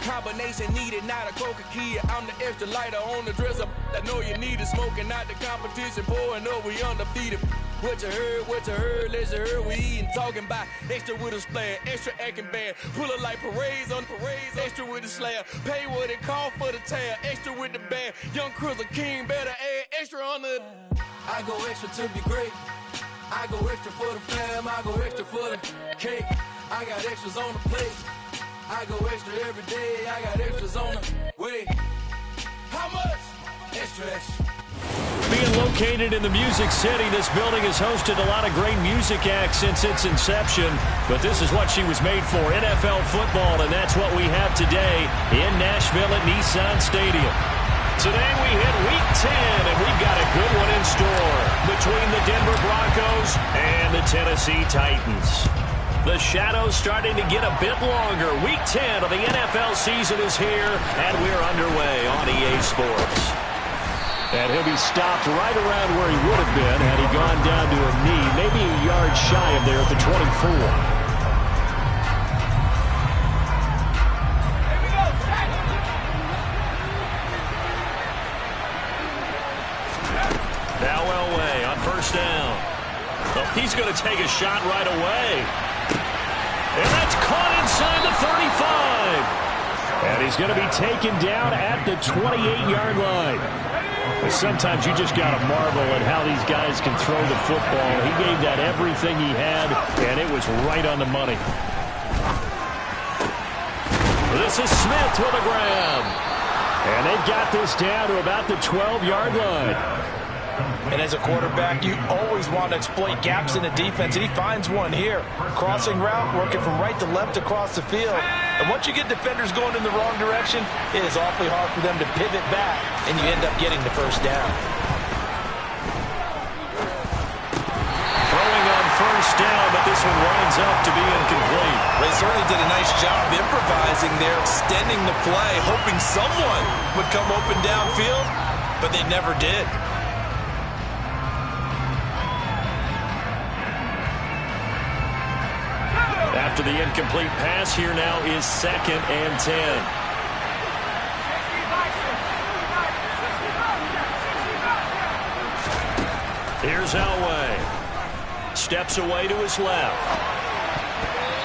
Combination needed, not a coca key. I'm the extra lighter on the dresser. I know you need it. Smoking out the competition, pouring up, we undefeated. What you heard, let's hear we eating. Talking about extra with a splash, extra acting bad. Pull it like parades on parades, extra with the slab. Pay what it call for the tab, extra with the bag. Young Cruiser King, better add extra on the. I go extra to be great. I go extra for the fam, I go extra for the cake. I got extras on the plate. I go extra every day, I got extras on the way. How much? Extra, extra. Being located in the Music City, this building has hosted a lot of great music acts since its inception. But this is what she was made for, NFL football, and that's what we have today in Nashville at Nissan Stadium. Today we hit Week 10, and we've got a good one in store between the Denver Broncos and the Tennessee Titans. The shadow's starting to get a bit longer. Week 10 of the NFL season is here, and we're underway on EA Sports. And he'll be stopped right around where he would have been had he gone down to a knee, maybe a yard shy of there at the 24. Now Elway on first down. Oh, he's going to take a shot right away. And that's caught inside the 35. And he's going to be taken down at the 28-yard line. Sometimes you just got to marvel at how these guys can throw the football. He gave that everything he had, and it was right on the money. This is Smith with a grab. And they've got this down to about the 12-yard line. And as a quarterback, you always want to exploit gaps in the defense, and he finds one here. Crossing route, working from right to left across the field. And once you get defenders going in the wrong direction, it is awfully hard for them to pivot back, and you end up getting the first down. Throwing on first down, but this one winds up to be incomplete. They certainly did a nice job improvising there, extending the play, hoping someone would come open downfield, but they never did. After the incomplete pass, here now is 2nd and 10. Here's Elway. Steps away to his left.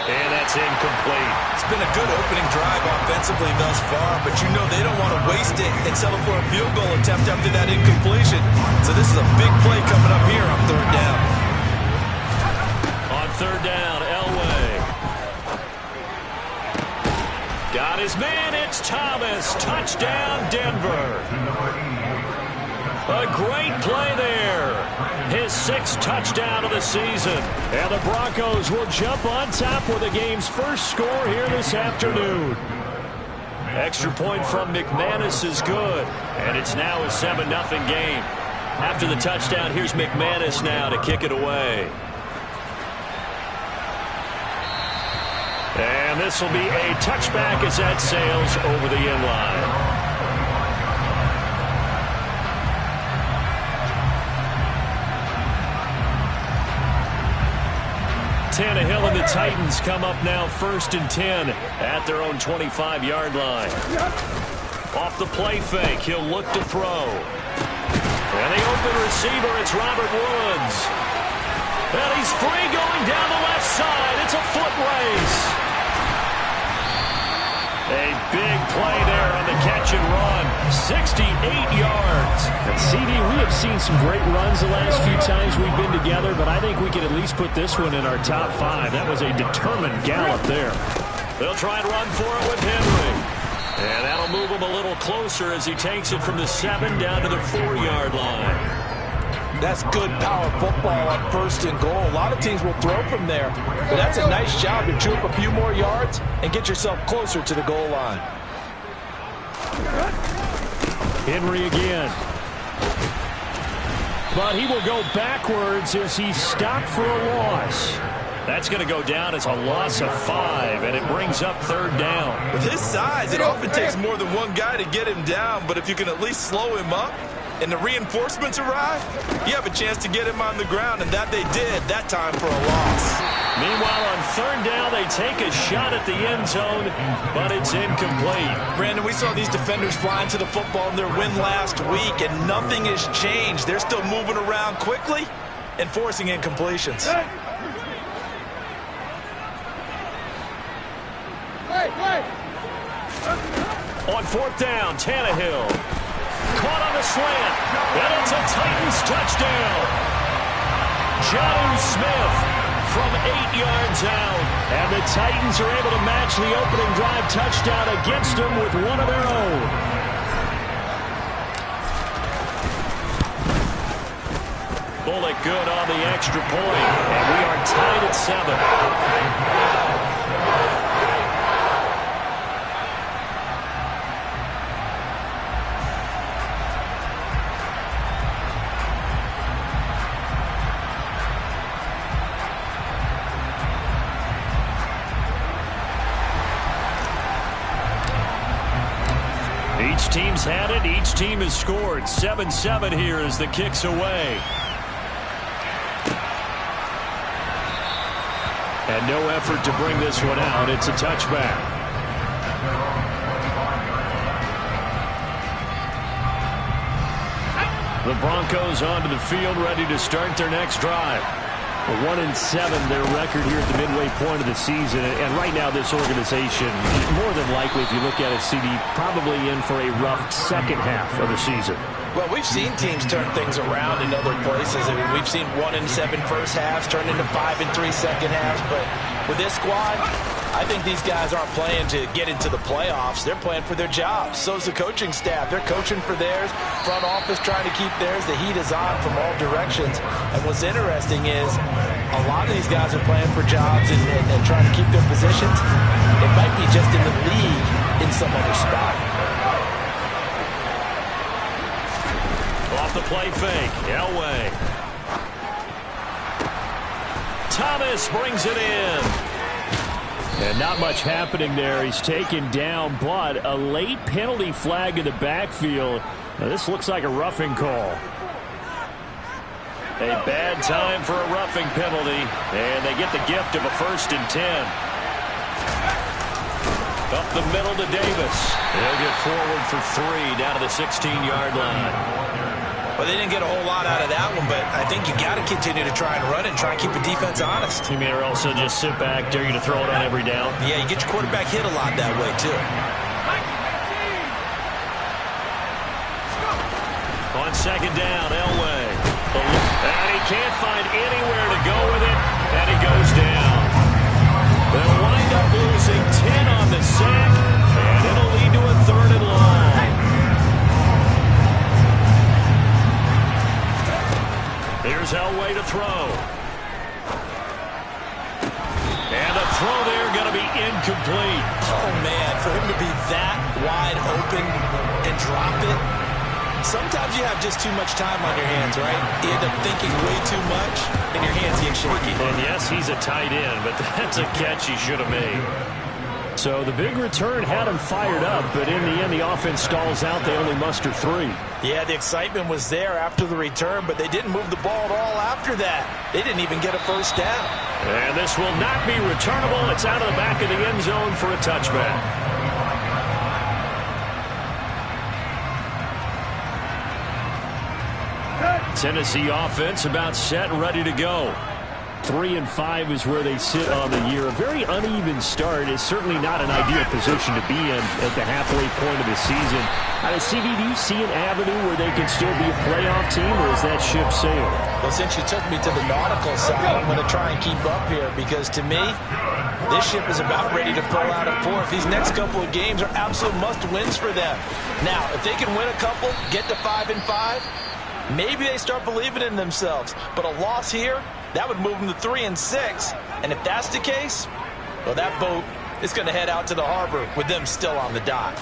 And that's incomplete. It's been a good opening drive offensively thus far, but you know they don't want to waste it and settle for a field goal attempt after that incompletion. So this is a big play coming up here on 3rd down. On 3rd down, Elway. Got his man, it's Thomas. Touchdown, Denver. A great play there. His 6th touchdown of the season. And the Broncos will jump on top with the game's first score here this afternoon. Extra point from McManus is good. And it's now a 7-0 game. After the touchdown, here's McManus now to kick it away. And this will be a touchback as that sails over the end line. Tannehill and the Titans come up now 1st and 10 at their own 25-yard line. Off the play fake, he'll look to throw. And the open receiver, it's Robert Woods. And he's free going down the left side. It's a foot race. A big play there on the catch and run. 68 yards. And CD, we have seen some great runs the last few times we've been together, but I think we can at least put this one in our top 5. That was a determined gallop there. They'll try and run for it with Henry. And that'll move him a little closer as he takes it from the 7 down to the 4-yard line. That's good power football on 1st and goal. A lot of teams will throw from there, but that's a nice job to chew up a few more yards and get yourself closer to the goal line. Henry again. But he will go backwards as he's stopped for a loss. That's going to go down as a loss of 5, and it brings up 3rd down. With his size, it often takes more than one guy to get him down, but if you can at least slow him up, and the reinforcements arrive, you have a chance to get him on the ground, and that they did that time for a loss. Meanwhile, on third down, they take a shot at the end zone, but it's incomplete. Brandon, we saw these defenders flying to the football in their win last week, and nothing has changed. They're still moving around quickly and forcing incompletions. On fourth down, Tannehill. Caught on the slant, and it's a Titans touchdown. Jonnu Smith from 8 yards out. And the Titans are able to match the opening drive touchdown against them with one of their own. Bullock good on the extra point, and we are tied at 7. Each team's had it. Each team has scored. 7-7 here as the kick's away. And no effort to bring this one out. It's a touchback. The Broncos onto the field, ready to start their next drive. 1-7, their record here at the midway point of the season. And right now, this organization, more than likely, if you look at it, CD, probably in for a rough second half of the season. Well, we've seen teams turn things around in other places. I mean, we've seen 1-7 first halves turn into 5-3 second halves. But with this squad, I think these guys aren't playing to get into the playoffs. They're playing for their jobs. So's the coaching staff. They're coaching for theirs. Front office trying to keep theirs. The heat is on from all directions. And what's interesting is a lot of these guys are playing for jobs and trying to keep their positions. It might be just in the league in some other spot. Off the play fake. Elway. Thomas brings it in. And not much happening there. He's taken down, but a late penalty flag in the backfield. Now, this looks like a roughing call. A bad time for a roughing penalty, and they get the gift of a 1st and 10. Up the middle to Davis. They'll get forward for 3 down to the 16-yard line. Well, they didn't get a whole lot out of that one, but I think you got to continue to try and run it and try and keep the defense honest. You mean also just sit back, dare you to throw it on every down? Yeah, you get your quarterback hit a lot that way, too. On second down, Elway. And he can't find anywhere to go with it, and he goes down. They'll wind up losing 10 on the sack, and it'll lead to a 3rd and long. Here's Elway to throw. And the throw there going to be incomplete. Oh, man, for him to be that wide open and drop it. Sometimes you have just too much time on your hands, right? You end up thinking way too much, and your hands get shaky. And yes, he's a tight end, but that's a catch he should have made. So the big return had him fired up, but in the end, the offense stalls out. They only muster 3. Yeah, the excitement was there after the return, but they didn't move the ball at all after that. They didn't even get a 1st down. And this will not be returnable. It's out of the back of the end zone for a touchback. Tennessee offense about set and ready to go. 3-5 is where they sit on the year. A very uneven start is certainly not an ideal position to be in at the halfway point of the season. CD, do you see an avenue where they can still be a playoff team, or is that ship sailed? Well, since you took me to the nautical side, I'm going to try and keep up here because to me, this ship is about ready to pull out at 4. These next couple of games are absolute must-wins for them. Now, if they can win a couple, get to 5-5, maybe they start believing in themselves. But a loss here, that would move them to 3-6. And if that's the case, well, that boat is going to head out to the harbor with them still on the dock.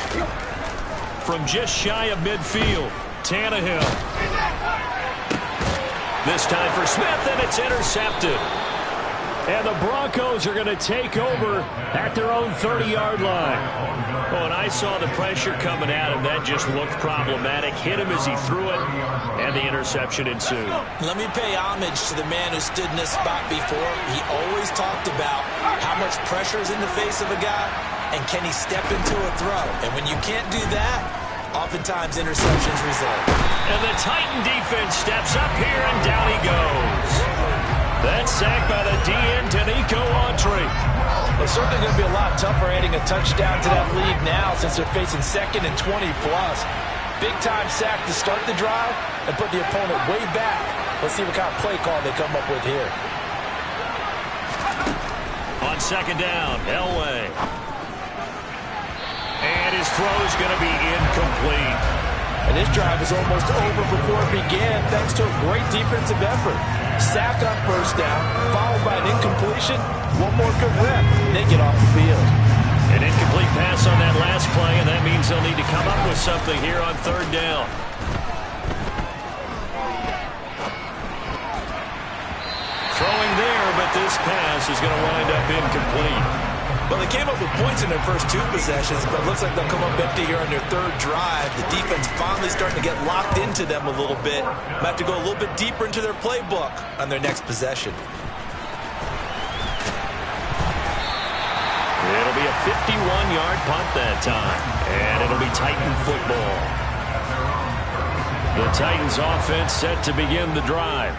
From just shy of midfield, Tannehill. This time for Smith, and it's intercepted. And the Broncos are going to take over at their own 30-yard line. Oh, and I saw the pressure coming at him. That just looked problematic. Hit him as he threw it, and the interception ensued. Let me pay homage to the man who stood in this spot before. He always talked about how much pressure is in the face of a guy, and can he step into a throw. And when you can't do that, oftentimes interceptions result. And the Titan defense steps up here, and down he goes. That's sacked by the DN, Danico Autry. It's certainly going to be a lot tougher adding a touchdown to that lead now since they're facing 2nd and 20-plus. Big-time sack to start the drive and put the opponent way back. Let's see what kind of play call they come up with here. On 2nd down, Elway. And his throw is going to be incomplete. And this drive is almost over before it began thanks to a great defensive effort. Sack on 1st down, followed by an incompletion. One more good rep, and they get off the field. An incomplete pass on that last play, and that means they'll need to come up with something here on 3rd down. Throwing there, but this pass is going to wind up incomplete. Well, they came up with points in their first 2 possessions, but it looks like they'll come up empty here on their 3rd drive. The defense finally starting to get locked into them a little bit. Might have to go a little bit deeper into their playbook on their next possession. It'll be a 51-yard punt that time, and it'll be Titan football. The Titans offense set to begin the drive.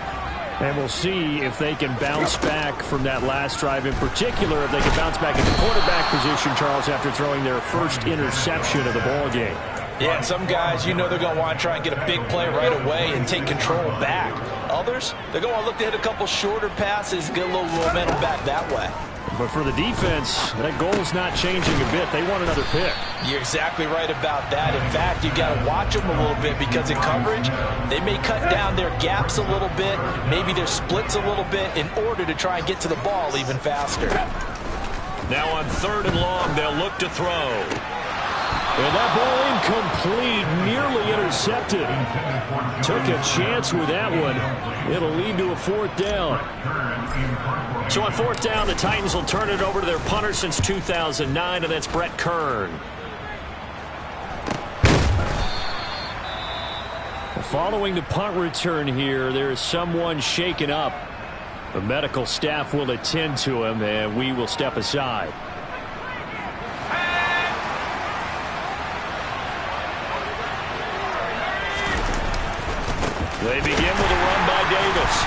And we'll see if they can bounce back from that last drive. In particular, if they can bounce back into quarterback position, Charles, after throwing their first interception of the ball game. Yeah, and some guys, you know they're going to want to try and get a big play right away and take control back. Others, they're going to want to look to hit a couple shorter passes, get a little momentum back that way. But for the defense, that goal's not changing a bit. They want another pick. You're exactly right about that. In fact, you've got to watch them a little bit because in coverage, they may cut down their gaps a little bit, maybe their splits a little bit in order to try and get to the ball even faster. Now on 3rd and long, they'll look to throw. And that ball incomplete, nearly intercepted. Took a chance with that one. It'll lead to a 4th down. So on 4th down, the Titans will turn it over to their punter since 2009, and that's Brett Kern. Following the punt return here, there is someone shaken up. The medical staff will attend to him, and we will step aside. They begin with a run by Davis.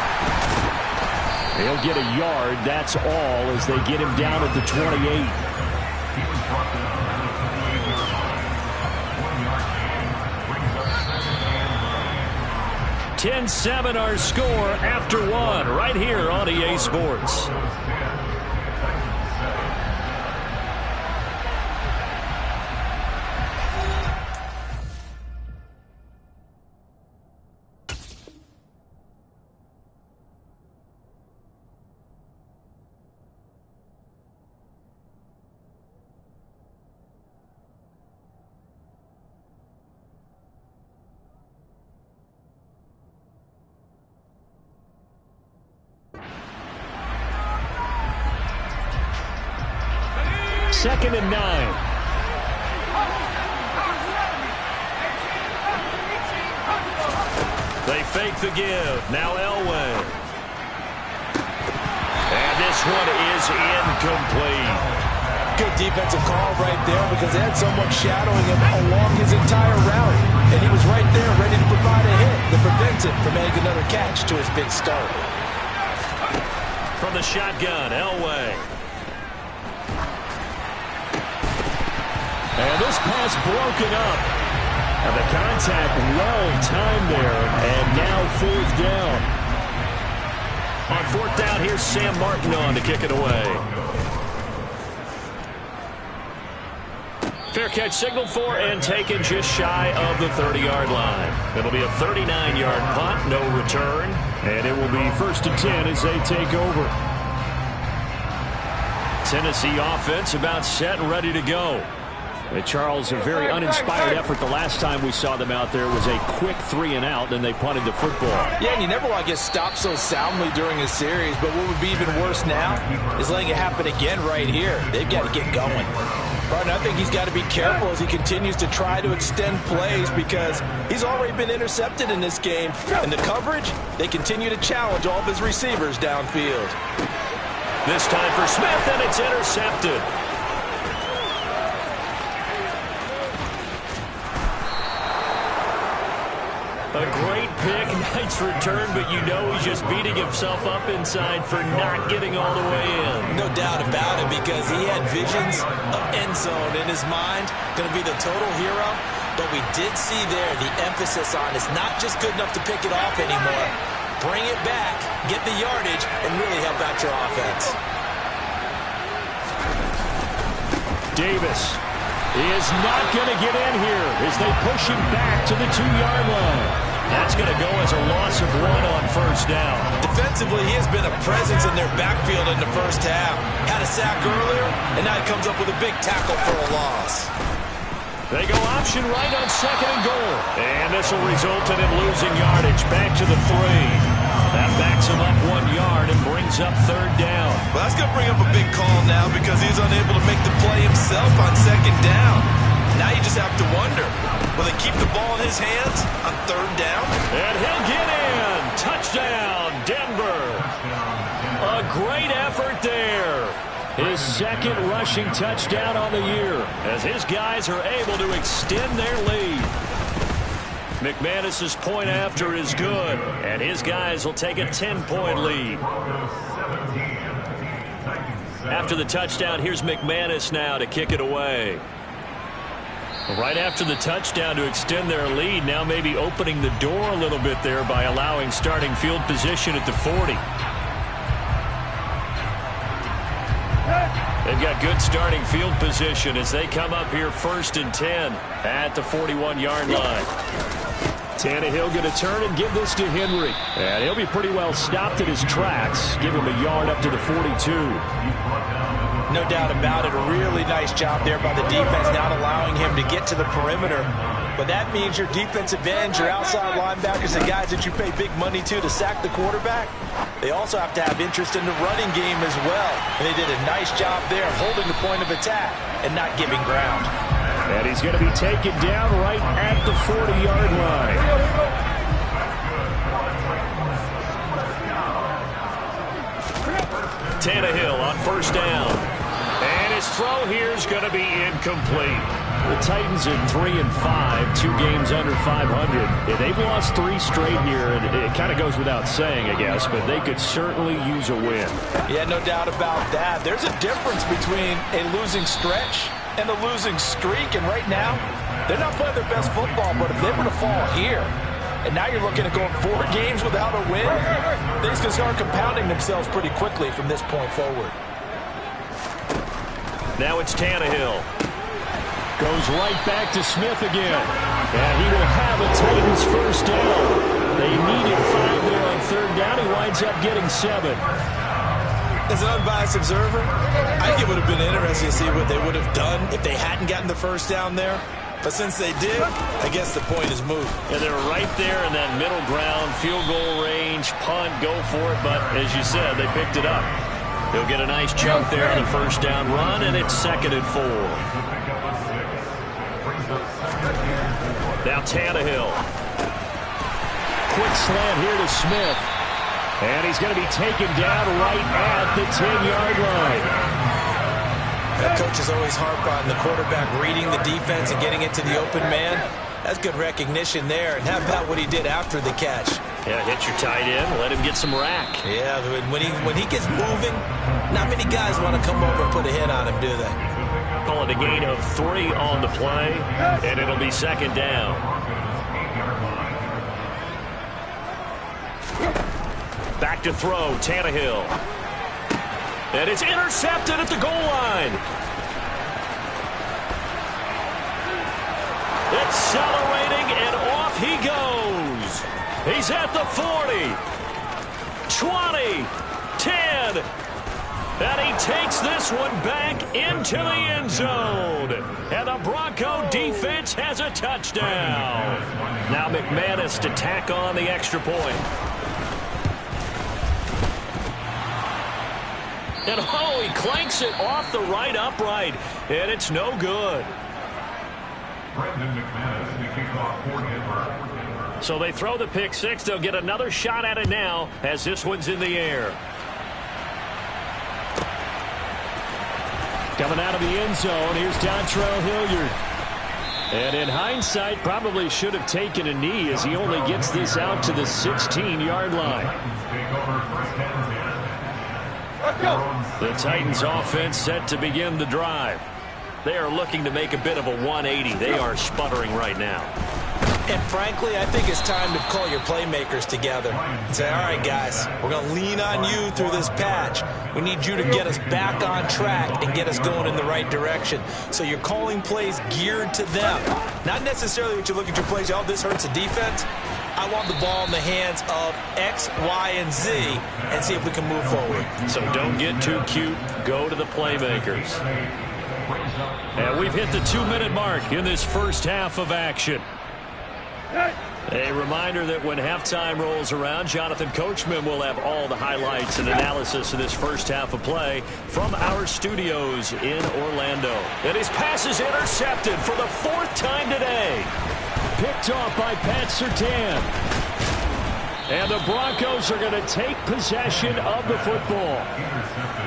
They'll get a yard, that's all, as they get him down at the 28. $10-7 our score after 1 right here on EA Sports. Second and 9. They fake the give. Now Elway. And this one is incomplete. Good defensive call right there because they had someone shadowing him along his entire route. And he was right there ready to provide a hit that prevents him from making another catch to his big start. From the shotgun, Elway. And this pass broken up. And the contact well timed there. And now 4th down. On 4th down, here's Sam Martin on to kick it away. Fair catch signaled for and taken just shy of the 30-yard line. It'll be a 39-yard punt, no return. And it will be 1st and 10 as they take over. Tennessee offense about set and ready to go. Charles, a very uninspired effort. The last time we saw them out there was a quick 3-and-out, then they punted the football. Yeah, and you never want to get stopped so soundly during a series, but what would be even worse now is letting it happen again right here. They've got to get going. Right, I think he's got to be careful as he continues to try to extend plays because he's already been intercepted in this game. And the coverage, they continue to challenge all of his receivers downfield. This time for Smith, and it's intercepted. A great pick, nice return, but you know he's just beating himself up inside for not getting all the way in. No doubt about it, because he had visions of end zone in his mind, going to be the total hero. But we did see there the emphasis on it's not just good enough to pick it off anymore. Bring it back, get the yardage, and really help out your offense. Davis is not going to get in here as they push him back to the 2-yard line. That's going to go as a loss of 1 on first down. Defensively, he has been a presence in their backfield in the first half. Had a sack earlier, and now he comes up with a big tackle for a loss. They go option right on 2nd and goal. And this will result in him losing yardage back to the 3. That backs him up 1 yard and brings up 3rd down. Well, that's going to bring up a big call now because he's unable to make the play himself on 2nd down. Now you just have to wonder, will they keep the ball in his hands on 3rd down? And he'll get in. Touchdown, Denver. A great effort there. His 2nd rushing touchdown on the year as his guys are able to extend their lead. McManus's point after is good, and his guys will take a 10-point lead. After the touchdown, here's McManus now to kick it away. Right after the touchdown to extend their lead, now maybe opening the door a little bit there by allowing starting field position at the 40. They've got good starting field position as they come up here 1st and 10 at the 41-yard line. Tannehill going to turn and give this to Henry. And he'll be pretty well stopped at his tracks. Give him a yard up to the 42. No doubt about it. A really nice job there by the defense, not allowing him to get to the perimeter. But that means your defensive ends, your outside linebackers, the guys that you pay big money to sack the quarterback, they also have to have interest in the running game as well. And they did a nice job there holding the point of attack and not giving ground. And he's going to be taken down right at the 40-yard line. Tannehill on 1st down. And his throw here is going to be incomplete. The Titans at 3-5, 2 games under 500. Yeah, they've lost 3 straight here, and it kind of goes without saying, I guess, but they could certainly use a win. Yeah, no doubt about that. There's a difference between a losing stretch and a losing streak, and right now, they're not playing their best football, but if they were to fall here, and now you're looking at going 4 games without a win, things can start compounding themselves pretty quickly from this point forward. Now it's Tannehill. Goes right back to Smith again. And he will have a Titans 1st down. They needed 5 there on 3rd down. He winds up getting 7. As an unbiased observer, I think it would have been interesting to see what they would have done if they hadn't gotten the 1st down there. But since they did, I guess the point is moved. Yeah, they're right there in that middle ground, field goal range, punt, go for it. But as you said, they picked it up. He'll get a nice chunk there on the 1st down run, and it's 2nd and 4. Now Tannehill. Quick slant here to Smith. And he's going to be taken down right at the 10-yard line. That coach is always harp on the quarterback reading the defense and getting it to the open man. That's good recognition there. And how about what he did after the catch? Yeah, hit your tight end, let him get some rack. Yeah, when he gets moving, not many guys want to come over and put a hit on him, do they? Call it a gain of 3 on the play, and it'll be 2nd down. Back to throw, Tannehill. And it's intercepted at the goal line. Accelerating, and off he goes. He's at the 40, 20, 10, And he takes this one back into the end zone. And the Bronco defense has a touchdown. Now McManus to tack on the extra point. And oh, he clanks it off the right upright. And it's no good. So they throw the pick six. They'll get another shot at it now as this one's in the air. Coming out of the end zone, here's Dontrell Hilliard. And in hindsight, probably should have taken a knee as he only gets this out to the 16-yard line. The Titans offense set to begin the drive. They are looking to make a bit of a 180. They are sputtering right now. And frankly, I think it's time to call your playmakers together and say, all right, guys, we're going to lean on you through this patch. We need you to get us back on track and get us going in the right direction. So you're calling plays geared to them. Not necessarily what you look at your plays, oh, this hurts the defense. I want the ball in the hands of X, Y, and Z and see if we can move forward. So don't get too cute. Go to the playmakers. And we've hit the 2-minute mark in this first half of action. A reminder that when halftime rolls around, Jonathan Coachman will have all the highlights and analysis of this first half of play from our studios in Orlando. And his pass is intercepted for the 4th time today. Picked off by Pat Surtain. And the Broncos are going to take possession of the football.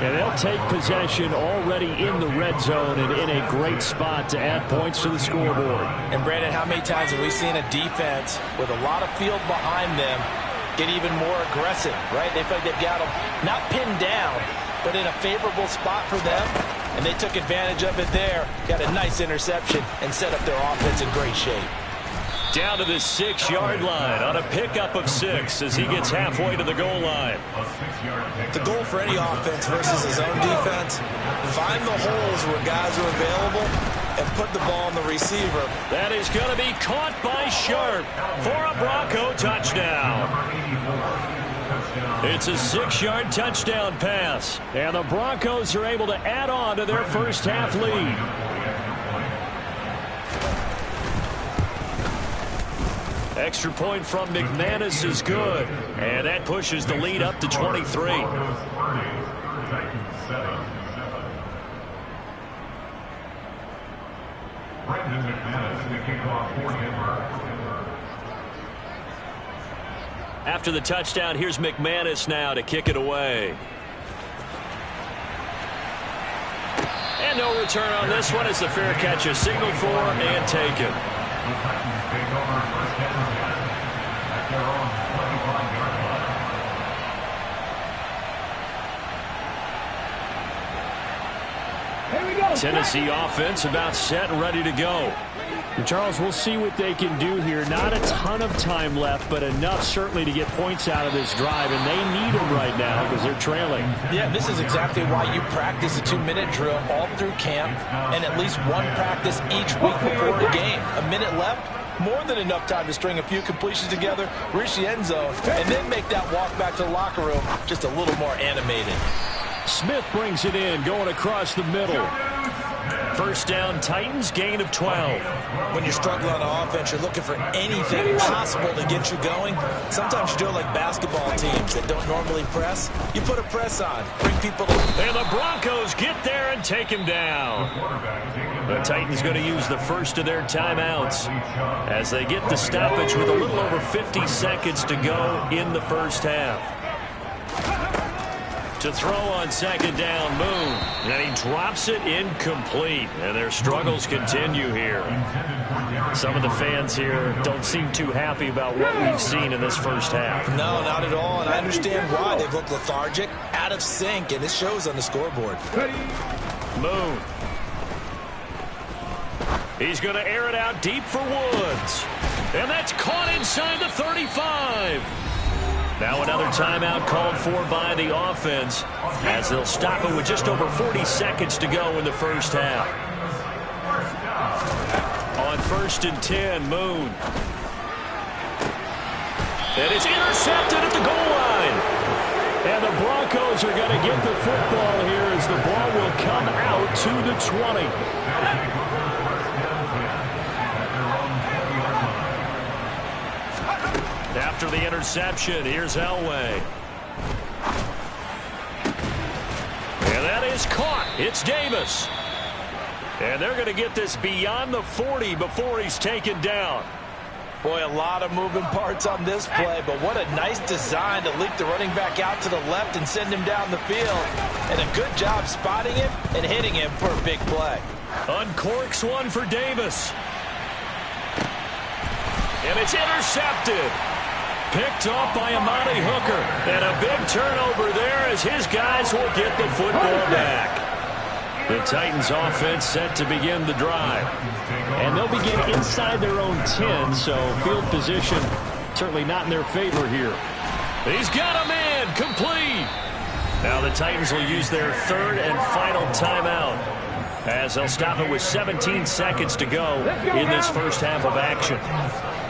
And they'll take possession already in the red zone and in a great spot to add points to the scoreboard. And Brandon, how many times have we seen a defense with a lot of field behind them get even more aggressive, right? They feel like they've got them not pinned down, but in a favorable spot for them. And they took advantage of it there, got a nice interception, and set up their offense in great shape. Down to the 6-yard line on a pickup of 6 as he gets halfway to the goal line. The goal for any offense versus his own defense, find the holes where guys are available and put the ball on the receiver. That is going to be caught by Sharp for a Bronco touchdown. It's a 6-yard touchdown pass, and the Broncos are able to add on to their first half lead. Extra point from McManus is good, and that pushes the lead up to 23. After the touchdown, here's McManus now to kick it away. And no return on this one as the fair catch is signaled for and taken. Tennessee offense about set and ready to go. And Charles, we'll see what they can do here. Not a ton of time left, but enough certainly to get points out of this drive, and they need them right now because they're trailing. Yeah, this is exactly why you practice a 2-minute drill all through camp and at least one practice each week before a game. A minute left, more than enough time to string a few completions together, reach the end zone, and then make that walk back to the locker room just a little more animated. Smith brings it in, going across the middle. First down, Titans, gain of 12. When you're struggling on offense, you're looking for anything possible to get you going. Sometimes you do it like basketball teams that don't normally press. You put a press on, bring people to... And the Broncos get there and take him down. The Titans going to use the first of their timeouts as they get the stoppage with a little over 50 seconds to go in the first half. To throw on second down, Moon. And he drops it incomplete. And their struggles continue here. Some of the fans here don't seem too happy about what we've seen in this first half. No, not at all. And I understand why. They've looked lethargic, out of sync, and it shows on the scoreboard. Moon. He's going to air it out deep for Woods. And that's caught inside the 35. Now another timeout called for by the offense as they'll stop it with just over 40 seconds to go in the first half. On 1st and 10, Moon. And it's intercepted at the goal line. And the Broncos are going to get the football here as the ball will come out to the 20. After the interception, here's Elway. And that is caught. It's Davis. And they're going to get this beyond the 40 before he's taken down. Boy, a lot of moving parts on this play, but what a nice design to leak the running back out to the left and send him down the field. And a good job spotting him and hitting him for a big play. Uncorks one for Davis. And it's intercepted. Picked off by Amani Hooker. And a big turnover there as his guys will get the football back. The Titans offense set to begin the drive. And they'll begin inside their own 10, so field position certainly not in their favor here. He's got a man complete. Now the Titans will use their third and final timeout as they'll stop it with 17 seconds to go in this first half of action.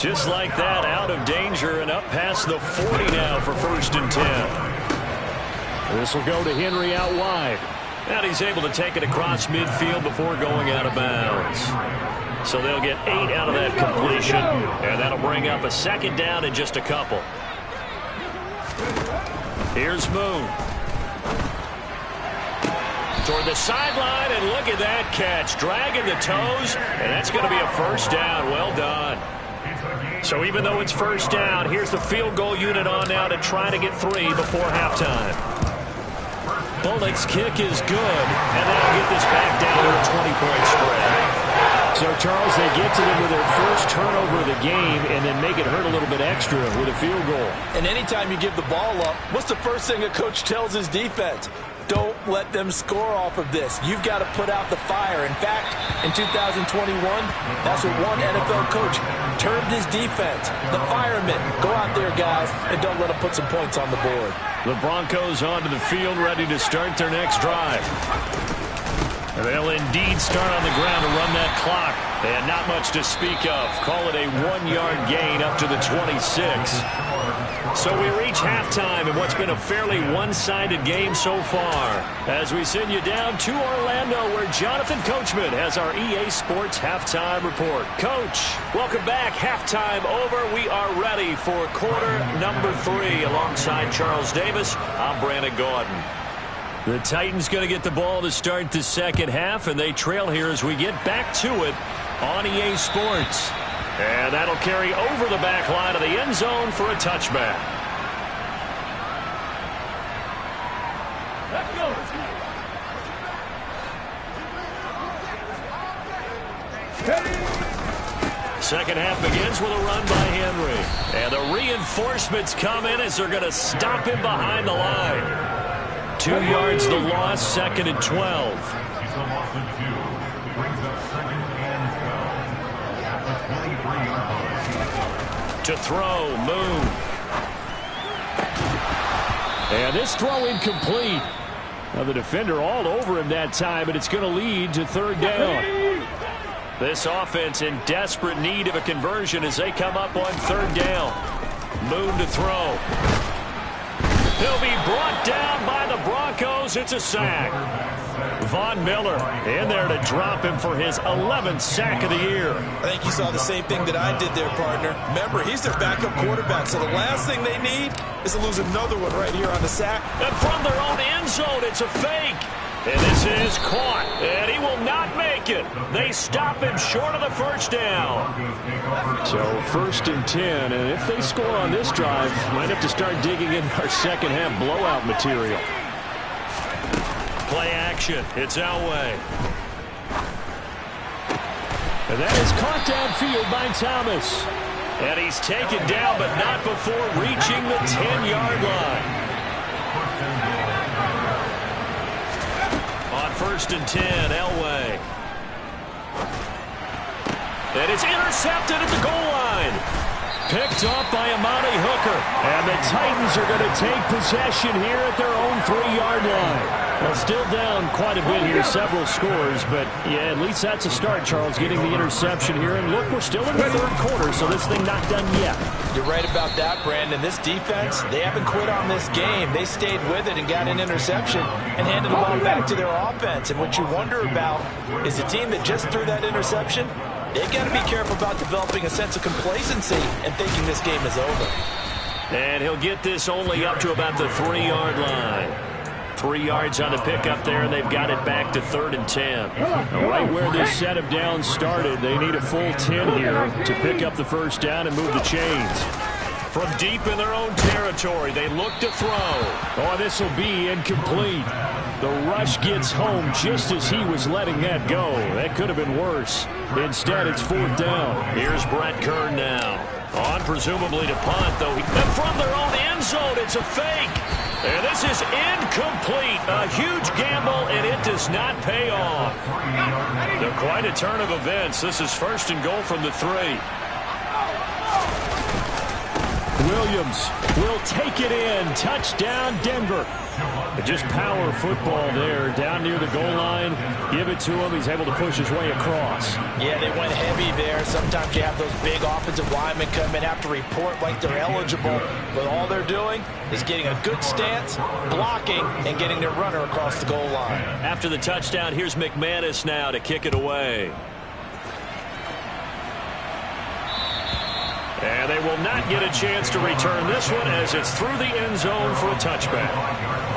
Just like that, out of danger and up past the 40 now for 1st and 10. This will go to Henry out wide. And he's able to take it across midfield before going out of bounds. So they'll get 8 out of that completion. And that'll bring up a 2nd down in just a couple. Here's Moon. Toward the sideline, and look at that catch. Dragging the toes, and that's going to be a 1st down. Well done. So even though it's 1st down, here's the field goal unit on now to try to get 3 before halftime. Bullock's kick is good, and that'll get this back down to a 20-point spread. So, Charles, they get to them with their first turnover of the game and then make it hurt a little bit extra with a field goal. And anytime you give the ball up, what's the first thing a coach tells his defense? Don't let them score off of this. You've got to put out the fire. In fact, in 2021, that's what one NFL coach termed his defense. The firemen. Go out there, guys, and don't let them put some points on the board. The Broncos onto the field, ready to start their next drive. They'll indeed start on the ground to run that clock. And not much to speak of. Call it a 1-yard gain up to the 26. So we reach halftime in what's been a fairly one-sided game so far. As we send you down to Orlando, where Jonathan Coachman has our EA Sports Halftime Report. Coach, welcome back. Halftime over. We are ready for quarter number 3. Alongside Charles Davis, I'm Brandon Gordon. The Titans going to get the ball to start the second half, and they trail here as we get back to it on EA Sports. And that'll carry over the back line of the end zone for a touchback. Let's go. Second half begins with a run by Henry. And the reinforcements come in as they're going to stop him behind the line. 2 yards the loss, 2nd and 12. To throw, Moon. And this throw incomplete. Now the defender all over him that time, and it's going to lead to 3rd down. This offense in desperate need of a conversion as they come up on 3rd down. Moon to throw. He'll be brought down by the Broncos. It's a sack. Von Miller in there to drop him for his 11th sack of the year. I think you saw the same thing that I did there, partner. Remember, he's their backup quarterback, so the last thing they need is to lose another one right here on the sack. And from their own end zone, it's a fake. And this is caught, and he will not make it. They stop him short of the 1st down. So 1st and 10, and if they score on this drive, might have to start digging in our second half blowout material. Play action. It's Elway. And that is caught downfield by Thomas. And he's taken down, but not before reaching the 10-yard line. On 1st and 10, Elway. And it's intercepted at the goal line. Picked off by Amani Hooker. And the Titans are going to take possession here at their own 3-yard line. Well, still down quite a bit here, several scores, but yeah, at least that's a start, Charles, getting the interception here. And look, we're still in the 3rd quarter, so this thing not done yet. You're right about that, Brandon. This defense, they haven't quit on this game. They stayed with it and got an interception and handed the ball back to their offense. And what you wonder about is the team that just threw that interception, they've got to be careful about developing a sense of complacency and thinking this game is over. And he'll get this only up to about the 3-yard line. 3 yards on the pickup there, and they've got it back to 3rd and 10. Right where this set of downs started, they need a full 10 here to pick up the first down and move the chains. From deep in their own territory, they look to throw. Oh, this will be incomplete. The rush gets home just as he was letting that go. That could have been worse. Instead, it's 4th down. Here's Brett Kern now. On presumably to punt, though. And from their own end zone, it's a fake. And this is incomplete. A huge gamble, and it does not pay off. They're quite a turn of events. This is 1st and goal from the 3. Williams will take it in. Touchdown, Denver. Just power football there down near the goal line. Give it to him. He's able to push his way across. Yeah, they went heavy there. Sometimes you have those big offensive linemen come in, have to report like they're eligible. But all they're doing is getting a good stance, blocking, and getting their runner across the goal line. After the touchdown, here's McManus now to kick it away. And they will not get a chance to return this one as it's through the end zone for a touchback.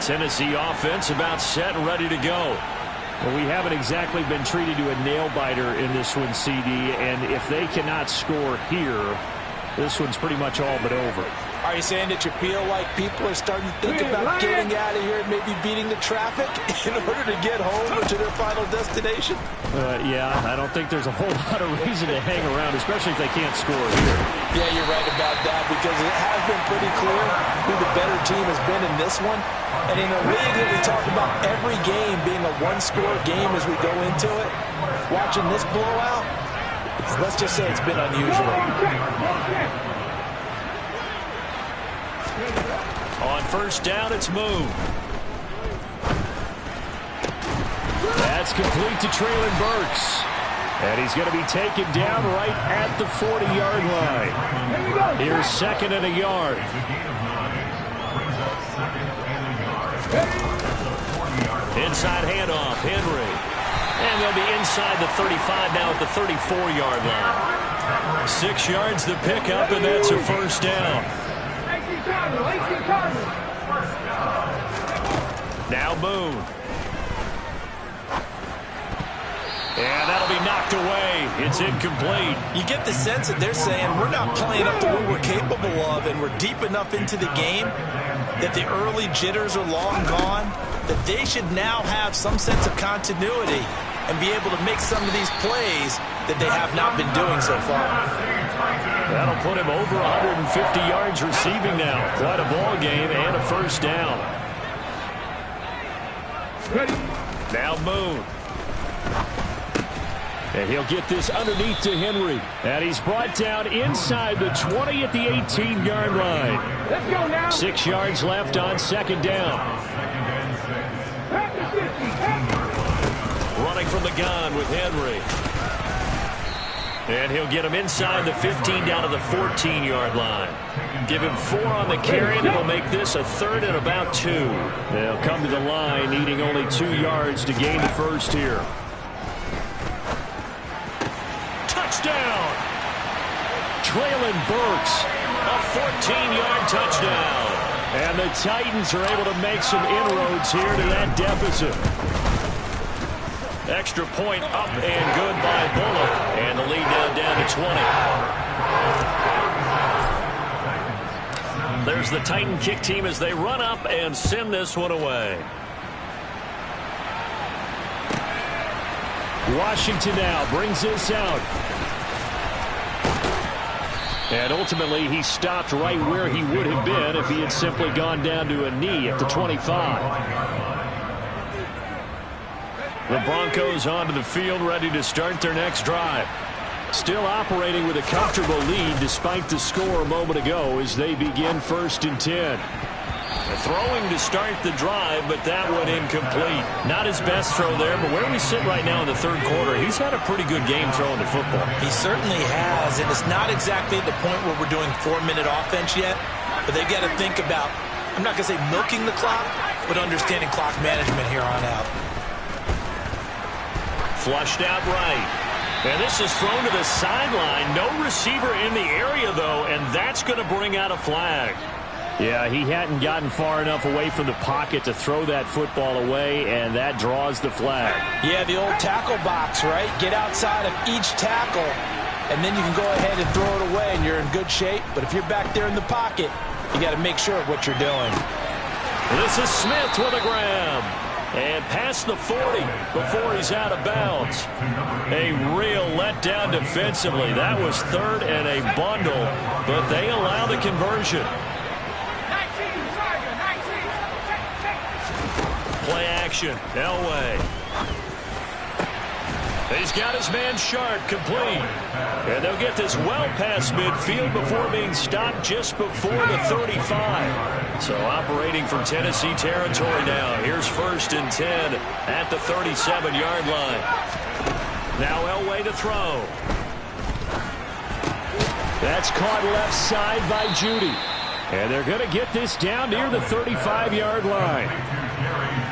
Tennessee offense about set and ready to go. Well, we haven't exactly been treated to a nail-biter in this one, CD, and if they cannot score here, this one's pretty much all but over. Are you saying that you feel like people are starting to think about getting out of here and maybe beating the traffic in order to get home or to their final destination? Yeah, I don't think there's a whole lot of reason to hang around, especially if they can't score here. Yeah, you're right about that because it has been pretty clear who the better team has been in this one. And in a league that we talk about every game being a one-score game as we go into it, watching this blowout, let's just say it's been unusual. On 1st down, it's moved. That's complete to Traylon Burks. And he's going to be taken down right at the 40-yard line. Here's 2nd and a yard. Inside handoff, Henry. And they'll be inside the 35 now at the 34-yard line. 6 yards the pickup, and that's a 1st down. Now Boone. And that'll be knocked away. It's incomplete. You get the sense that they're saying we're not playing up to what we're capable of, and we're deep enough into the game that the early jitters are long gone, that they should now have some sense of continuity and be able to make some of these plays that they have not been doing so far. That'll put him over 150 yards receiving now. Quite a ball game and a 1st down. Now Boone. And he'll get this underneath to Henry. And he's brought down inside the 20 at the 18-yard line. Let's go now. 6 yards left on 2nd down. Running from the gun with Henry. And he'll get him inside the 15 down to the 14-yard line. Give him 4 on the carry, and it'll make this a 3rd and about 2. They'll come to the line needing only 2 yards to gain the first here. Touchdown! Traylon Burks, a 14-yard touchdown. And the Titans are able to make some inroads here to that deficit. Extra point up and good by Bullock. And the lead now down to 20. There's the Titan kick team as they run up and send this one away. Washington now brings this out. And ultimately, he stopped right where he would have been if he had simply gone down to a knee at the 25. The Broncos onto the field, ready to start their next drive. Still operating with a comfortable lead despite the score a moment ago as they begin 1st and 10. Throwing to start the drive, but that one incomplete. Not his best throw there, but where we sit right now in the third quarter, he's had a pretty good game throwing the football. He certainly has, and it's not exactly the point where we're doing 4-minute offense yet, but they've got to think about, I'm not going to say milking the clock, but understanding clock management here on out. Flushed out right. And this is thrown to the sideline. No receiver in the area, though, and that's going to bring out a flag. Yeah, he hadn't gotten far enough away from the pocket to throw that football away, and that draws the flag. Yeah, the old tackle box, right? Get outside of each tackle, and then you can go ahead and throw it away, and you're in good shape. But if you're back there in the pocket, you got to make sure of what you're doing. This is Smith with a grab. And past the 40 before he's out of bounds. A real letdown defensively. That was third and a bundle, but they allow the conversion. Play action. Elway. He's got his man Sharp complete. And they'll get this well past midfield before being stopped just before the 35. So operating from Tennessee territory now. Here's 1st and 10 at the 37-yard line. Now Elway to throw. That's caught left side by Judy. And they're going to get this down near the 35-yard line.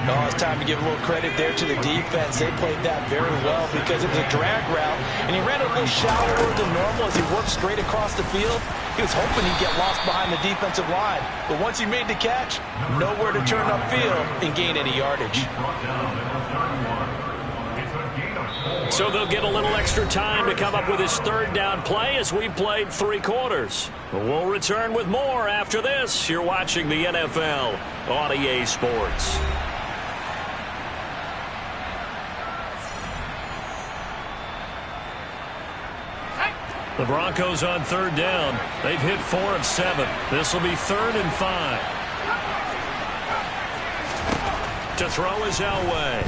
No, it's time to give a little credit there to the defense. They played that very well because it was a drag route, and he ran a little shallower than normal as he worked straight across the field. He was hoping he'd get lost behind the defensive line, but once he made the catch, nowhere to turn upfield and gain any yardage. So they'll get a little extra time to come up with his third down play as we've played 3 quarters. We'll return with more after this. You're watching the NFL on EA Sports. The Broncos on 3rd down. They've hit 4 of 7. This will be 3rd and 5. To throw is Elway.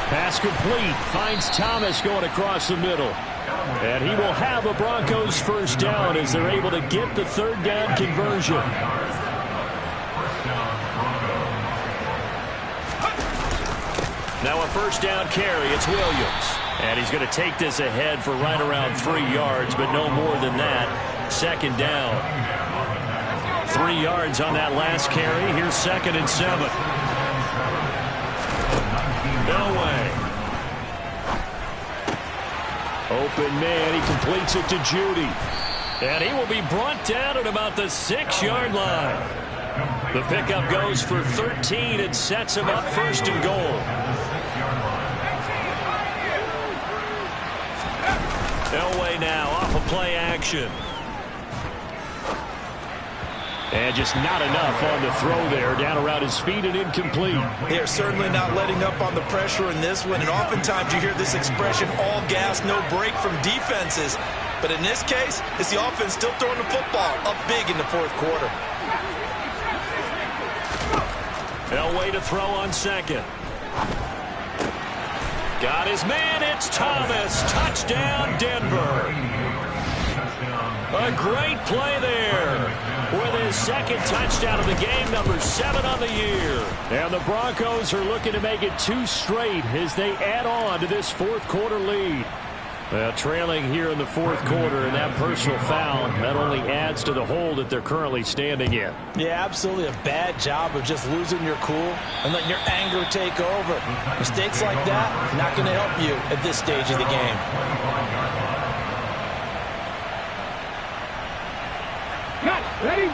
Pass complete. Finds Thomas going across the middle. And he will have a Broncos 1st down as they're able to get the 3rd down conversion. Now a 1st down carry. It's Williams. And he's going to take this ahead for right around 3 yards, but no more than that. 2nd down. 3 yards on that last carry. Here's 2nd and 7. Elway. Open man. He completes it to Judy. And he will be brought down at about the 6-yard line. The pickup goes for 13 and sets him up 1st and goal. Elway now off of play action. And just not enough on the throw there. Down around his feet and incomplete. They are certainly not letting up on the pressure in this one. And oftentimes you hear this expression, all gas, no break from defenses. But in this case, it's the offense still throwing the football up big in the 4th quarter. Elway to throw on 2nd. Got his man, it's Thomas. Touchdown, Denver. A great play there with his 2nd touchdown of the game, number 7 on the year. And the Broncos are looking to make it 2 straight as they add on to this 4th quarter lead. Trailing here in the 4th quarter, and that personal foul, that only adds to the hole that they're currently standing in. Yeah, absolutely a bad job of just losing your cool and letting your anger take over. Mistakes like that, not going to help you at this stage of the game. Ready?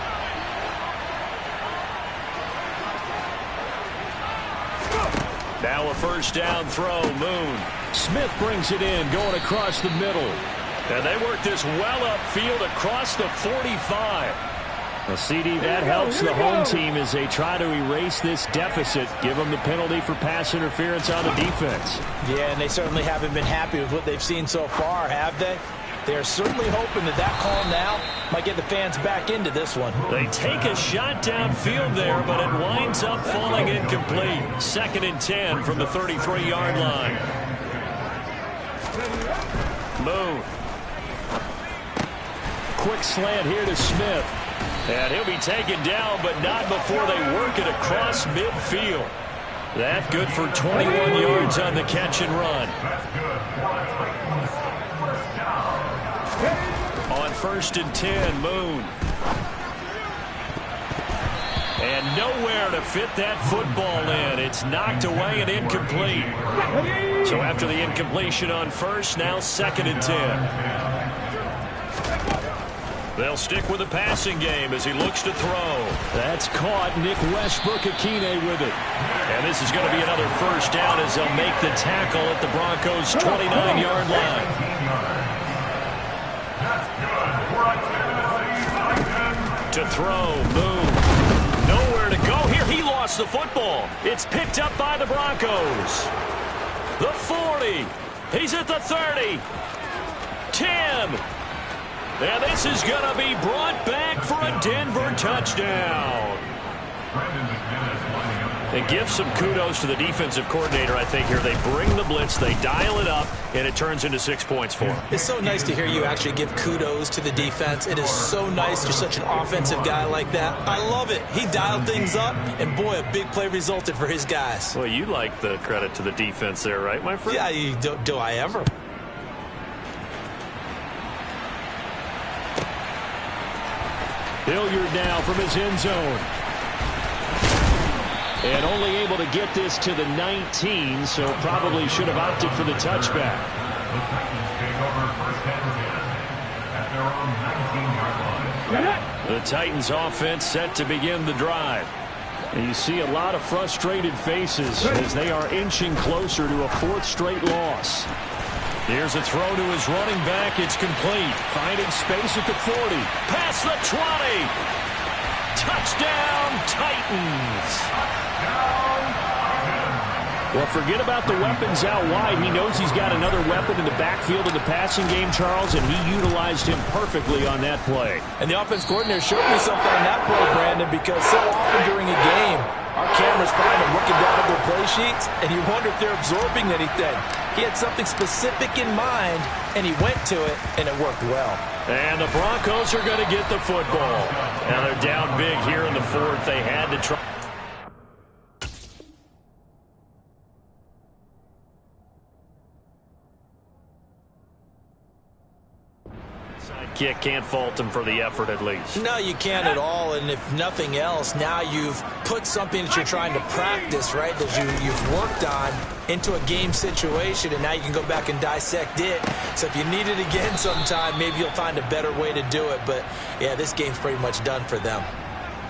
Now a 1st down throw, Moon. Smith brings it in, going across the middle. And they work this well upfield across the 45. A CD, that helps the home team as they try to erase this deficit, give them the penalty for pass interference on the defense. Yeah, and they certainly haven't been happy with what they've seen so far, have they? They're certainly hoping that that call now might get the fans back into this one. They take a shot downfield there, but it winds up falling incomplete. 2nd and 10 from the 33-yard line. Moon. Quick slant here to Smith. And he'll be taken down, but not before they work it across midfield. That good for 21 yards on the catch and run. On 1st and 10, Moon. And nowhere to fit that football in. It's knocked away and incomplete. So after the incompletion on 1st, now 2nd and 10. They'll stick with the passing game as he looks to throw. That's caught. Nick Westbrook-Akine with it. And this is going to be another 1st down as they'll make the tackle at the Broncos' 29-yard line. To throw, Moon. Nowhere to go here. He lost the football. It's picked up by the Broncos. The 40. He's at the 30. 10. And this is going to be brought back for a Denver touchdown. And give some kudos to the defensive coordinator, I think, here. They bring the blitz, they dial it up, and it turns into 6 points for them. It's so nice to hear you actually give kudos to the defense. It is so nice. You're such an offensive guy like that. I love it. He dialed things up, and boy, a big play resulted for his guys. Well, you like the credit to the defense there, right, my friend? Yeah, do I ever? Hilliard now from his end zone. And only able to get this to the 19, so probably should have opted for the touchback. The Titans offense set to begin the drive. And you see a lot of frustrated faces as they are inching closer to a 4th straight loss. Here's a throw to his running back. It's complete. Finding space at the 40. Past the 20. Touchdown, Titans. Well, forget about the weapons out wide. He knows he's got another weapon in the backfield of the passing game, Charles, and he utilized him perfectly on that play. And the offense coordinator showed me something on that play, Brandon, because so often during a game, our cameras find them looking down at their play sheets, and you wonder if they're absorbing anything. He had something specific in mind, and he went to it, and it worked well. And the Broncos are going to get the football. Now they're down big here in the 4th. They had to try. Kick, can't fault him for the effort at least. No, you can't at all, and if nothing else, now you've put something that you're trying to practice, right, that you've worked on into a game situation, and now you can go back and dissect it. So if you need it again sometime, maybe you'll find a better way to do it. But, yeah, this game's pretty much done for them.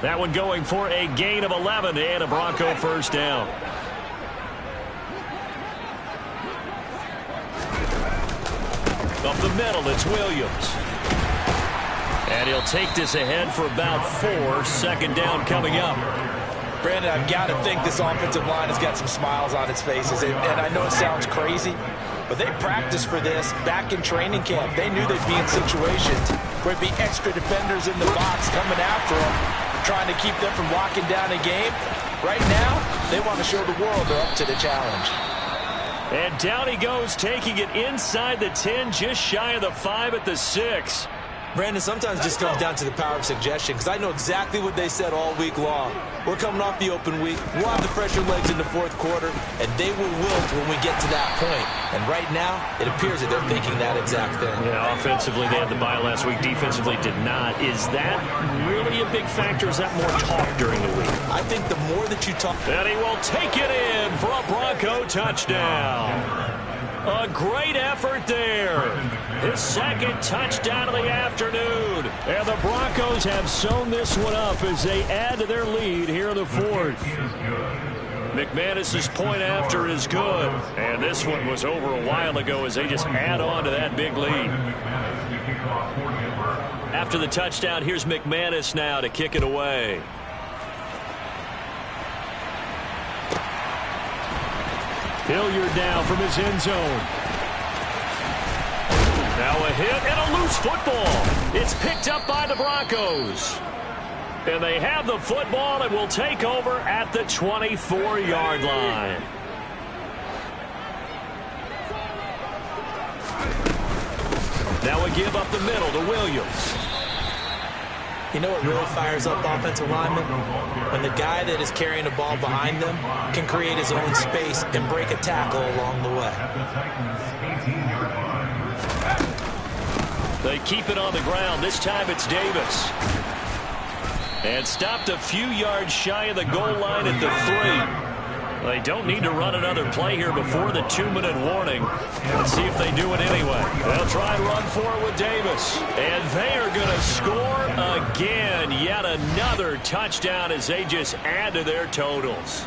That one going for a gain of 11 and a Bronco 1st down. Up the middle, it's Williams. And he'll take this ahead for about 4. 2nd down coming up. Brandon, I've got to think this offensive line has got some smiles on its faces. And I know it sounds crazy, but they practiced for this back in training camp. They knew they'd be in situations where there'd be extra defenders in the box coming after them, trying to keep them from locking down a game. Right now, they want to show the world they're up to the challenge. And down he goes, taking it inside the 10, just shy of the 5 at the 6. Brandon, sometimes it just comes down to the power of suggestion, because I know exactly what they said all week long. We're coming off the open week. We'll have the fresher legs in the 4th quarter, and they will wilt when we get to that point. And right now, it appears that they're thinking that exact thing. Yeah, offensively, they had the bye last week. Defensively, did not. Is that really a big factor? Is that more talk during the week? I think the more that you talk... And he will take it in for a Bronco touchdown. A great effort there. His 2nd touchdown of the afternoon. And the Broncos have sewn this one up as they add to their lead here in the 4th. McManus's point after is good. And this one was over a while ago as they just add on to that big lead. After the touchdown, here's McManus now to kick it away. Hilliard now from his end zone. Now a hit and a loose football. It's picked up by the Broncos. And they have the football and will take over at the 24-yard line. Now a give up the middle to Williams. You know what really fires up offensive linemen? When the guy that is carrying the ball behind them can create his own space and break a tackle along the way. They keep it on the ground. This time it's Davis. And stopped a few yards shy of the goal line at the 3. They don't need to run another play here before the 2-minute warning. Let's see if they do it anyway. They'll try and run for it with Davis. And they are going to score again. Yet another touchdown as they just add to their totals.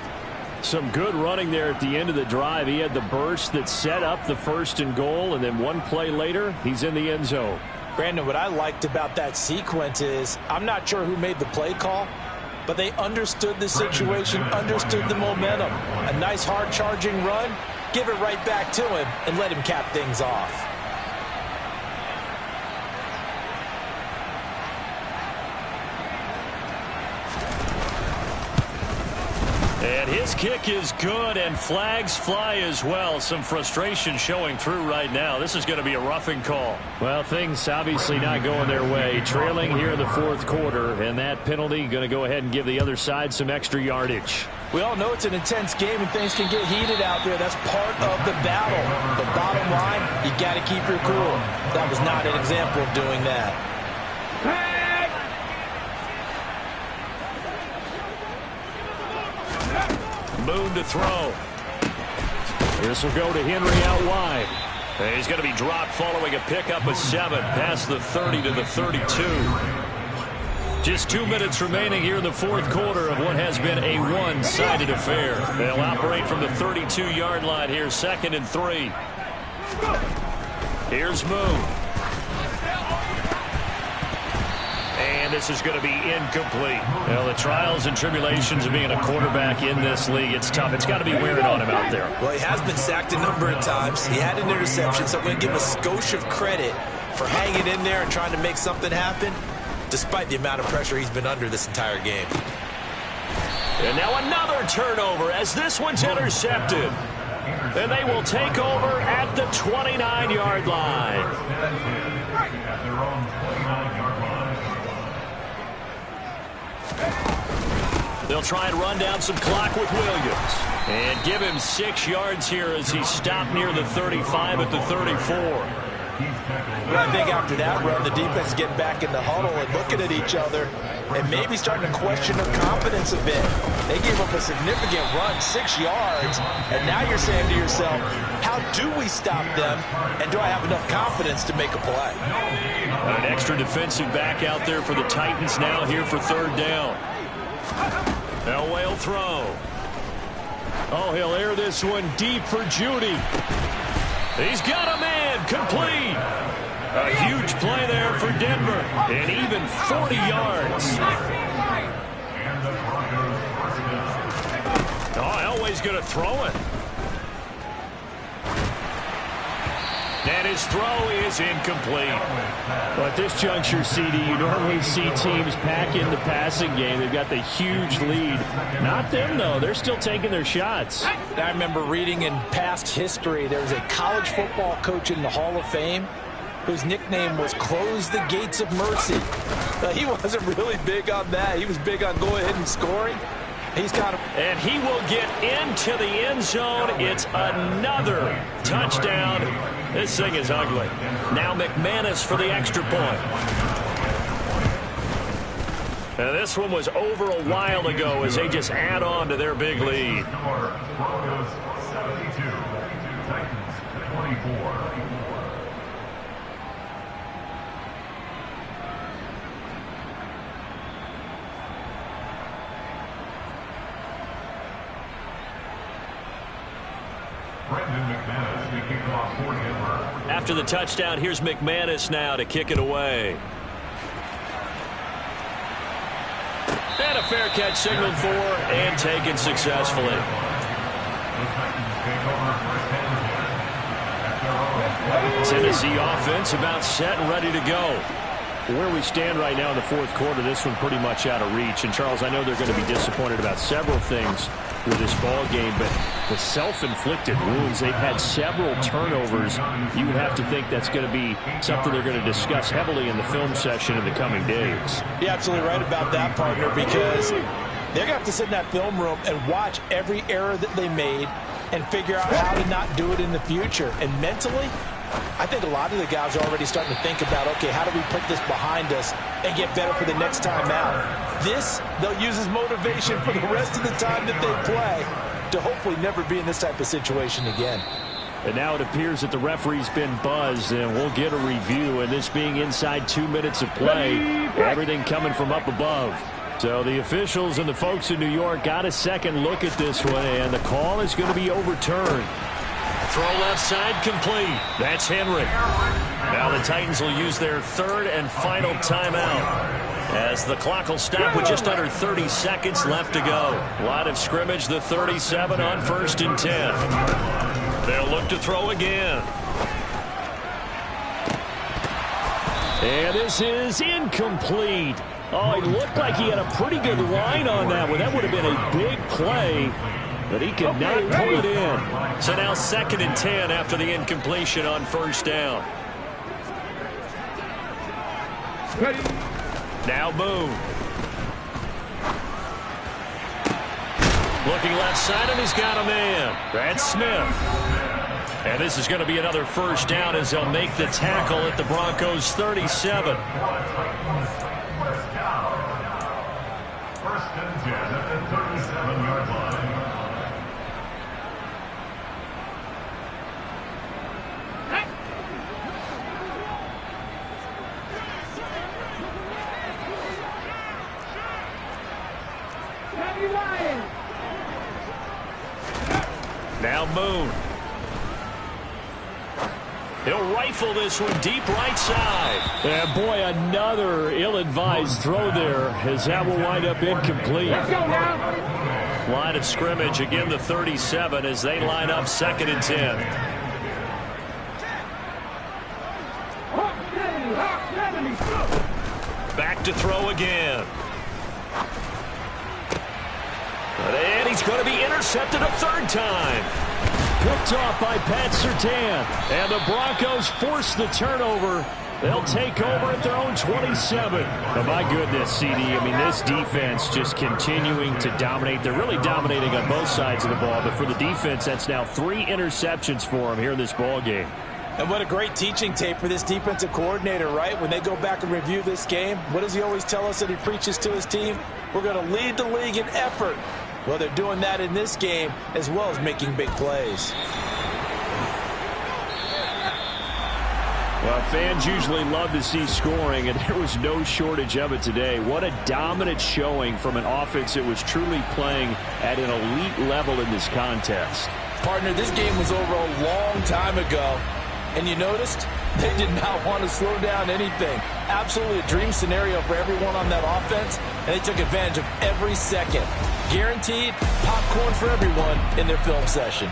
Some good running there at the end of the drive. He had the burst that set up the 1st and goal, and then one play later, he's in the end zone. Brandon, what I liked about that sequence is I'm not sure who made the play call, but they understood the situation, understood the momentum. A nice hard charging run, give it right back to him and let him cap things off. And his kick is good, and flags fly as well. Some frustration showing through right now. This is going to be a roughing call. Well, things obviously not going their way. Trailing here in the 4th quarter, and that penalty going to go ahead and give the other side some extra yardage. We all know it's an intense game and things can get heated out there. That's part of the battle. The bottom line, you got to keep your cool. That was not an example of doing that. Moon to throw. This will go to Henry out wide. And he's going to be dropped following a pickup of 7 past the 30 to the 32. Just 2 minutes remaining here in the 4th quarter of what has been a one-sided affair. They'll operate from the 32-yard line here, 2nd and 3. Here's Moon. And this is going to be incomplete. Well, the trials and tribulations of being a quarterback in this league, it's tough. It's got to be wearing on him out there. Well, he has been sacked a number of times. He had an interception, so I'm going to give him a skosh of credit for hanging in there and trying to make something happen, despite the amount of pressure he's been under this entire game. And now another turnover as this one's intercepted. And they will take over at the 29-yard line. They'll try and run down some clock with Williams. And give him 6 yards here as he stopped near the 35 at the 34. Well, I think after that run, the defense is getting back in the huddle and looking at each other and maybe starting to question their confidence a bit. They gave up a significant run, 6 yards, and now you're saying to yourself, how do we stop them, and do I have enough confidence to make a play? An extra defensive back out there for the Titans now here for 3rd down. Elway will throw. Oh, he'll air this one deep for Judy. He's got a man, complete. A huge play there for Denver, and even 40 yards. Oh, Elway's going to throw it. And his throw is incomplete. Well, at this juncture, CD, you normally see teams pack in the passing game. They've got the huge lead. Not them, though. They're still taking their shots. I remember reading in past history, there was a college football coach in the Hall of Fame whose nickname was Close the Gates of Mercy. He wasn't really big on that. He was big on go ahead and scoring. He's got him. And he will get into the end zone. It's another touchdown. This thing is ugly. Now McManus for the extra point. Now this one was over a while ago as they just add on to their big lead. Broncos 72, Titans 24. After the touchdown, here's McManus now to kick it away. And a fair catch signaled for and taken successfully. Tennessee offense about set and ready to go. Where we stand right now in the 4th quarter, this one pretty much out of reach. And, Charles, I know they're going to be disappointed about several things. with this ball game, but the self-inflicted wounds, they've had several turnovers. You would have to think that's going to be something they're going to discuss heavily in the film session in the coming days. You're absolutely right about that, partner, because they're going to have to sit in that film room and watch every error that they made and figure out how to not do it in the future. And mentally, I think a lot of the guys are already starting to think about, okay, how do we put this behind us and get better for the next time out? This, they'll use as motivation for the rest of the time that they play to hopefully never be in this type of situation again. And now it appears that the referee's been buzzed, and we'll get a review. And this being inside 2 minutes of play, everything coming from up above. So the officials and the folks in New York got a second look at this one, and the call is going to be overturned. Throw left side complete. That's Henry. Now the Titans will use their third and final timeout, as the clock will stop with just under 30 seconds left to go. Line of scrimmage, the 37 on 1st and 10. They'll look to throw again. And this is incomplete. Oh, he looked like he had a pretty good line on that one. That would have been a big play, but he could not pull it in. So now 2nd and 10 after the incompletion on 1st down. Now Boone. Looking left side, and he's got a man. That's Smith. And this is going to be another 1st down as they'll make the tackle at the Broncos' 37. 1st and 10 at the 37-yard line. Now Boone. He'll rifle this one deep right side. And boy, another ill-advised throw there, as that will wind up incomplete. Let's go now. Line of scrimmage, again the 37 as they line up 2nd and 10. Back to throw again. And he's going to be intercepted a 3rd time. Picked off by Pat Surtain. And the Broncos force the turnover. They'll take over at their own 27. Oh, my goodness, CD. I mean, this defense just continuing to dominate. They're really dominating on both sides of the ball. But for the defense, that's now 3 interceptions for them here in this ball game. And what a great teaching tape for this defensive coordinator, right? When they go back and review this game, what does he always tell us that he preaches to his team? We're going to lead the league in effort. Well, they're doing that in this game as well as making big plays. Well, fans usually love to see scoring, and there was no shortage of it today. What a dominant showing from an offense that was truly playing at an elite level in this contest. Partner, this game was over a long time ago, and you noticed they did not want to slow down anything. Absolutely a dream scenario for everyone on that offense, and they took advantage of every second. Guaranteed popcorn for everyone in their film session.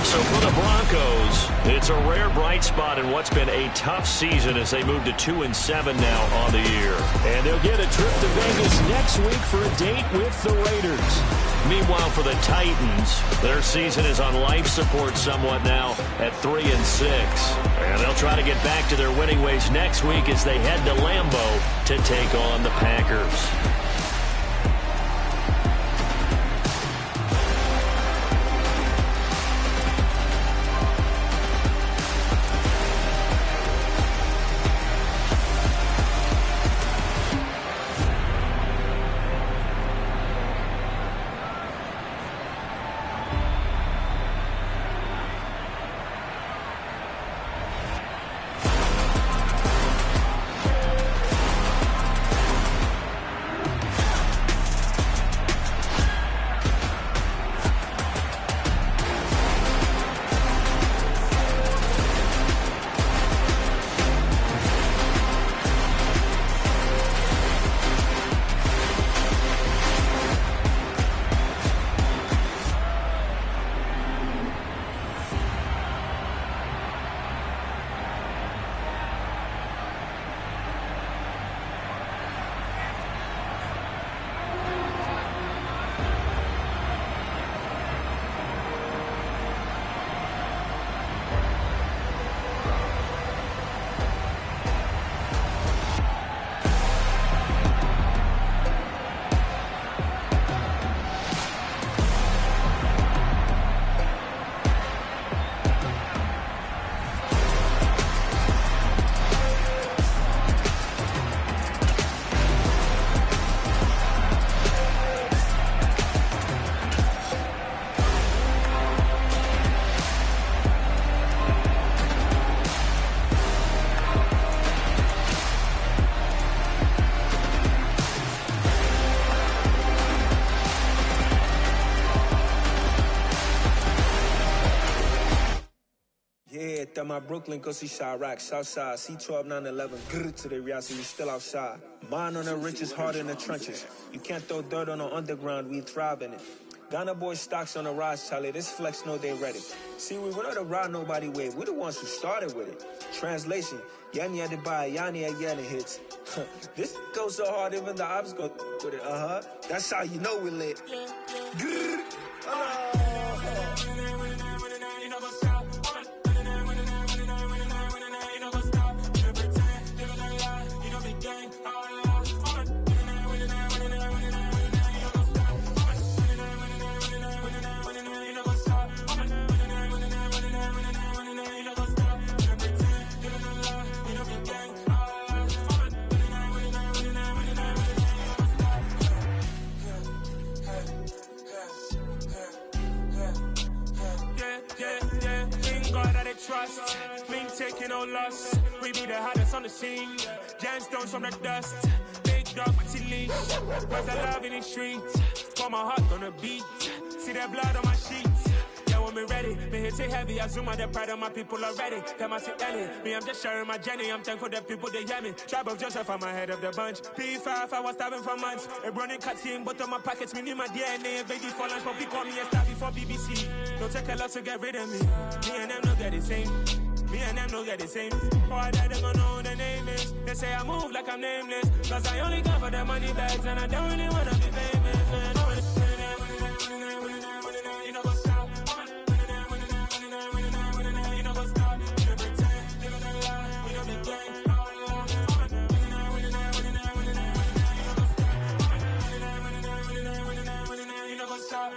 So for the Broncos, it's a rare bright spot in what's been a tough season as they move to 2-7 now on the year. And they'll get a trip to Vegas next week for a date with the Raiders. Meanwhile, for the Titans, their season is on life support somewhat now at 3-6. And they'll try to get back to their winning ways next week as they head to Lambeau to take on the Packers. Nick that my Brooklyn, go see Chirac, Southside, C12, 911, grrr to the Rias, we still outside. Mine on the riches, hard in the trenches. You can't throw dirt on the underground, we thrive in it. Ghana boys stocks on the rise, Charlie, this flex know they ready. See, we were not to ride nobody wave, we the ones who started with it. Translation, Yanni had to buy, Yanni had Yanni hits. This goes so hard, even the ops go with it, That's how you know we lit. Grrr. Trust, me taking no loss. We be the hottest on the scene. Gemstones from the dust. Big dog with your leash. Where's the love in the streets? Pour my heart on the beat. See that blood on my sheets. Yeah, when we ready, me hit it heavy. I zoom out the pride of my people already. Them I see Ellie. Me, I'm just sharing my journey. I'm thankful that people they hear me. Tribe of Joseph, I'm ahead of the bunch. P5, I was starving for months. A running cutscene, but on my pockets, me need my DNA. Baby for lunch, but call me a star before BBC. Don't take a lot to get rid of me. Me and them no get the same. Me and them no get the same. Boy, that they gonna know who the name is. They say I move like I'm nameless. Cause I only come for the money bags and I don't really wanna be famous, man. You know what's up? You know what's up? You pretend, living a lie. We don't be gang. You know what's up?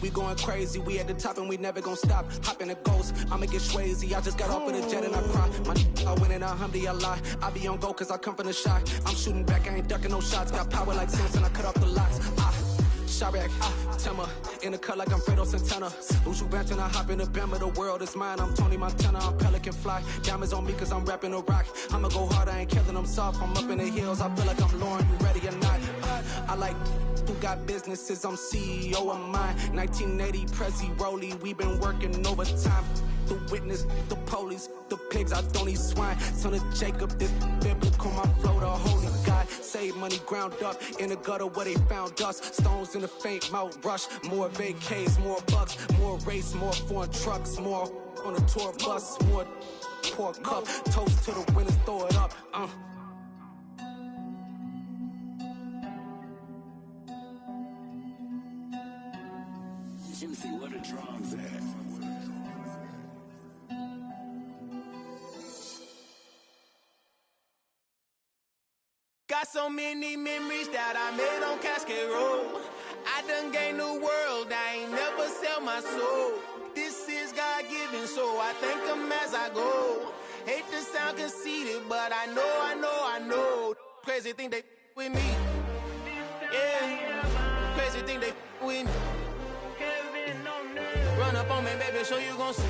We going crazy, we at the top and we never gonna stop. Hop in a ghost, I'ma get swayzy. I just got off of the jet and I cry. My I win in a Humvee, I lie. I be on go cause I come from the shot. I'm shooting back, I ain't ducking no shots. Got power like Samson, I cut off the locks. Chirac, Tema, in the cut like I'm Fredo Santana. Lose you bench and I hop in the Bama, the world is mine. I'm Tony Montana, I'm Pelican Fly. Diamonds on me cause I'm rapping a rock. I'ma go hard, I ain't killing them soft. I'm up in the hills, I feel like I'm Lauren, you ready or not? I like who got businesses, I'm CEO of mine. 1980 Prezi Rolly, we been working overtime. The witness, the police, the pigs, I don't eat swine. Son of Jacob, this biblical, my flow, the holy God. Save money ground up in the gutter where they found us. Stones in the faint mouth rush. More vacays, more bucks, more race, more foreign trucks, more on a tour bus, more pour cup. Toast to the winners, throw it up. Juicy, what a drums at. Got so many memories that I made on Cascade Road. I done gained the world, I ain't never sell my soul. This is God-given, so I thank him as I go. Hate to sound conceited, but I know. Crazy thing they with me. Yeah, crazy thing they with me. Run up on me, baby, so you gon' see.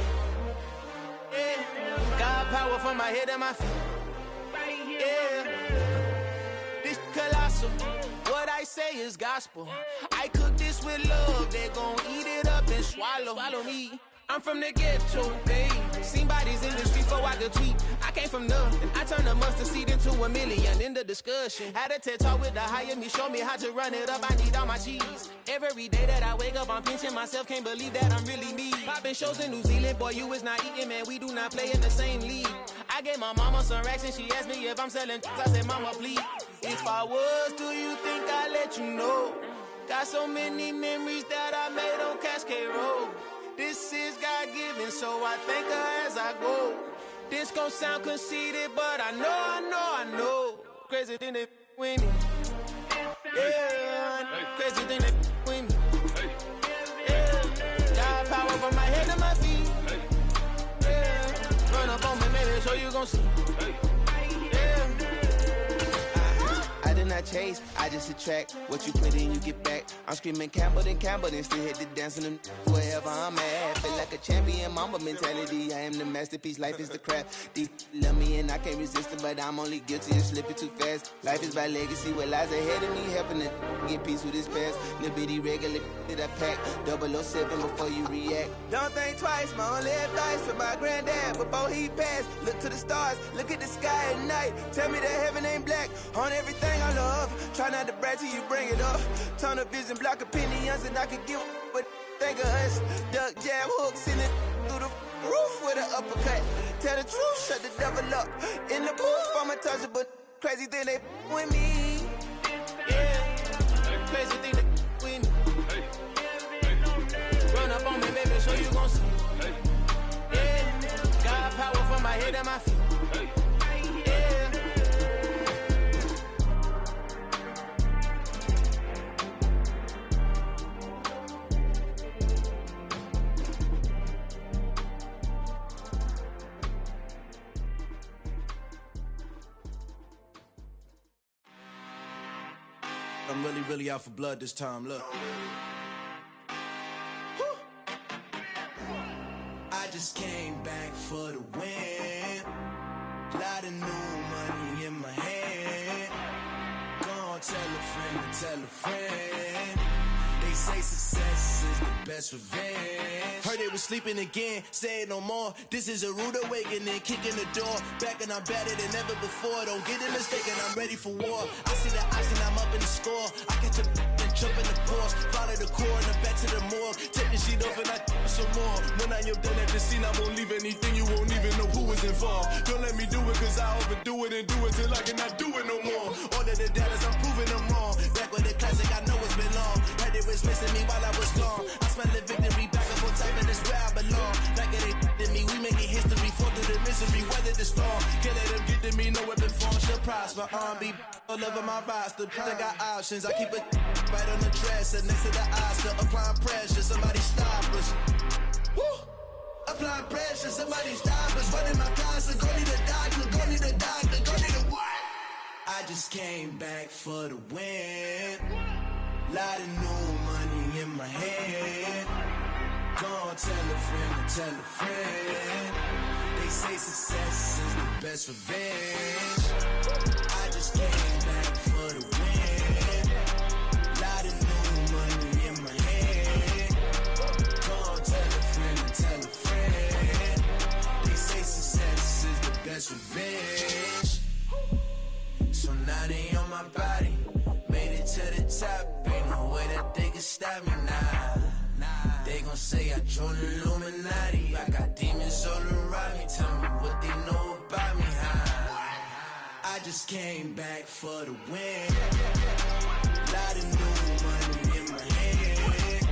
Yeah, got power from my head and my feet. Yeah. Colossal, what I say is gospel. I cook this with love, they gon' eat it up and swallow me. I'm from the ghetto, babe. Seen bodies in the streets before I could tweet. I came from nothing. I turned a mustard seed into a million in the discussion. Had a TED talk with the higher me, show me how to run it up. I need all my cheese. Every day that I wake up, I'm pinching myself. Can't believe that I'm really me. Popping shows in New Zealand, boy, you is not eating, man. We do not play in the same league. I gave my mama some racks and she asked me if I'm selling. I said, mama, please. If I was, do you think I'd let you know? Got so many memories that I made on Cascade Road. This is God-given, so I thank her as I go. This gon' sound conceited, but I know. Crazy thing they with me. Yeah, crazy thing they with me. Yeah, got power from my head to my feet. Yeah, run up on me, maybe, so you gon' see. Yeah. then I chase, I just attract. What you put in, you get back. I'm screaming Campbell, then still hit the dance and them wherever I'm at. Feel like a champion, mamba mentality. I am the masterpiece, life is the crap. These love me and I can't resist it, but I'm only guilty of slipping too fast. Life is by legacy, what lies ahead of me, helping to get peace with this past. Little bitty regular that I pack, 007 before you react. Don't think twice, my only advice for my granddad before he passed. Look to the stars, look at the sky at night. Tell me that heaven ain't black on everything I love. Try not to brag till you bring it up. Tunnel vision, block opinions, and I could give what think of us. Duck jab hooks in it through the roof with an uppercut. Tell the truth, shut the devil up. In the booth, I'm untouchable. Crazy thing they with me. Yeah, crazy thing they with me. Run up on me, baby, so you gon' see. Yeah, got power from my head and my feet. I'm really out for blood this time, look. I just came back for the win. Lot of new money in my hand. Gonna tell a friend. They say success is the best revenge. Heard they was sleeping again, say it no more. This is a rude awakening, kicking the door. Back and I'm better than ever before. Don't get it mistaken, I'm ready for war. I see the ice and I'm up in the score. I catch a and jump in the Porsche. Follow the coroner back to the morgue. Take the sheet off and I some more. When I am done at the scene, I won't leave anything. You won't even know who was involved. Don't let me do it, cause I overdo it and do it till I cannot do it no more. All of the doubters, I'm proving them wrong. Back with the classic, I know it's been long. Heard it was missing me while I was gone. I smell the victory, back up on time, and it's where I belong. Like it ain't to me, we making history. Fall through the misery, weather the storm. Can't let them get to me, no weapon form should prosper. R&B all over my roster. I got options, I keep it right on the dresser. Next to the Oscar, applying pressure, somebody stop us. Woo! Applying pressure, somebody stop us. Running my closet, go need a doctor, go need a doctor, go need a what? I just came back for the win. Lot of new money in my hand. Gonna tell a friend. They say success is the best revenge. I just came back for the win. Lot of new money in my hand. Gonna tell a friend. They say success is the best revenge. So now they on my body. Made it to the top, ain't no way that they can stop me now. They gon' say I joined the Illuminati. I got demons all around me, tell me what they know about me, huh? I just came back for the win. Lot of new money in my hand.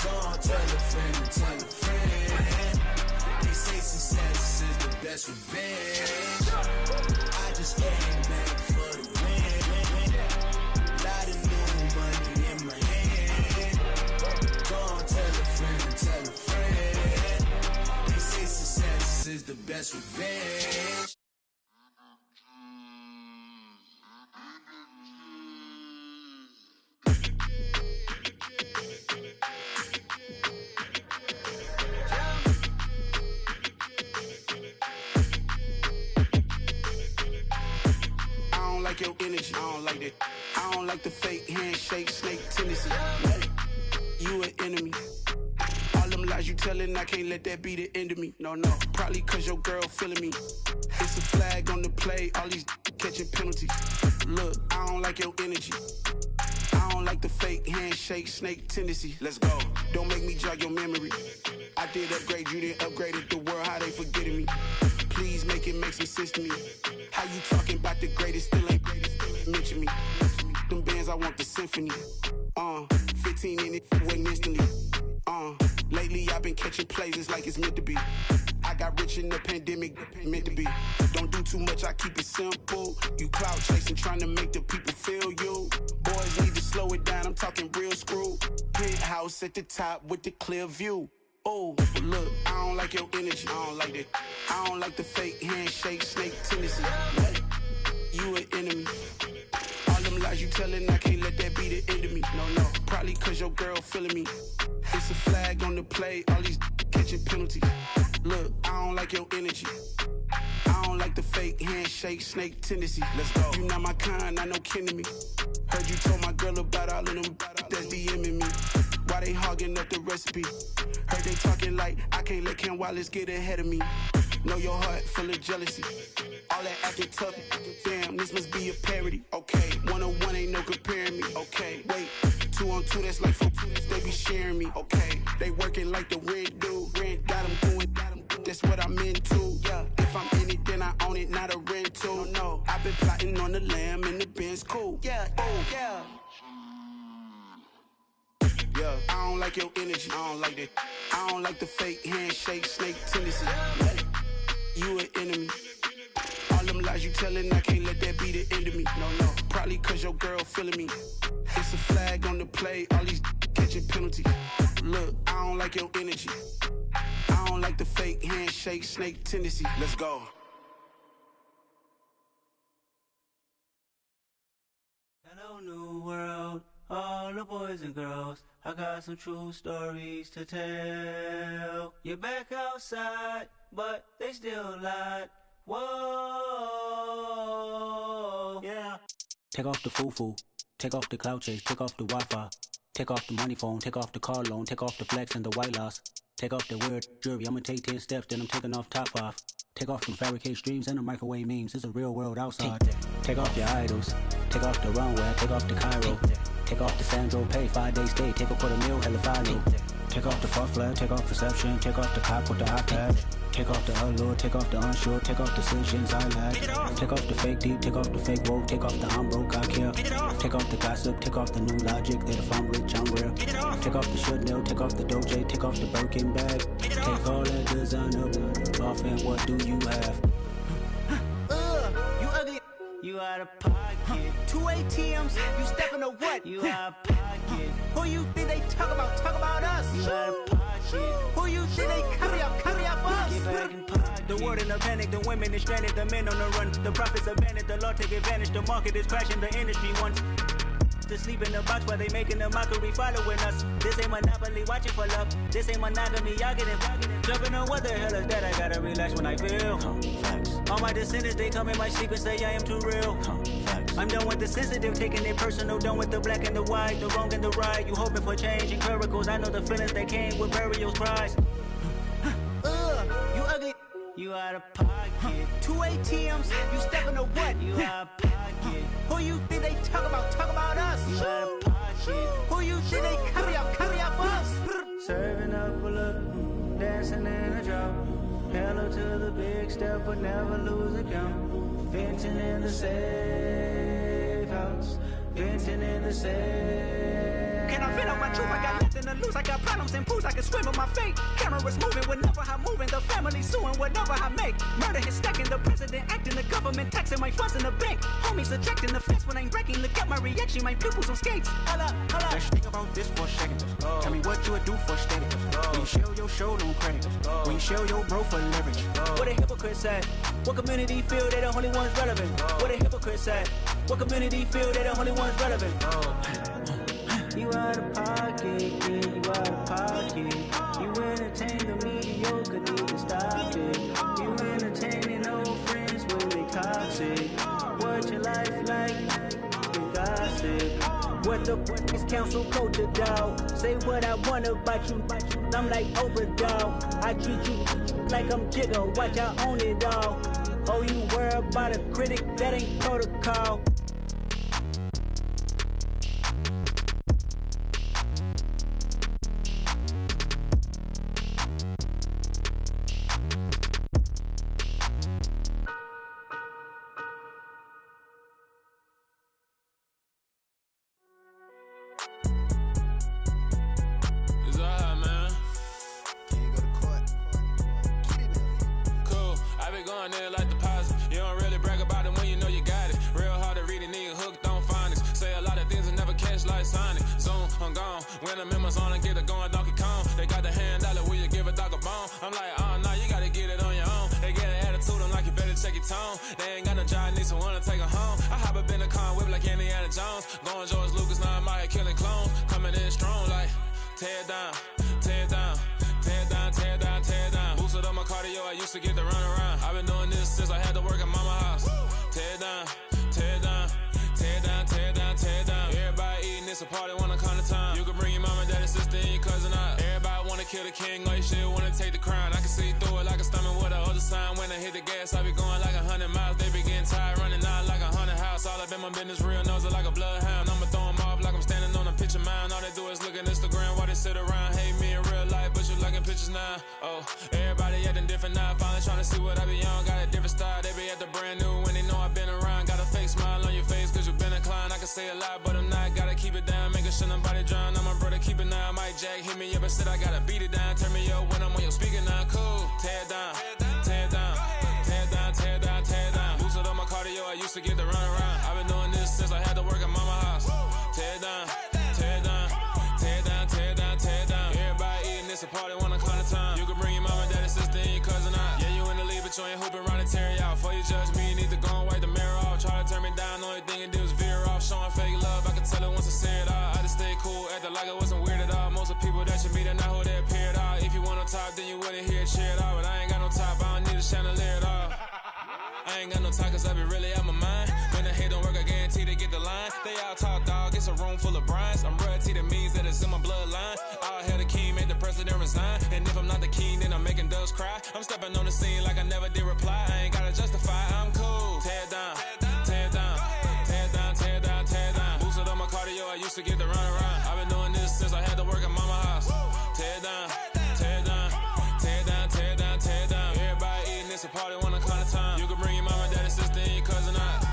Gonna tell a friend. They say success is the best revenge. I just came back for the win. Lot of new money in my hand. Gonna tell a friend. They say success is the best revenge. I don't like your energy, I don't like that. I don't like the fake handshake, snake tendency. You an enemy. All them lies you telling, I can't let that be the end of me. No, probably cause your girl feeling me. It's a flag on the play, all these catching penalties. Look, I don't like your energy. I don't like the fake handshake, snake tendency. Let's go. Don't make me jog your memory. I did upgrade, you didn't upgrade it. The world, how they forgetting me. Please make it make some sense to me. How you talking about the greatest, still ain't greatest, mention me. Them bands, I want the symphony. 15 in it, went instantly. Lately I've been catching plays, it's like it's meant to be. I got rich in the pandemic, meant to be. Don't do too much, I keep it simple. You clout chasing, trying to make the people feel you. Boys need to slow it down, I'm talking real screw. Penthouse at the top with the clear view. Oh, look, I don't like your energy, I don't like that. I don't like the fake handshake, snake tendency. You an enemy. All lies you telling, I can't let that be the end of me. No, probably cause your girl feeling me. It's a flag on the play, all these catching penalties. Look, I don't like your energy. I don't like the fake handshake, snake tendency. Let's go. You not my kind, I know kin to me. Heard you told my girl about all of them that's DMing me. Why they hogging up the recipe? Heard they talking like I can't let Ken Wallace get ahead of me. Know your heart full of jealousy. All that acting tough, damn, this must be a parody. Okay, 1-on-1 ain't no comparing me. Okay, wait, 2-on-2, that's like 4-2, they be sharing me. Okay, they working like the rent do. Rent got them going, that's what I'm into. Yeah, if I'm in it, then I own it, not a rental. No, I've been plotting on the lamb and the Benz cool. Yeah, yeah. Yeah, I don't like your energy. I don't like that. I don't like the fake handshake, snake tendency. You an enemy. All them lies you telling, I can't let that be the end of me. No, probably cause your girl feeling me. It's a flag on the play, all these catching penalties. Look, I don't like your energy. I don't like the fake handshake, snake tendency. Let's go. Hello, new world, all the boys and girls. I got some true stories to tell. You're back outside, but they still lied. Whoa, yeah. Take off the foo-foo, take off the cloud chase, take off the Wi-Fi, take off the money phone, take off the car loan, take off the flex and the white loss, take off the weird jewelry. I'ma take 10 steps, then I'm taking off top 5. Take off them fabricated streams and the microwave memes. It's a real world outside. Take off your idols, take off the runway, take off the Cairo, take off the Sandro Pay, 5-day stay, take a $250,000 hella final. Take off the far flag, take off perception, take off the cop with the iPad. Take off the allure, take off the unsure, take off decisions I lack. Take off the fake deep, take off the fake woke, take off the I'm broke, I care. Take off the gossip, take off the new logic that if I'm rich, I'm real. Take off the Chanel, take off the Doja, take off the Birkin bag. Take all that designer off and what do you have? You ugly. You out of pocket. 2 ATMs, you stepping to what? You out of pocket. Who you think they talk about? Talk about us. You out of pocket. Who you think they carry up for us? Get back in pocket. The world in a panic, the women is stranded, the men on the run. The profits abandoned, the law take advantage. The market is crashing, the industry wants to sleep in the box while they making a mockery following us. This ain't Monopoly, watching for love. This ain't monogamy, y'all get it. Jumping on what the hell is that? I gotta relax when I feel. Facts. All my descendants, they come in my sleep and say I am too real. Facts. I'm done with the sensitive, taking it personal. Done with the black and the white, the wrong and the right. You hoping for change and miracles. I know the feelings that came with burial cries. You ugly. You out of pocket. 2 ATMs, you stepping to what? You out of pocket. Who you think they talk about? Talk about us. You out of pocket. Who you think they carry up for us? Serving up a look, dancing in a drop. Hello to the big step, but never lose a count. Venting in the safe house. Venting in the safe. Can I vent out my truth? I got nothing to lose. I got problems and pools. I can swim with my fate. Cameras moving whenever I'm moving. The family suing whatever I make. Murder is stacking. The president acting. The government taxing my funds in the bank. Homies ejecting the fence when I'm wrecking. Look at my reaction. My pupils on skates. Holla, holla. Let's think about this for a second. Tell me what you would do for steady. When you show your show, don't credit. When you show your bro for leverage. What a hypocrite said. What community feel they the only ones relevant? What a hypocrite said. What community feel they the only ones relevant? You out of pocket, yeah, you out of pocket. You entertain the mediocre, need to stop it. You entertaining old friends when they toxic. What your life like? You gossip. What the fuck is council code to dog? Say what I want about you. I'm like overdog. I treat you like I'm Jigga. Watch I own it all. Oh, you worry about a critic? That ain't protocol. When I'm in my zone, I get it going Donkey Kong. They got the hand dollar, will you give a dog a bone? I'm like, oh no, you gotta get it on your own. They get an attitude, I'm like, you better to check your tone. They ain't got no job, need someone to take her home. I hop up in the car, whip like Indiana Jones. Going George Lucas, now I'm out here killing clones. Coming in strong like, tear down, tear down, tear down, tear down, tear down. Boosted up my cardio, I used to get to run around. I've been doing this since I had to work at mama house. Tear down, tear down, tear down, tear down, tear down. Everybody eating, it's a party, wanna come to time. You can bring your mama, daddy, sister, and your cousin out. Everybody wanna kill the king, or you shit wanna take the crown. I can see through it like a stomach with a other sign. When I hit the gas, I be going like 100 miles. They be getting tired, running out like 100 house. All up in my business, real nose it like a bloodhound. I'ma throw them off like I'm standing on a picture mound. All they do is look at Instagram while they sit around. Hate me in real life, but you liking pictures now. Oh, everybody acting different now. Finally trying to see what I be on. Got a different style, they be at the brand new when they know I've been around. Got a fake smile on your face cause you been inclined. I can say a lot, but I'm not. Gotta keep it down, making sure nobody drown. I'm my brother, keep it now. Mike Jack hit me up and said I gotta beat it down. Turn me up when I'm on your speaker now. Cool, tear down, tear down, tear down, tear down, tear down. Boosted up my cardio, I used to get to run around. I've been doing this since I had to work at mama house. Tear down, tear down, tear down, tear down, tear down. Everybody eating, it's a party, wanna come to time. You can bring your mama, daddy, sister, and your cousin out. Yeah, you in the lead, but you ain't hooping around and tear out. Before you judge me, you need to go and wipe the mirror off. Try to turn me down, only thing you do is veer off. Showing fake love, I can tell it once I say it all. I just stay cool, acting like I wasn't weird at all. Most of the people that you meet are not who they appear at all. If you want on top, then you wouldn't hear it cheer at all. But I ain't got no top, I don't need a chandelier at all. I ain't got no time cause I be really out my mind. When the hate don't work, I guarantee they get the line. They all talk dog, it's a room full of brines. I'm royalty, that means that it's in my bloodline. All hail the king, make the president resign. And if I'm not the king, then I'm making doves cry. I'm stepping on the scene like I never did reply. I ain't gotta justify, I'm cool. Tear down, tear down, tear down, tear down, tear down. Boosted up my cardio, I used to get to run around. I've been doing this since I had to work at mama house. Tear down, tear down, tear down, tear down, tear down. Everybody eating, it's a party, wanna come to time. You can bring your mama, daddy, sister, and your cousin out.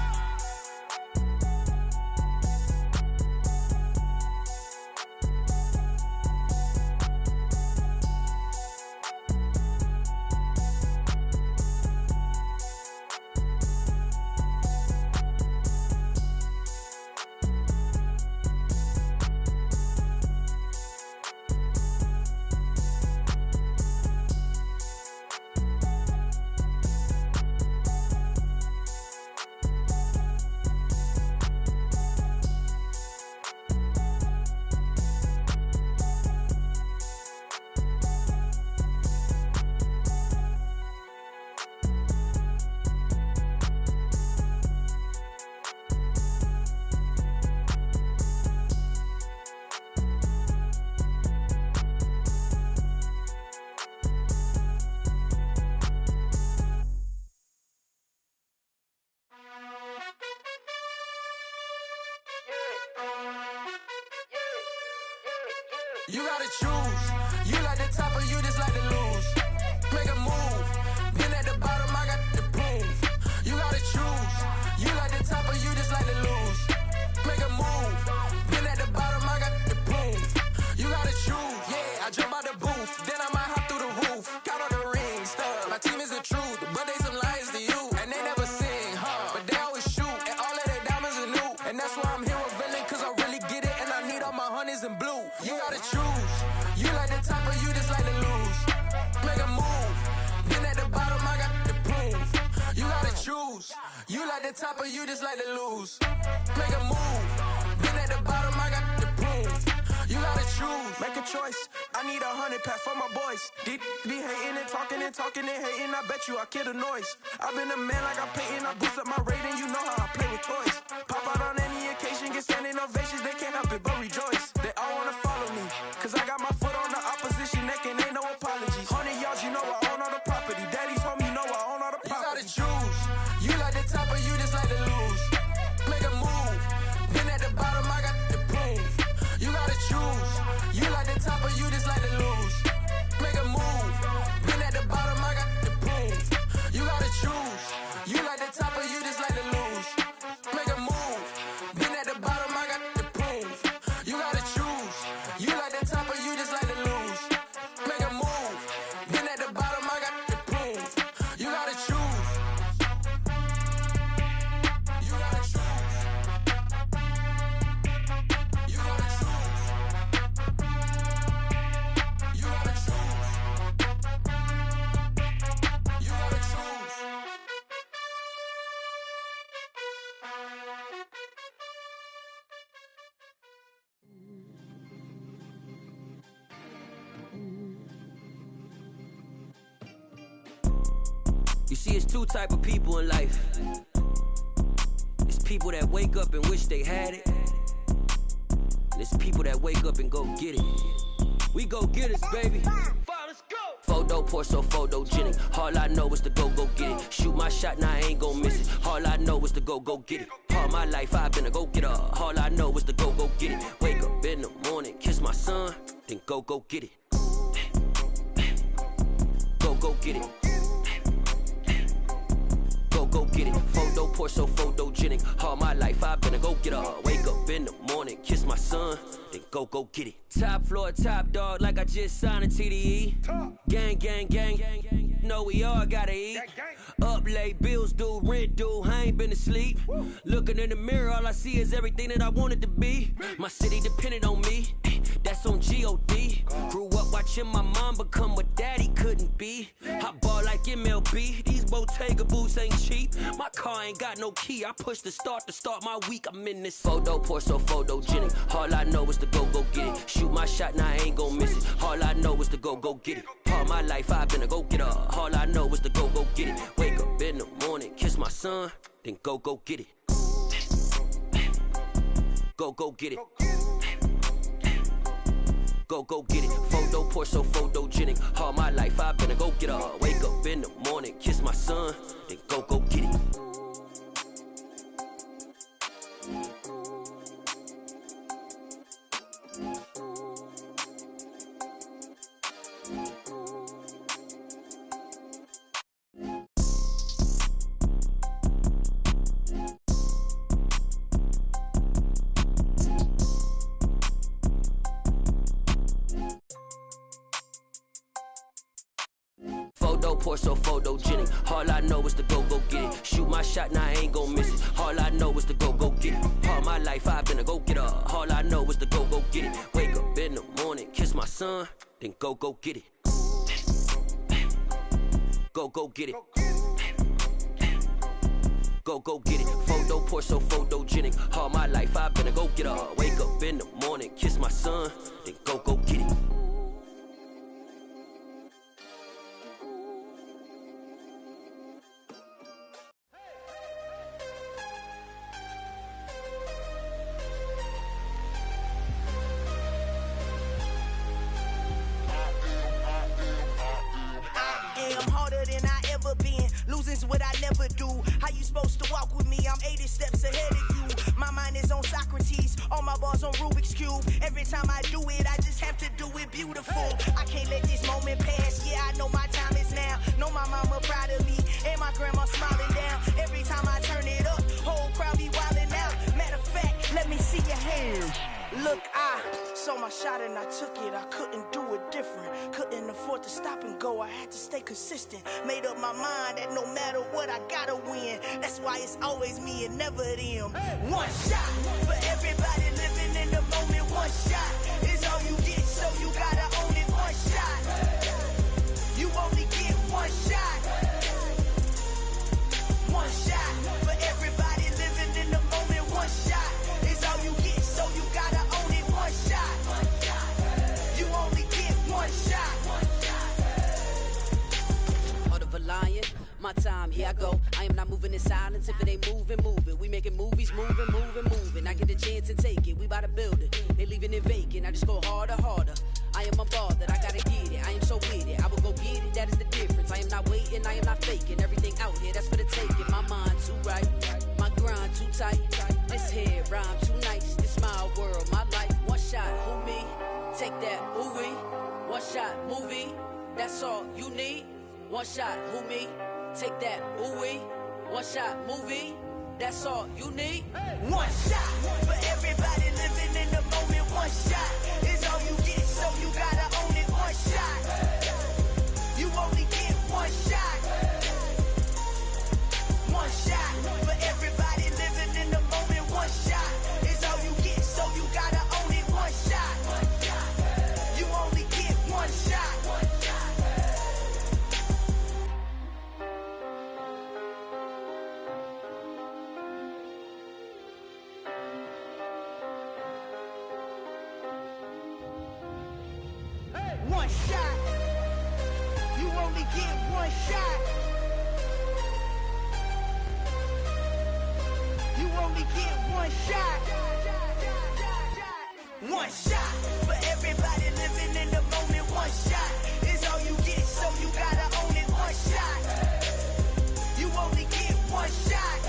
You gotta choose. You like the top or you just like to lose. Make a move. Been at the bottom, I got the proof. You gotta choose. You like the top or you just like to lose. Make a move. Been at the bottom, I got the proof. You gotta choose. Yeah, I jump out the booth, then I might hop through the roof. Count all the rings, stuff. My team is the truth, but they some liars to you. And they never sing, but they always shoot. And all of their diamonds are new. And that's why I'm here with villain, cause I really get it. And I need all my honeys in blue. You gotta choose. You like the top or you just like to lose. Make a move. Been at the bottom, I got the proof. You gotta choose. You like the top or you just like to lose. Make a move. Been at the bottom, I got the proof. You gotta choose. Make a choice. I need 100 pack for my boys. Be hating and talking and hating. I bet you I kill the noise. I've been a man like I'm Peyton. I boost up my rating. You know how I play with toys. Pop out on any occasion, get standing ovations. They can't help it but rejoice. They all wanna follow me, cause I got my foot on the opposition neck and ain't no apologies. 100 yards, you know I own all the property. Daddy's home, you know I own all the property. You gotta choose. You like the top or you just like to lose. Make a move. Been at the bottom, I got the proof. You gotta choose. You like the top or you just like to lose. Make a move. Been at the bottom, I got the proof. You gotta choose. You like the top or you just like to lose. Make a move. Been at the bottom, I got the proof. You gotta choose. You like the top or you just like to lose. Make a move. Been at the bottom, I got the proof. You gotta choose. You gotta choose. You gotta choose. You You see, it's two type of people in life. It's people that wake up and wish they had it. And it's people that wake up and go get it. We go get it, baby. Photo pour so photogenic. All I know is to go get it. Shoot my shot, now I ain't gon' miss it. All I know is to go get it. All my life I've been a go-getter. All I know is to go get it. Wake up in the morning, kiss my son, then go get it. Go get it. Go get it. Photo pour so photogenic. All my life I've been a go-getter. Wake up in the morning, kiss my son, then go get it. Top floor, top dog, like I just signed a TDE. Gang, gang, gang. Know we all gotta eat. Up late, bills due, rent due, I ain't been asleep. Looking in the mirror, all I see is everything that I wanted to be. My city depended on me, that's on G.O.D. Grew up watching my mom become what daddy couldn't be. I ball like MLB, these Bottega boots ain't cheap. My car ain't got no key, I push the start to start my week. I'm in this photo pour so photogenic. All I know is to go get it. Shoot my shot, now I ain't gon' miss it. All I know is to go get it. All my life I've been a go-getter. All I know is to go get it. Wake up in the morning, kiss my son, then go get it. Go get it. Go get it. Photo pour so photogenic. All my life I've been a go-getter. Wake up in the morning, kiss my son, then go get it. Photo pour so photogenic. All I know is to go get it. Shoot my shot, now I ain't gon' miss it. All I know is to go get it. All my life I've been a go-getter. All I know is to go get it. Wake up in the morning, kiss my son, then go get it. Go get it. Go get it. Photo pour so photogenic. All my life I've been a go-getter. Wake up in the morning, kiss my son, then go get it. Losing's what I never do. How you supposed to walk with me? I'm 80 steps ahead of you. My mind is on Socrates, all my bars on Rubik's Cube. Every time I do it, I just have to do it beautiful. I can't let this moment pass. Yeah, I know my time is now. Know my mama proud of me, and my grandma smiling down. Every time I turn it up, whole crowd be wildin' out. Matter of fact, let me see your hands. Look, I saw my shot and I took it. I couldn't do it different. Couldn't afford to stop and go. I had to stay consistent. Made up my mind that no matter what, I gotta win. That's why it's always me and never them. One shot for everybody living in the moment. One shot is all you get, so you gotta own it. One shot. You only get one shot. One shot for everybody living in the moment. One shot is all you get, so you gotta own it. One shot. You only get one shot. Heart of a lion, my time, here I go. I am not moving in silence. If it ain't moving. We making movies, moving. I get a chance and take it. We bout to build it. They leaving it vacant. I just go harder. I am unbothered. I gotta get it. I am so with it. I will go get it. That is the difference. I am not waiting. I am not faking. Everything out here, that's for the taking. My mind too right. My grind too tight. This head rhyme too nice. This my world, my life. One shot, who me? Take that, ooh wee. One shot, movie. That's all you need. One shot, who me? Take that, ooh wee. One shot, movie. That's all you need. One shot for everybody living in the moment. One shot is all you get, so you gotta own it. One shot. You only get one shot. One shot for everybody living in the moment. One shot is all you get, so you gotta own it. One shot. You only get one shot. One shot. You only get one shot. only get one shot. One shot for everybody living in the moment. One shot is all you get, so you gotta own it. One shot. You only get one shot.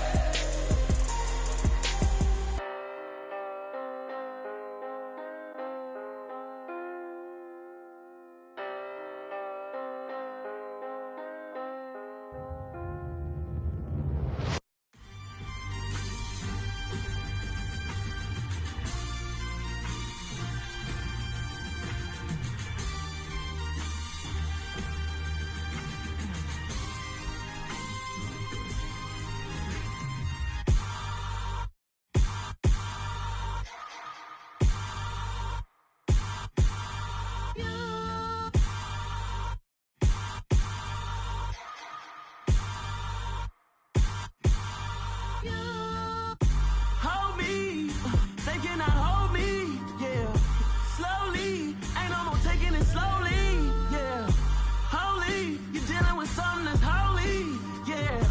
Hold me, they cannot hold me, yeah. Slowly, ain't no more taking it slowly, yeah. Holy, you're dealing with something that's holy, yeah.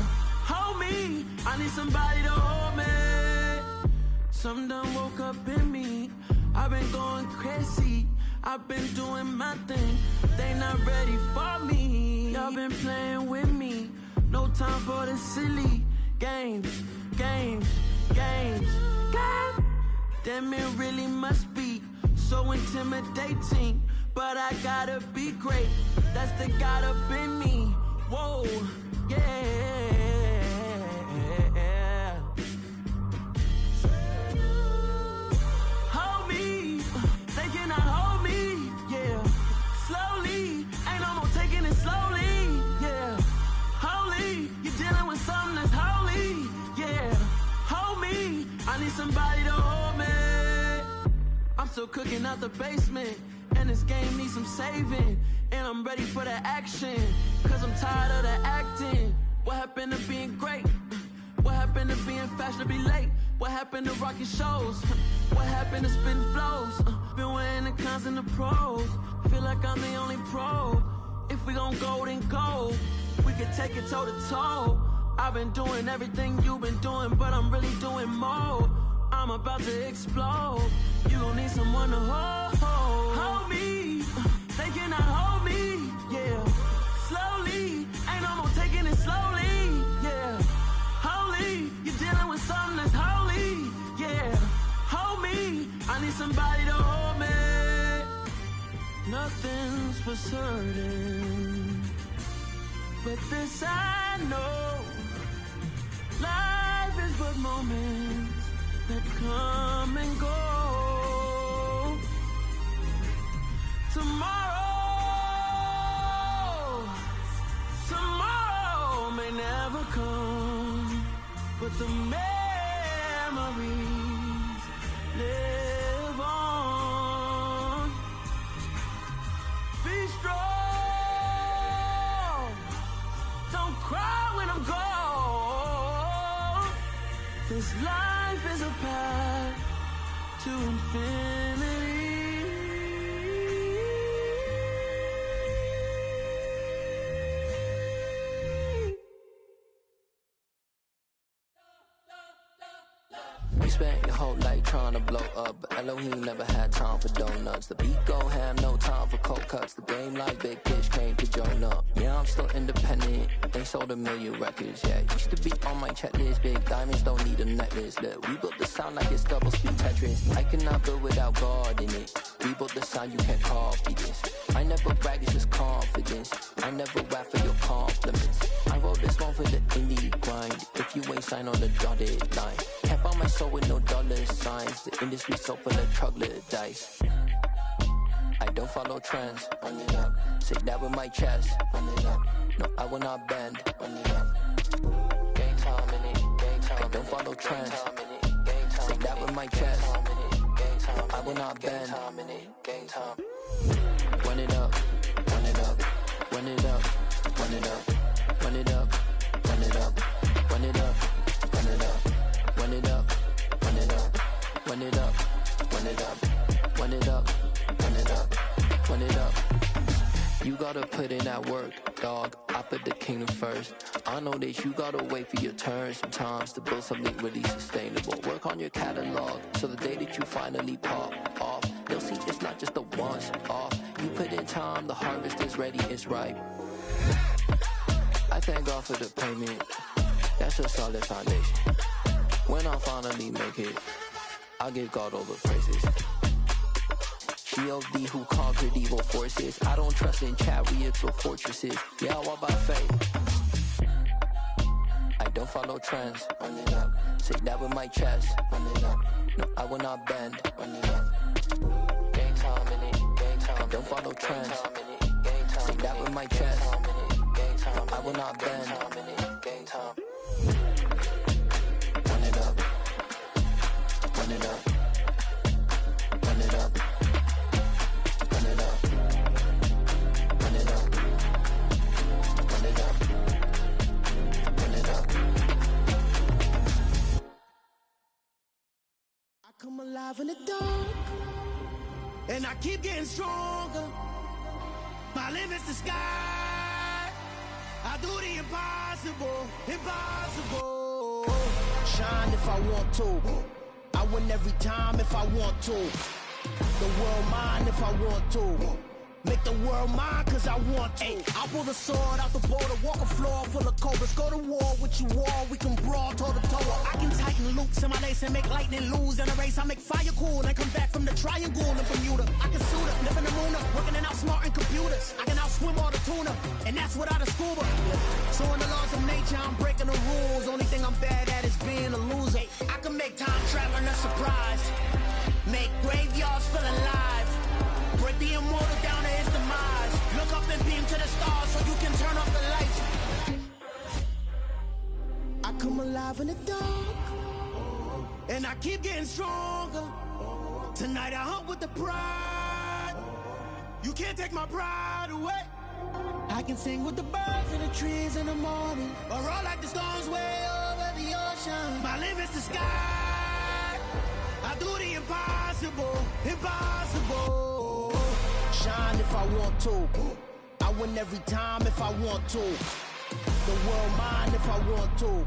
Hold me, I need somebody to hold me. Something done woke up in me, I've been going crazy. I've been doing my thing, they not ready for me. Y'all been playing with me, no time for the silly games, games, games, games. Damn, it really must be so intimidating, but I gotta be great, that's the God up in me. Whoa, yeah. Hold me, they cannot hold me, yeah. Slowly, ain't no more taking it slowly, yeah. Holy, you're dealing with something that's holy, yeah. Hold me, I need somebody to hold me. I'm still cooking out the basement, and this game needs some saving, and I'm ready for the action, cause I'm tired of the acting. What happened to being great? What happened to being fashionably late? What happened to rocking shows? What happened to spitting flows? Been wearing the cons and the pros, feel like I'm the only pro. If we gon' go, then go, we can take it toe to toe. I've been doing everything you've been doing, but I'm really doing more. I'm about to explode, you gon' need someone to hold. Hold me, they cannot hold me, yeah. Slowly, ain't no more taking it slowly, yeah. Holy, you're dealing with something that's holy, yeah. Hold me, I need somebody to hold me. Nothing's for certain, but this I know, life is but moments that come and go. Tomorrow may never come, but the memories live on. Be strong, don't cry when I'm gone. This life is a path to infinity. You spent your whole life trying to blow up, but Elohim never had time for donuts. The beat go ham, no time for cold cuts. The game like Big Fish came to Jonah. Yeah, I'm still independent, they sold 1 million records. Yeah, used to be on my checklist. Big diamonds don't need a necklace. Look, we built the sound like it's double speed Tetris. I cannot build without God in it. We built the sound, you can't copy this. I never brag, it's just confidence. I never rap for your compliments. I wrote this one for the indie grind. If you ain't signed on the dotted line, can't buy my soul with no dollar signs. The industry so full of troglodytes. I don't follow trends. Run it up. Say that with my chest. Run it up. No, I will not bend. Run it up. Gang time in it. Gang time. I don't follow trends. Say that with my chest. I will not bend. Gang time. Run it up. Run it up. Run it up. Run it up. Run it up. Run it up. Run it up. Run it up. Run it up. Run it up. Run it up. Run it up. Run it up. Run it up. Run it up. You gotta put in that work. dog, I put the kingdom first. I know that you gotta wait for your turn sometimes to build something really sustainable. Work on your catalog, so the day that you finally pop off, they'll see it's not just a once off. You put in time, the harvest is ready, it's ripe. I thank God for the payment, that's a solid foundation. When I finally make it, I give God all the praises. G.O.D. who conquered evil forces. I don't trust in chariots or fortresses. Yeah, I walk by faith. I don't follow trends. Run it up. Say that with my chest. Run it up. No, I will not bend. Run it up. Game time in it. Game time. I don't follow trends. Say that with my chest. No, I will not bend. Game time. Run it up. Run it up. Run it up. Run it up. Run it up. Run it up. Run it up. I come alive in the dark, and I keep getting stronger. My limit's the sky. I do the impossible, impossible. Shine if I want to. I win every time if I want to. The world mine if I want to. Make the world mine cause I want to. I pull the sword out the border, walk a floor full of cobras. Go to war with you all, we can brawl toe to toe. I can tighten loops in my lace and make lightning lose in a race. I make fire cool and come back from the triangle in Bermuda. I can suit up, live in the moon up, working and outsmarting computers. I can outswim all the tuna, and that's without a scuba. So in the laws of nature, I'm breaking the rules. Only thing I'm bad at is being a loser. I can make time traveling a surprise. Make graveyards feel alive. Break the immortal down to his demise. Look up and beam to the stars so you can turn off the lights. I come alive in the dark, and I keep getting stronger. Tonight I hunt with the pride. You can't take my pride away. I can sing with the birds and the trees in the morning, or roll like the storms way over the ocean. My limit's the sky. I do the impossible, impossible. Shine if I want to. I win every time if I want to. The world mine if I want to.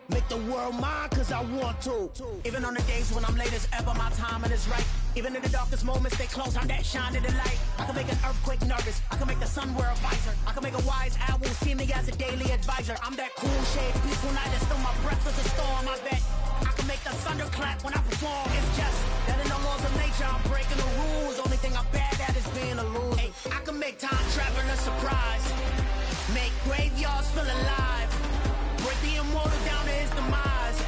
Make the world mine cause I want to. Even on the days when I'm late as ever, my timing is right. Even in the darkest moments, stay close, I'm that shine in the light. I can make an earthquake nervous, I can make the sun wear a visor. I can make a wise owl see me as a daily advisor. I'm that cool shade, peaceful night, and still my breath is a storm, I bet. I can make the thunder clap when I perform. It's just that in the laws of nature, I'm breaking the rules. Only thing I'm bad at is being a loser. Hey, I can make time traveling a surprise. Make graveyards feel alive. Break the immortal down to his demise.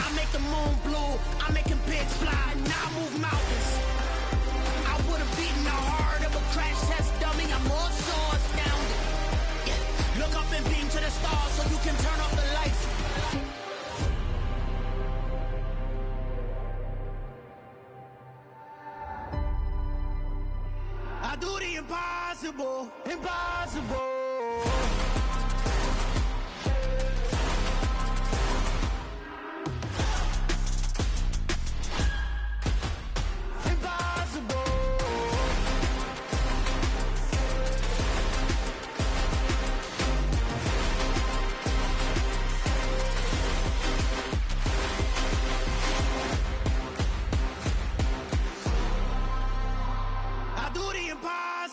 I make the moon blue, I make him pigs fly. Now I move mountains. I would've beaten the heart of a crash test dummy. I'm more so astounded. Yeah. Look up and beam to the stars so you can turn off the lights. I do the impossible, impossible.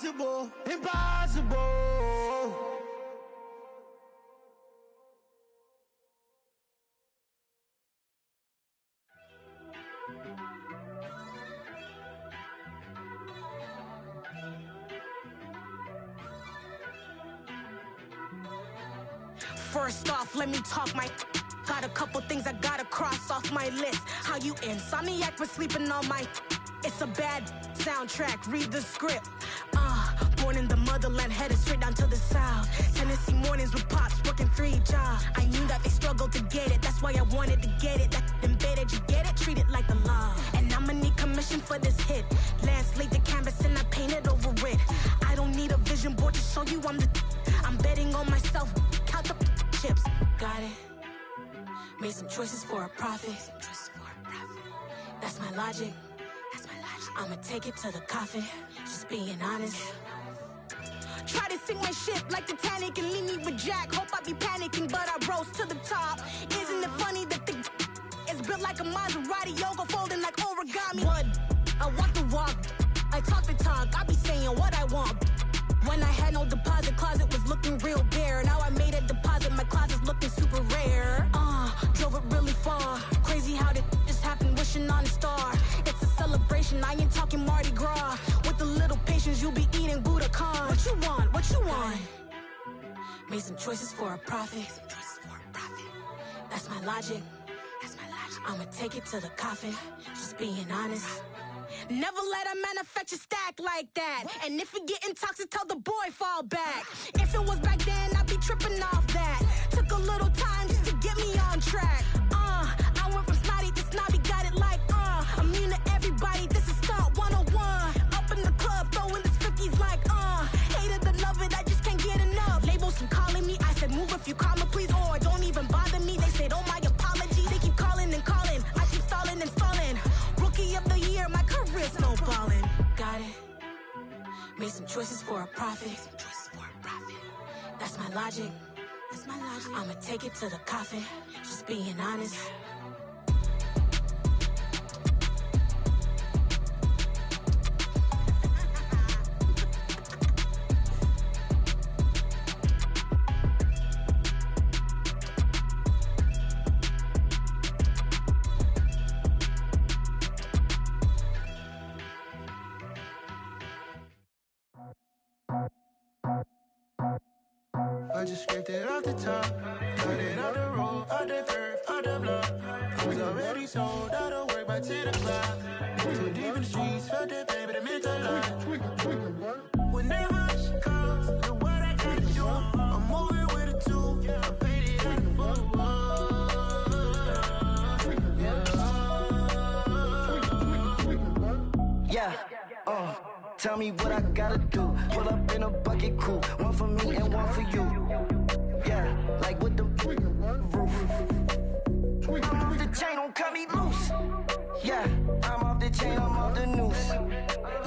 Impossible, impossible. First off, let me talk my. Got a couple things I gotta cross off my list. How you insomniac for sleeping on my. It's a bad soundtrack, read the script. Born in the motherland, headed straight down to the south. Tennessee mornings with pops, working 3 jobs. I knew that they struggled to get it, that's why I wanted to get it. That embedded, you get it, treat it like a law. And I'ma need commission for this hit. Last laid the canvas and I painted over it. I don't need a vision board to show you I'm betting on myself, count the chips. Got it. Made some choices for a profit. That's my logic. I'ma take it to the coffin, just being honest. try to sink my ship like Titanic and leave me with Jack. Hope I be panicking, but I rose to the top. Isn't it funny that the is built like a Maserati, yoga folding like origami? What? I walk the walk, I talk the talk, I be saying what I want. When I had no deposit, closet was looking real bare. Now I made a deposit, my closet's looking super rare. Drove it really far. Crazy how did just happen, wishing on a star. It's a celebration, I ain't talking Mardi Gras. With a little patience, you'll be eating Budokan. What you want? What you want? Made some choices for a profit. That's my logic. I'ma take it to the coffin, just being honest. Never let a manufacture stack like that. And if it getting toxic, tell the boy fall back. If it was back then, I'd be tripping off that. Took a little time just to get me on track. I went from snotty to snobby, got it like immune to everybody, this is stunt 101. Up in the club, throwing the 50s like hate it or love it, I just can't get enough. Labels keep calling me, I said move if you call me please, or don't even bother me. They said oh my apologies, they keep calling and calling, I keep stalling and stalling. Rookie of the year, my career snowballing. Got it. Made some choices for a profit. That's my logic. I'ma take it to the coffin, just being honest. I just scraped it off the top, cut it off the road, off the curve, off the block. I was already sold out of work by 10 o'clock. Too deep in the streets, felt that pain, but it meant a lot. Whenever she calls, know what I gotta do. I'm moving with a two, I paid it out of full. Yeah, tell me what I gotta do. Pull up in a bucket crew, one for me and one for you. Yeah, like with the roof. I'm off the chain, don't cut me loose. Yeah, I'm off the chain, I'm off the noose.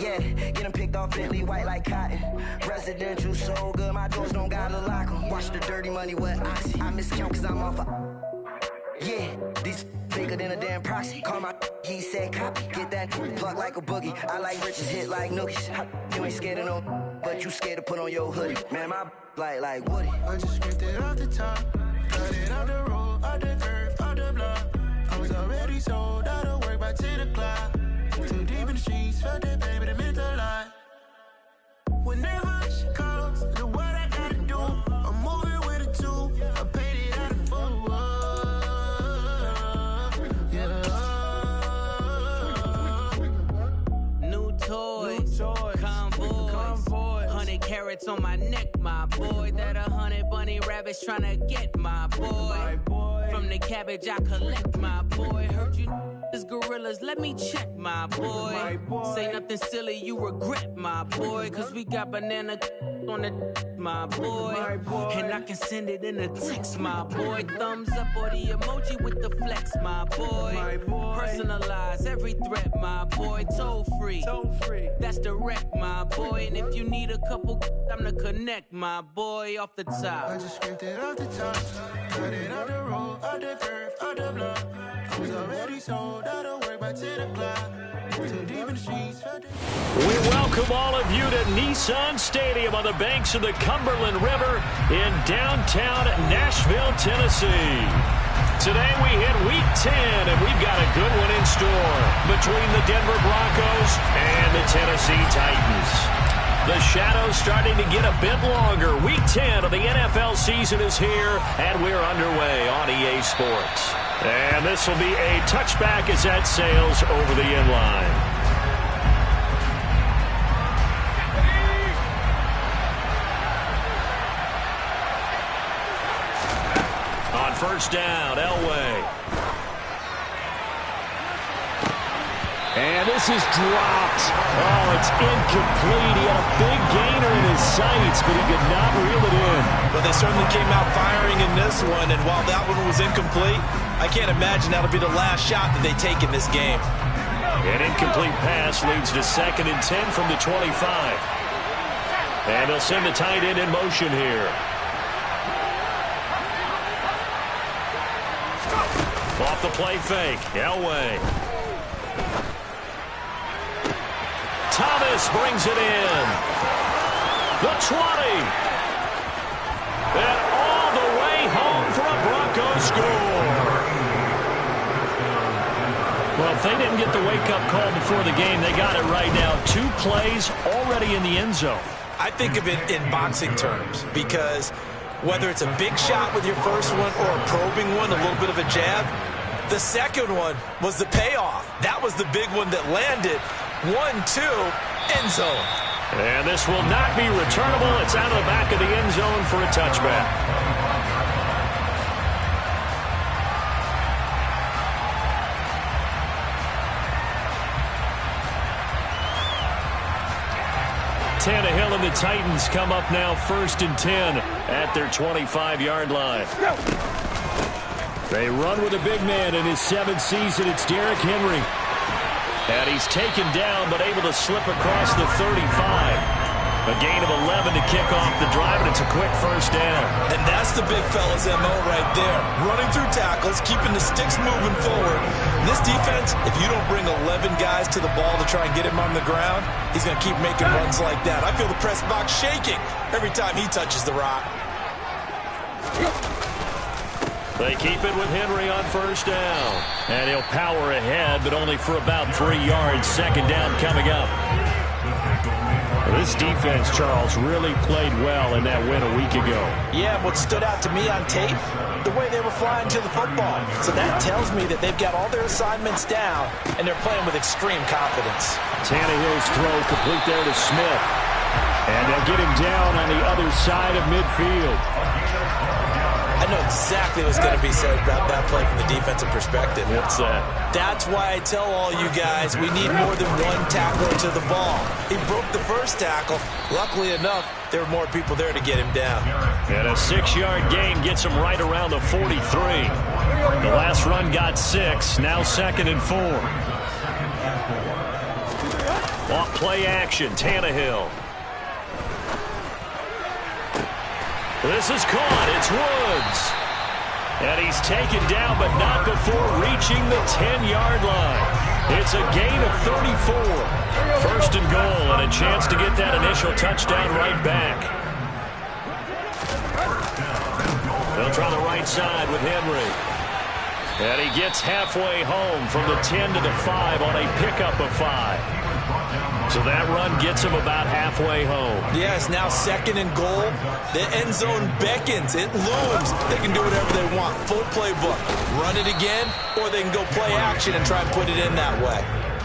Yeah, getting picked off Bentley, white like cotton. Residential so good, my doors don't gotta lock 'em. Watch the dirty money with Oxy. I miscount cause I'm off yeah, these bigger than a damn proxy. Call my he said copy. Get that plug like a boogie. I like riches, hit like nookies. You ain't scared of no, but you scared to put on your hoodie. Man, my like Woody. I just scraped it off the top, cut it off the road, off the curve, off the block. I was already sold out of work by 10 o'clock. Too deep in the streets, felt that pain, but it meant a lot. Whenever she calls, know what I gotta do. I'm moving with a two, I paid it out of full. Toys, convoys, 100 carats on my neck, my boy. That 100 bunny rabbits tryna get my boy. From the cabbage I collect, my boy. Heard you is gorillas, let me check, my boy. Say nothing silly, you regret, my boy. Cause we got banana on the my boy. And I can send it in a text, my boy. Thumbs up or the emoji with the flex, my boy. Personalize every threat, my boy. Toll free. That's direct, my boy. And if you need a couple, I'm to connect, my boy, off the top. I just scraped it off the top, cut it off the road, off the curve, off the block. I was already sold out of work by 10 o'clock. Too deep in the streets. We welcome all of you to Nissan Stadium on the banks of the Cumberland River in downtown Nashville, Tennessee. Today we hit Week 10, and we've got a good one in store between the Denver Broncos and the Tennessee Titans. The shadow's starting to get a bit longer. Week 10 of the NFL season is here, and we're underway on EA Sports. And this will be a touchback as that sails over the end line. On first down, Elway. And this is dropped. Oh, it's incomplete. He had a big gainer in his sights, but he could not reel it in. But they certainly came out firing in this one, and while that one was incomplete, I can't imagine that'll be the last shot that they take in this game. An incomplete pass leads to 2nd and 10 from the 25. And they'll send the tight end in motion here. Off the play fake. Elway. Thomas brings it in. The 20. And all the way home for a Broncos score. Well, if they didn't get the wake-up call before the game, they got it right now. 2 plays already in the end zone. I think of it in boxing terms because whether it's a big shot with your first one or a probing one, a little bit of a jab, the second one was the payoff. That was the big one that landed. 1-2, end zone. And this will not be returnable. It's out of the back of the end zone for a touchback. Tannehill and the Titans come up now 1st and 10 at their 25-yard line. They run with a big man in his 7th season. It's Derrick Henry. And he's taken down but able to slip across the 35. A gain of 11 to kick off the drive, and it's a quick first down. And that's the big fella's MO right there. Running through tackles, keeping the sticks moving forward. This defense, if you don't bring 11 guys to the ball to try and get him on the ground, he's going to keep making runs like that. I feel the press box shaking every time he touches the rock. They keep it with Henry on first down. And he'll power ahead, but only for about 3 yards. Second down coming up. This defense, Charles, really played well in that win a week ago. Yeah, what stood out to me on tape, the way they were flying to the football. So that tells me that they've got all their assignments down, and they're playing with extreme confidence. Tannehill's throw complete there to Smith. And they'll get him down on the other side of midfield. I know exactly what's going to be said about that play from the defensive perspective. What's that? That's why I tell all you guys we need more than one tackler to the ball. He broke the first tackle. Luckily enough, there were more people there to get him down. And a 6-yard gain gets him right around the 43. The last run got 6. Now 2nd and 4. Off play action, Tannehill. This is caught. It's Woods. And he's taken down, but not before reaching the 10-yard line. It's a gain of 34. 1st and goal, and a chance to get that initial touchdown right back. They'll try the right side with Henry. And he gets halfway home from the 10 to the 5 on a pickup of 5. So that run gets him about halfway home. Yes, now 2nd and goal. The end zone beckons. It looms. They can do whatever they want. Full playbook. Run it again, or they can go play action and try and put it in that way.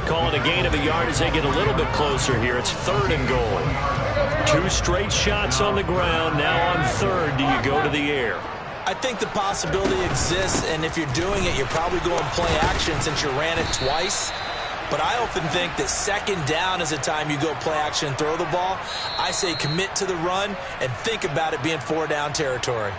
Call it a gain of a yard as they get a little bit closer here. It's 3rd and goal. 2 straight shots on the ground. Now on 3rd, do you go to the air? I think the possibility exists, and if you're doing it, you're probably going play action since you ran it twice. But I often think that 2nd down is a time you go play action and throw the ball. I say commit to the run and think about it being 4-down territory.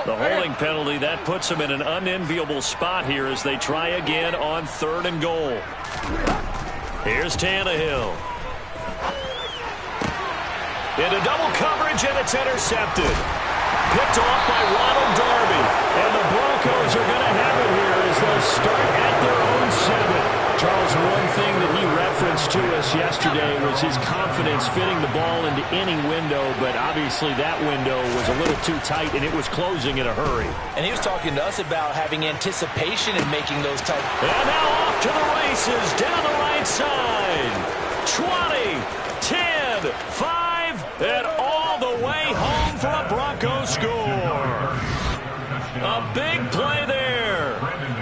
The holding penalty, that puts them in an unenviable spot here as they try again on 3rd and goal. Here's Tannehill. Into double coverage, and it's intercepted. Picked off by Ronald Darby. And the Broncos are going to have it here as they'll start at their own 7. Charles, one thing that he referenced to us yesterday was his confidence fitting the ball into any window, but obviously that window was a little too tight, and it was closing in a hurry. And he was talking to us about having anticipation in making those tight. And now off to the races, down the right side. 20, 10, 5. And all the way home for a Broncos score. A big play there.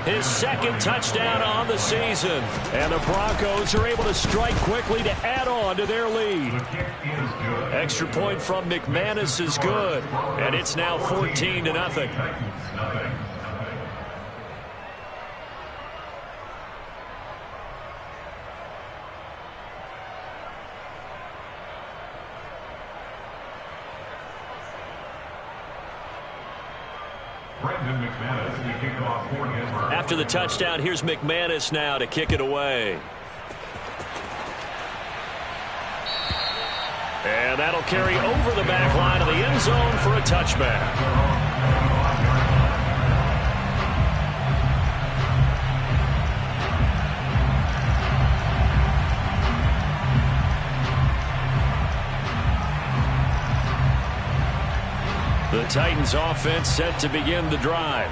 His 2nd touchdown on the season. And the Broncos are able to strike quickly to add on to their lead. Extra point from McManus is good. And it's now 14-0. After the touchdown, here's McManus now to kick it away. And that'll carry over the back line of the end zone for a touchback. The Titans offense set to begin the drive.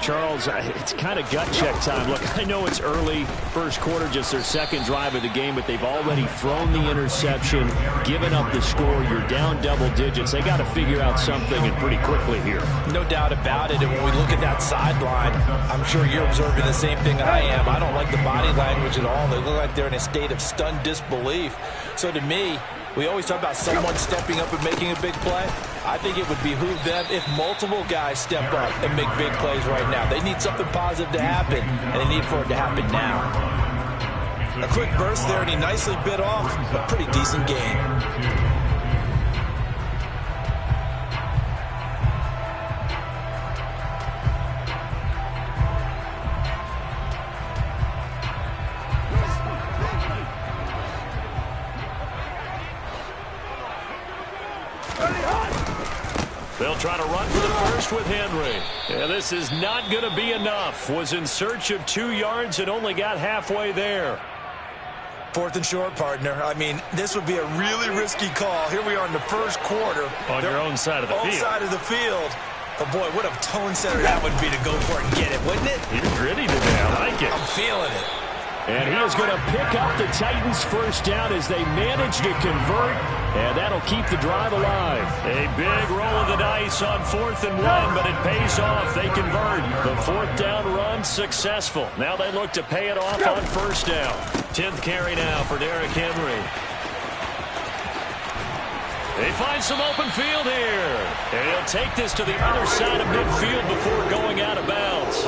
Charles, it's kind of gut check time. Look, I know it's early, first quarter, just their second drive of the game, but they've already thrown the interception, given up the score. You're down double digits. They got to figure out something, and pretty quickly here. No doubt about it. And when we look at that sideline, I'm sure you're observing the same thing I am. I don't like the body language at all. They look like they're in a state of stunned disbelief. So to me, we always talk about someone stepping up and making a big play. I think it would behoove them if multiple guys step up and make big plays right now. They need something positive to happen, and they need for it to happen now. A quick burst there, and he nicely bit off a pretty decent gain. They'll try to run for the first with Henry. Yeah, this is not going to be enough. Was in search of 2 yards and only got halfway there. 4th and short, partner. I mean, this would be a really risky call. Here we are in the first quarter. On your own side of the field. Own side of the field. But, boy, what a tone setter that would be to go for it and get it, wouldn't it? You're gritty today. I like it. I'm feeling it. And he is going to pick up the Titans' first down as they manage to convert, and that'll keep the drive alive. A big roll of the dice on 4th and 1, but it pays off. They convert. The 4th down run successful. Now they look to pay it off on first down. 10th carry now for Derrick Henry. They find some open field here. And he'll take this to the other side of midfield before going out of bounds.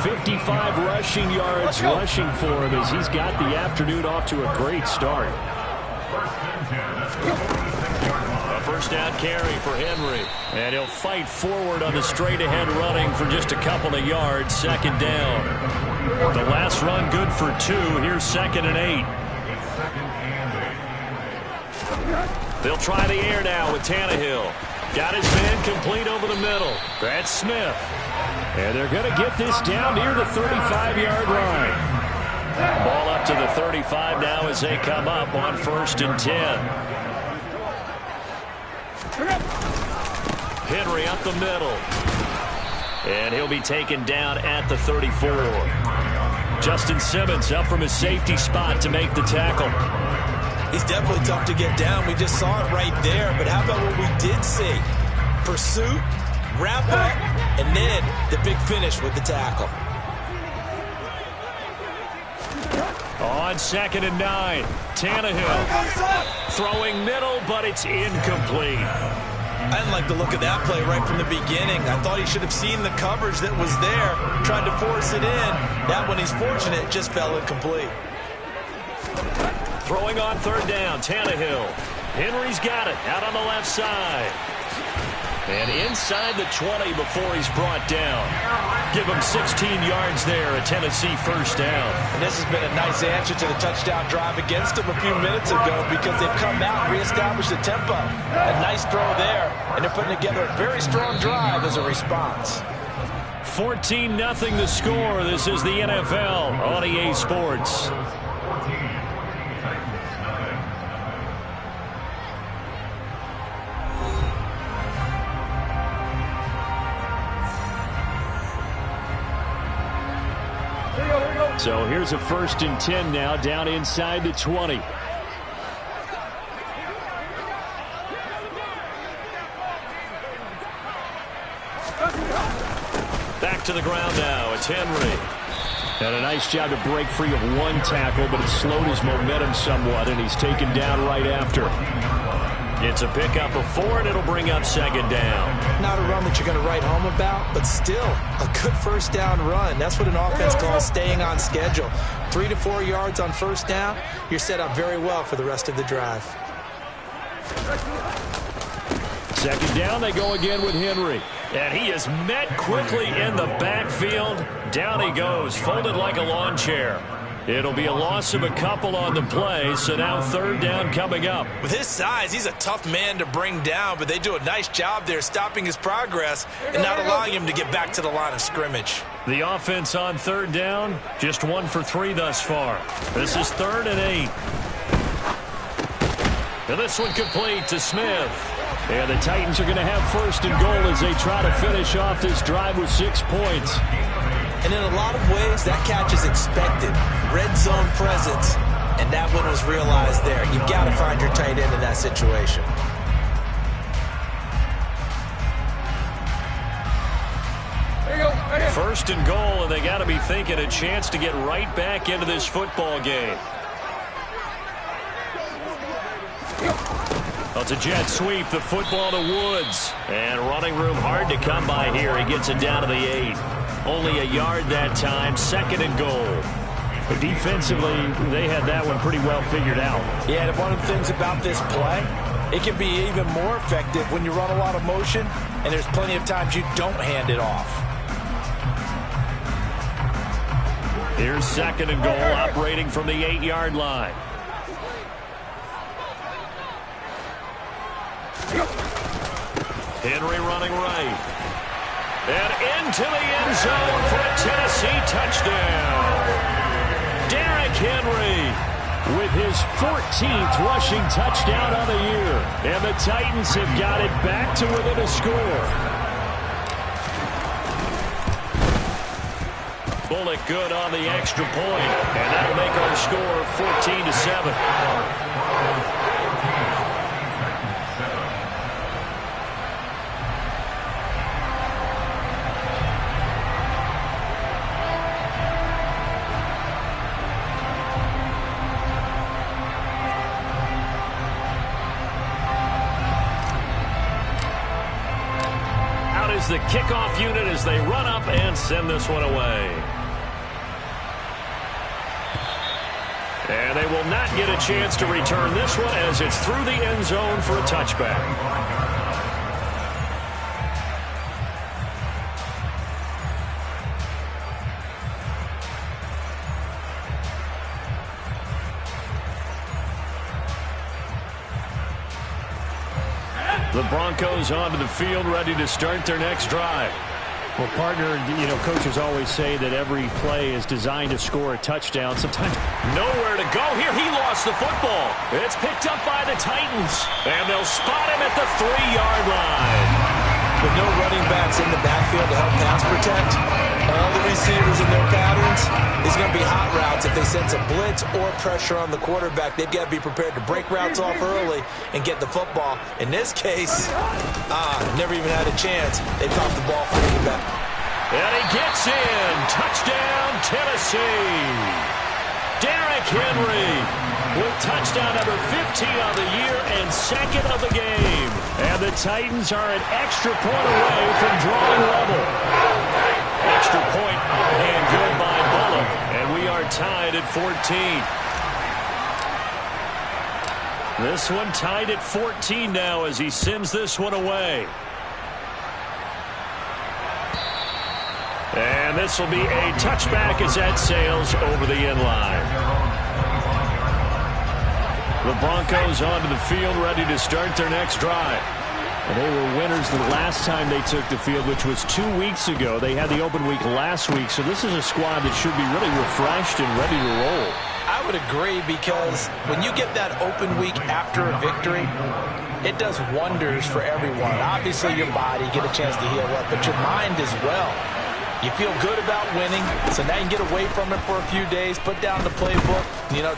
55 rushing yards rushing for him as he's got the afternoon off to a great start. A first down carry for Henry. And he'll fight forward on the straight-ahead running for just a couple of yards. 2nd down. The last run good for 2. Here's 2nd and 8. They'll try the air now with Tannehill. Got his man complete over the middle. That's Smith. And they're going to get this down near the 35-yard line. Ball up to the 35 now as they come up on 1st and 10. Henry up the middle. And he'll be taken down at the 34. Justin Simmons up from his safety spot to make the tackle. He's definitely tough to get down. We just saw it right there. But how about what we did see? Pursuit, wrap up, and then the big finish with the tackle. On 2nd and 9, Tannehill throwing middle, but it's incomplete. I didn't like the look of that play right from the beginning. I thought he should have seen the coverage that was there, tried to force it in. That one, he's fortunate, just fell incomplete. Throwing on 3rd down, Tannehill. Henry's got it out on the left side. And inside the 20 before he's brought down. Give him 16 yards there, a Tennessee first down. And this has been a nice answer to the touchdown drive against them a few minutes ago because they've come out and reestablished the tempo. A nice throw there, and they're putting together a very strong drive as a response. 14-0 the score. This is the NFL on EA Sports. So here's a 1st and 10 now down inside the 20. Back to the ground now. It's Henry. And a nice job to break free of one tackle, but it slowed his momentum somewhat, and he's taken down right after. It's a pickup of 4, and it'll bring up 2nd down. Not a run that you're going to write home about, but still a good first down run. That's what an offense calls staying on schedule. 3 to 4 yards on first down, you're set up very well for the rest of the drive. Second down, they go again with Henry. And he is met quickly in the backfield. Down he goes, folded like a lawn chair. It'll be a loss of a couple on the play, so now third down coming up. With his size, he's a tough man to bring down, but they do a nice job there stopping his progress and not allowing him to get back to the line of scrimmage. The offense on third down, just 1 for 3 thus far. This is 3rd and 8. And this one complete to Smith. And the Titans are going to have 1st and goal as they try to finish off this drive with 6 points. And in a lot of ways, that catch is expected. Red zone presence, and that one was realized there. You've got to find your tight end in that situation. There you go. Right here. 1st and goal, and they got to be thinking a chance to get right back into this football game. Well, it's a jet sweep, the football to Woods. And running room hard to come by here. He gets it down to the 8. Only a yard that time, 2nd and goal. But defensively, they had that one pretty well figured out. Yeah, and one of the things about this play, it can be even more effective when you run a lot of motion, and there's plenty of times you don't hand it off. Here's 2nd and goal, operating from the 8-yard line. Henry running right. And into the end zone for a Tennessee touchdown. Derrick Henry with his 14th rushing touchdown of the year. And the Titans have got it back to within a score. Bullock good on the extra point. And that'll make our score 14-7. The kickoff unit as they run up and send this one away. And they will not get a chance to return this one as it's through the end zone for a touchback. The Broncos onto the field, ready to start their next drive. Well, partner, coaches always say that every play is designed to score a touchdown. Sometimes nowhere to go here. He lost the football. It's picked up by the Titans, and they'll spot him at the 3-yard line. With no running backs in the backfield to help pass protect, all the receivers in their patterns is going to be hot routes. If they sense a blitz or pressure on the quarterback, they've got to be prepared to break routes off early and get the football. In this case, never even had a chance. They caught the ball for the back. And he gets in. Touchdown, Tennessee. Derrick Henry with touchdown number 15 of the year and 2nd of the game. And the Titans are an extra point away from drawing level. Extra point and good by Bullock. And we are tied at 14. This one tied at 14 now as he sends this one away. And this will be a touchback as that sails over the end line. The Broncos onto the field, ready to start their next drive. And they were winners the last time they took the field, which was 2 weeks ago. They had the open week last week, so this is a squad that should be really refreshed and ready to roll. I would agree, because when you get that open week after a victory, it does wonders for everyone. Obviously, your body, get a chance to heal up, but your mind as well. You feel good about winning, so now you can get away from it for a few days, put down the playbook,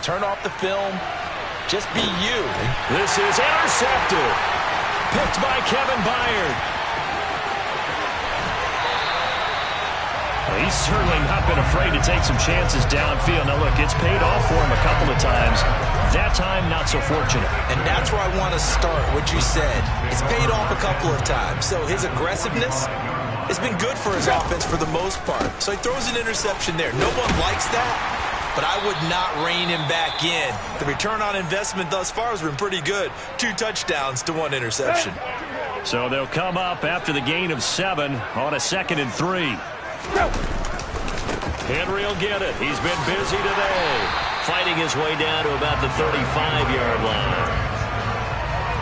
turn off the film. Just be you. This is intercepted. Picked by Kevin Byard. He's certainly not been afraid to take some chances downfield. Now, look, it's paid off for him a couple of times. That time, not so fortunate. And that's where I want to start, what you said. It's paid off a couple of times. So his aggressiveness has been good for his offense for the most part. So he throws an interception there. No one likes that. But I would not rein him back in. The return on investment thus far has been pretty good. 2 touchdowns to 1 interception. So they'll come up after the gain of 7 on a 2nd and 3. Henry will get it. He's been busy today, fighting his way down to about the 35-yard line.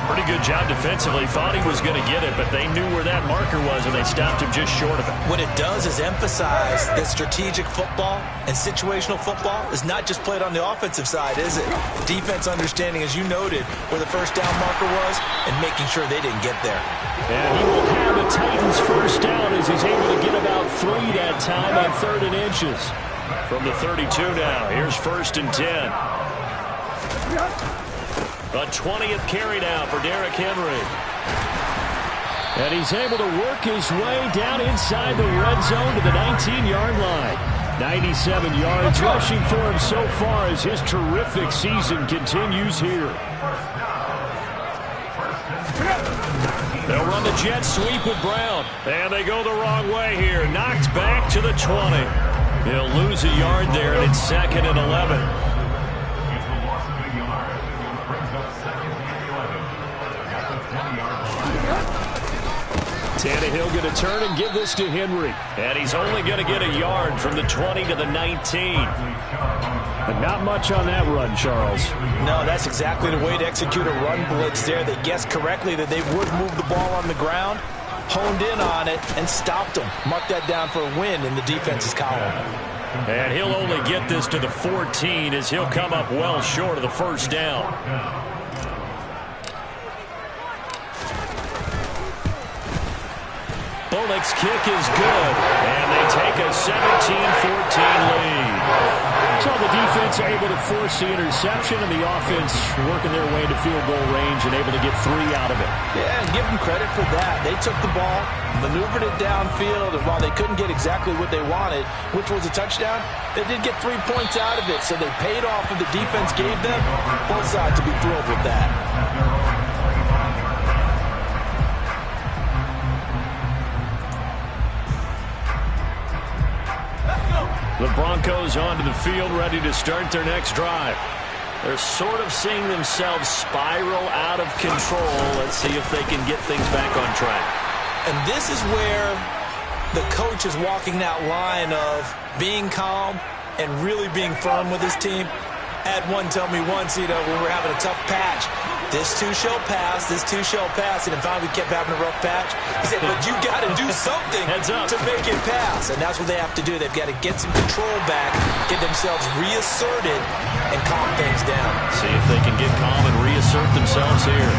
Pretty good job defensively. Thought he was going to get it, but they knew where that marker was, and they stopped him just short of it. What it does is emphasize that strategic football and situational football is not just played on the offensive side, is it? Defense understanding, as you noted, where the first down marker was and making sure they didn't get there. And he will have the Titans first down as he's able to get about 3 that time on 3rd and inches. From the 32 now, here's 1st and 10. A 20th carry now for Derrick Henry. And he's able to work his way down inside the red zone to the 19-yard line. 97 yards rushing for him so far as his terrific season continues here. They'll run the jet sweep with Brown. And they go the wrong way here. Knocked back to the 20. He'll lose a yard there, and it's 2nd and 11. Tannehill going to turn and give this to Henry. And he's only going to get a yard from the 20 to the 19. But not much on that run, Charles. No, that's exactly the way to execute a run blitz there. They guessed correctly that they would move the ball on the ground, honed in on it, and stopped them. Mark that down for a win in the defense's column. And he'll only get this to the 14 as he'll come up well short of the first down. Bullock's kick is good, and they take a 17-14 lead. So the defense able to force the interception, and the offense working their way to field goal range and able to get 3 out of it. Yeah, and give them credit for that. They took the ball, maneuvered it downfield, and while they couldn't get exactly what they wanted, which was a touchdown, they did get 3 points out of it, so they paid off what the defense gave them. Both sides to be thrilled with that. The Broncos onto the field, ready to start their next drive. They're sort of seeing themselves spiral out of control. Let's see if they can get things back on track. And this is where the coach is walking that line of being calm and really being firm with his team. Had one tell me once, when we were having a tough patch, this too shall pass, this too shall pass, and then finally we kept having a rough patch. He said, but you got to do something to make it pass, and that's what they have to do. They've got to get some control back, get themselves reasserted, and calm things down. See if they can get calm and reassert themselves here.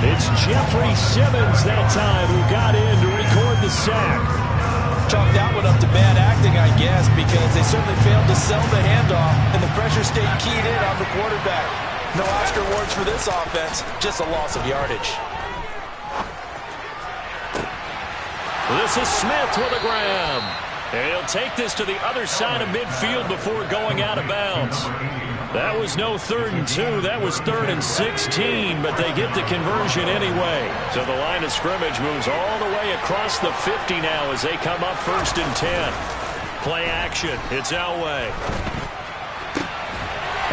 It's Jeffrey Simmons that time who got in to record the sack. Chalk that one up to bad acting, I guess, because they certainly failed to sell the handoff, and the pressure stayed keyed in on the quarterback. No Oscar awards for this offense, just a loss of yardage. This is Smith with a grab. And he'll take this to the other side of midfield before going out of bounds. That was no 3rd and 2. That was 3rd and 16, but they get the conversion anyway. So the line of scrimmage moves all the way across the 50 now as they come up 1st and 10. Play action. It's Elway.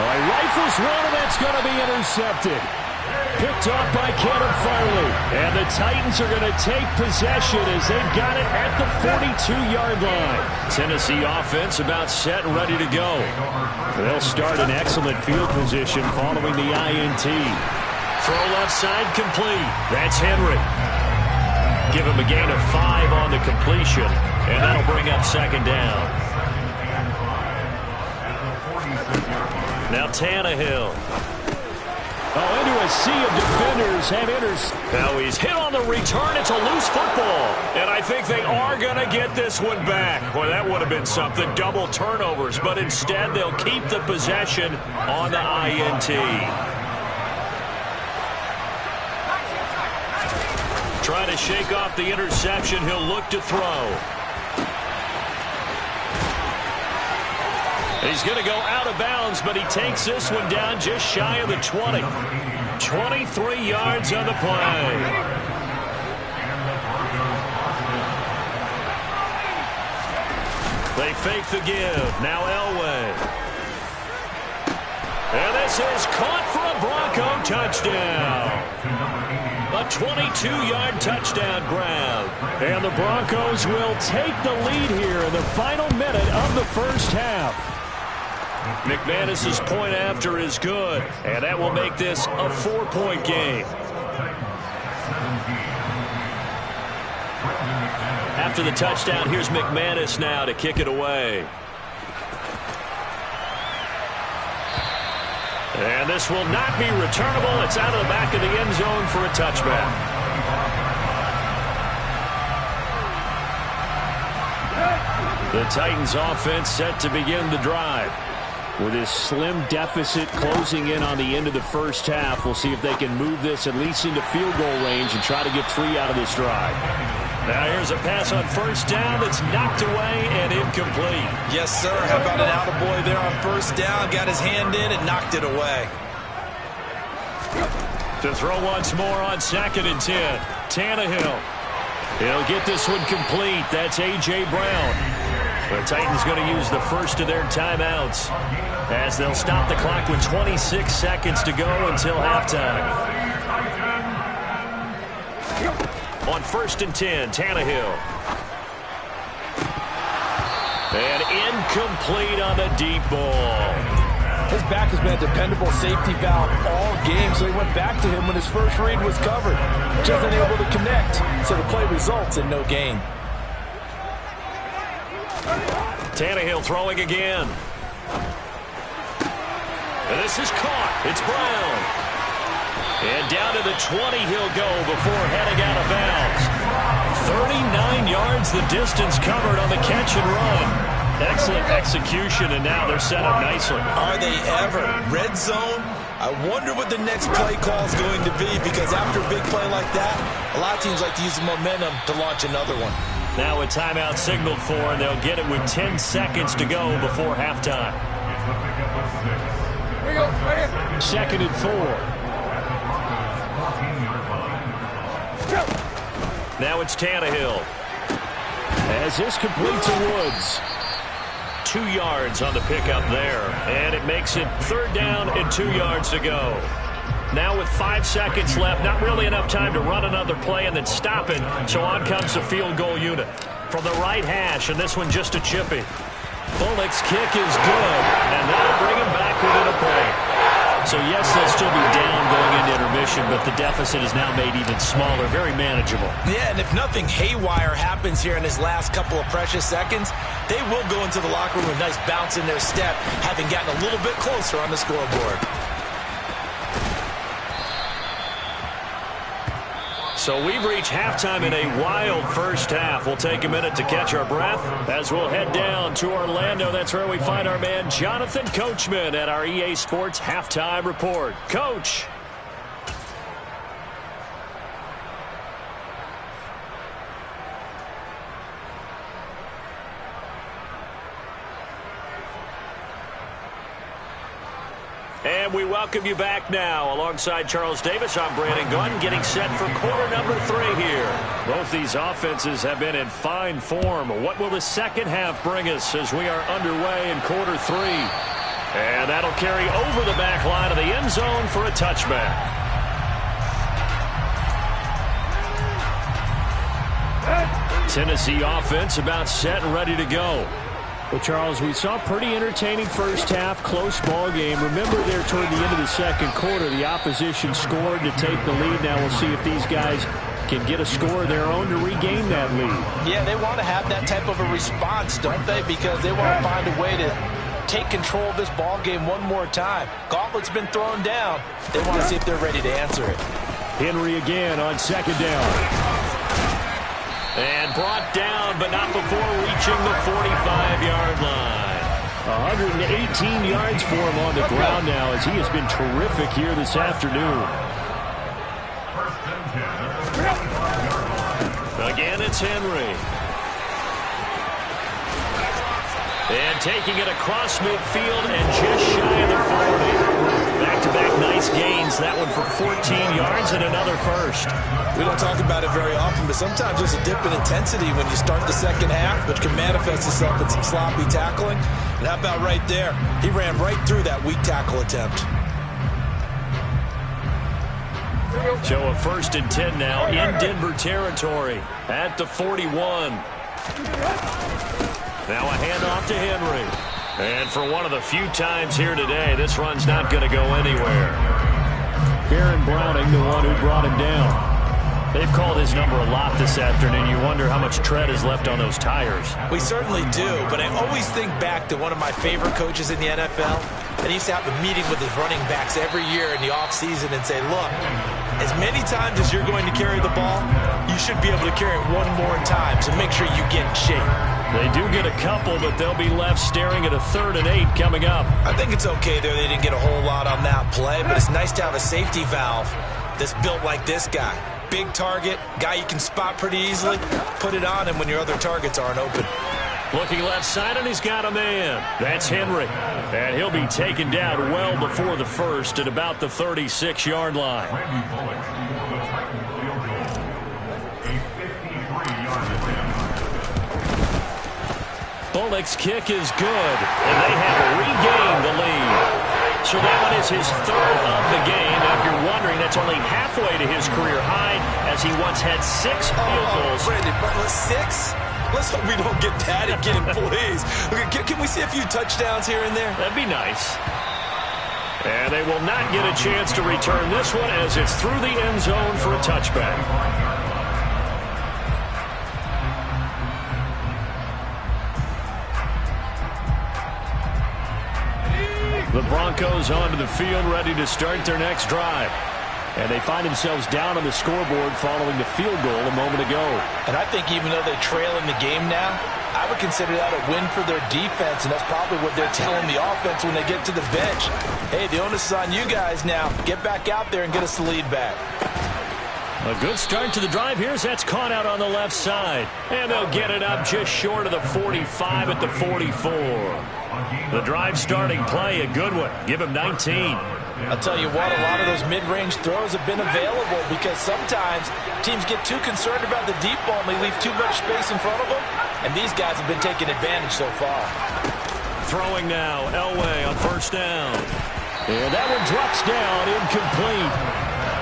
Rifles one, and that's going to be intercepted. Picked off by Kevin Farley. And the Titans are going to take possession as they've got it at the 42-yard line. Tennessee offense about set and ready to go. They'll start in excellent field position following the INT. Throw left side complete. That's Henry. Give him a gain of 5 on the completion, and that'll bring up 2nd down. Now Tannehill. Into a sea of defenders have Now he's hit on the return. It's a loose football. And I think they are going to get this one back. Boy, that would have been something. Double turnovers. But instead, they'll keep the possession on the INT. Trying to shake off the interception. He'll look to throw. He's going to go out of bounds, but he takes this one down just shy of the 20. 23 yards on the play. They fake the give. Now Elway. And this is caught for a Bronco touchdown. A 22-yard touchdown grab. And the Broncos will take the lead here in the final minute of the first half. McManus's point after is good, and that will make this a 4-point game. After the touchdown, here's McManus now to kick it away. And this will not be returnable. It's out of the back of the end zone for a touchback. The Titans offense set to begin the drive. With this slim deficit closing in on the end of the first half, we'll see if they can move this at least into field goal range and try to get 3 out of this drive. Now here's a pass on first down that's knocked away and incomplete. Yes, sir. How about an attaboy there on first down? Got his hand in and knocked it away. To throw once more on 2nd and 10. Tannehill. He'll get this one complete. That's A.J. Brown. The Titans going to use the first of their timeouts as they'll stop the clock with 26 seconds to go until halftime. On 1st and 10, Tannehill. And incomplete on the deep ball. His back has been a dependable safety valve all game, so he went back to him when his first read was covered. Just unable to connect, so the play results in no gain. Tannehill throwing again. And this is caught. It's Brown. And down to the 20 he'll go before heading out of bounds. 39 yards the distance covered on the catch and run. Excellent execution, and now they're set up nicely. Are they ever? Red zone? I wonder what the next play call is going to be, because after a big play like that, a lot of teams like to use the momentum to launch another one. Now a timeout signaled for, and they'll get it with 10 seconds to go before halftime. 2nd and 4. Now it's Tannehill. As this complete to Woods. 2 yards on the pickup there, and it makes it 3rd down and 2 yards to go. Now with 5 seconds left, not really enough time to run another play and then stop it, so on comes the field goal unit. From the right hash, and this one just a chippy. Bullock's kick is good, and that'll bring him back within a point. So yes, they'll still be down going into intermission, but the deficit is now made even smaller, very manageable. Yeah, and if nothing haywire happens here in his last couple of precious seconds, they will go into the locker room with a nice bounce in their step, having gotten a little bit closer on the scoreboard. So we've reached halftime in a wild first half. We'll take a minute to catch our breath as we'll head down to Orlando. That's where we find our man Jonathan Coachman at our EA Sports Halftime Report. Coach. And we welcome you back now. Alongside Charles Davis, I'm Brandon Gunn, getting set for quarter number 3 here. Both these offenses have been in fine form. What will the second half bring us as we are underway in quarter 3? And that'll carry over the back line of the end zone for a touchback. Tennessee offense about set and ready to go. Well, Charles, we saw a pretty entertaining first half, close ball game. Remember there toward the end of the second quarter, the opposition scored to take the lead. Now we'll see if these guys can get a score of their own to regain that lead. Yeah, they want to have that type of a response, don't they? Because they want to find a way to take control of this ball game one more time. Gauntlet's been thrown down. They want to see if they're ready to answer it. Henry again on 2nd down. And brought down, but not before reaching the 45-yard line. 118 yards for him on the ground now, as he has been terrific here this afternoon. Again, it's Henry. And taking it across midfield and just shy of the 40. Back-to-back nice gains. That one for 14 yards and another first. We don't talk about it very often, but sometimes there's a dip in intensity when you start the second half, which can manifest itself in some sloppy tackling. And how about right there? He ran right through that weak tackle attempt. So a 1st and 10 now in Denver territory at the 41. Now a handoff to Henry. And for one of the few times here today, this run's not going to go anywhere. Baron Browning, the one who brought him down. They've called his number a lot this afternoon. You wonder how much tread is left on those tires. We certainly do, but I always think back to one of my favorite coaches in the NFL. And he used to have a meeting with his running backs every year in the offseason and say, look, as many times as you're going to carry the ball, you should be able to carry it one more time, so make sure you get in shape. They do get a couple, but they'll be left staring at a 3rd and 8 coming up. I think it's okay there. They didn't get a whole lot on that play, but it's nice to have a safety valve that's built like this guy. Big target, guy you can spot pretty easily. Put it on him when your other targets aren't open. Looking left side, and he's got a man. That's Henry. And he'll be taken down well before the 1st at about the 36-yard line. Bullock's kick is good, and they have regained the lead. So that one is his 3rd of the game. Now, if you're wondering, that's only halfway to his career high, as he once had 6 field goals. Brandon, but 6? Let's hope we don't get that again, please. Okay, can we see a few touchdowns here and there? That'd be nice. And they will not get a chance to return this one, as it's through the end zone for a touchback. The Broncos onto the field, ready to start their next drive. And they find themselves down on the scoreboard following the field goal a moment ago. And I think even though they trail in the game now, I would consider that a win for their defense, and that's probably what they're telling the offense when they get to the bench. Hey, the onus is on you guys now. Get back out there and get us the lead back. A good start to the drive here as that's caught out on the left side. And they'll get it up just short of the 45 at the 44. The drive starting play, a good one. Give him 19. I'll tell you what, a lot of those mid-range throws have been available because sometimes teams get too concerned about the deep ball and they leave too much space in front of them. And these guys have been taking advantage so far. Throwing now, Elway on 1st down. And that one drops down, incomplete.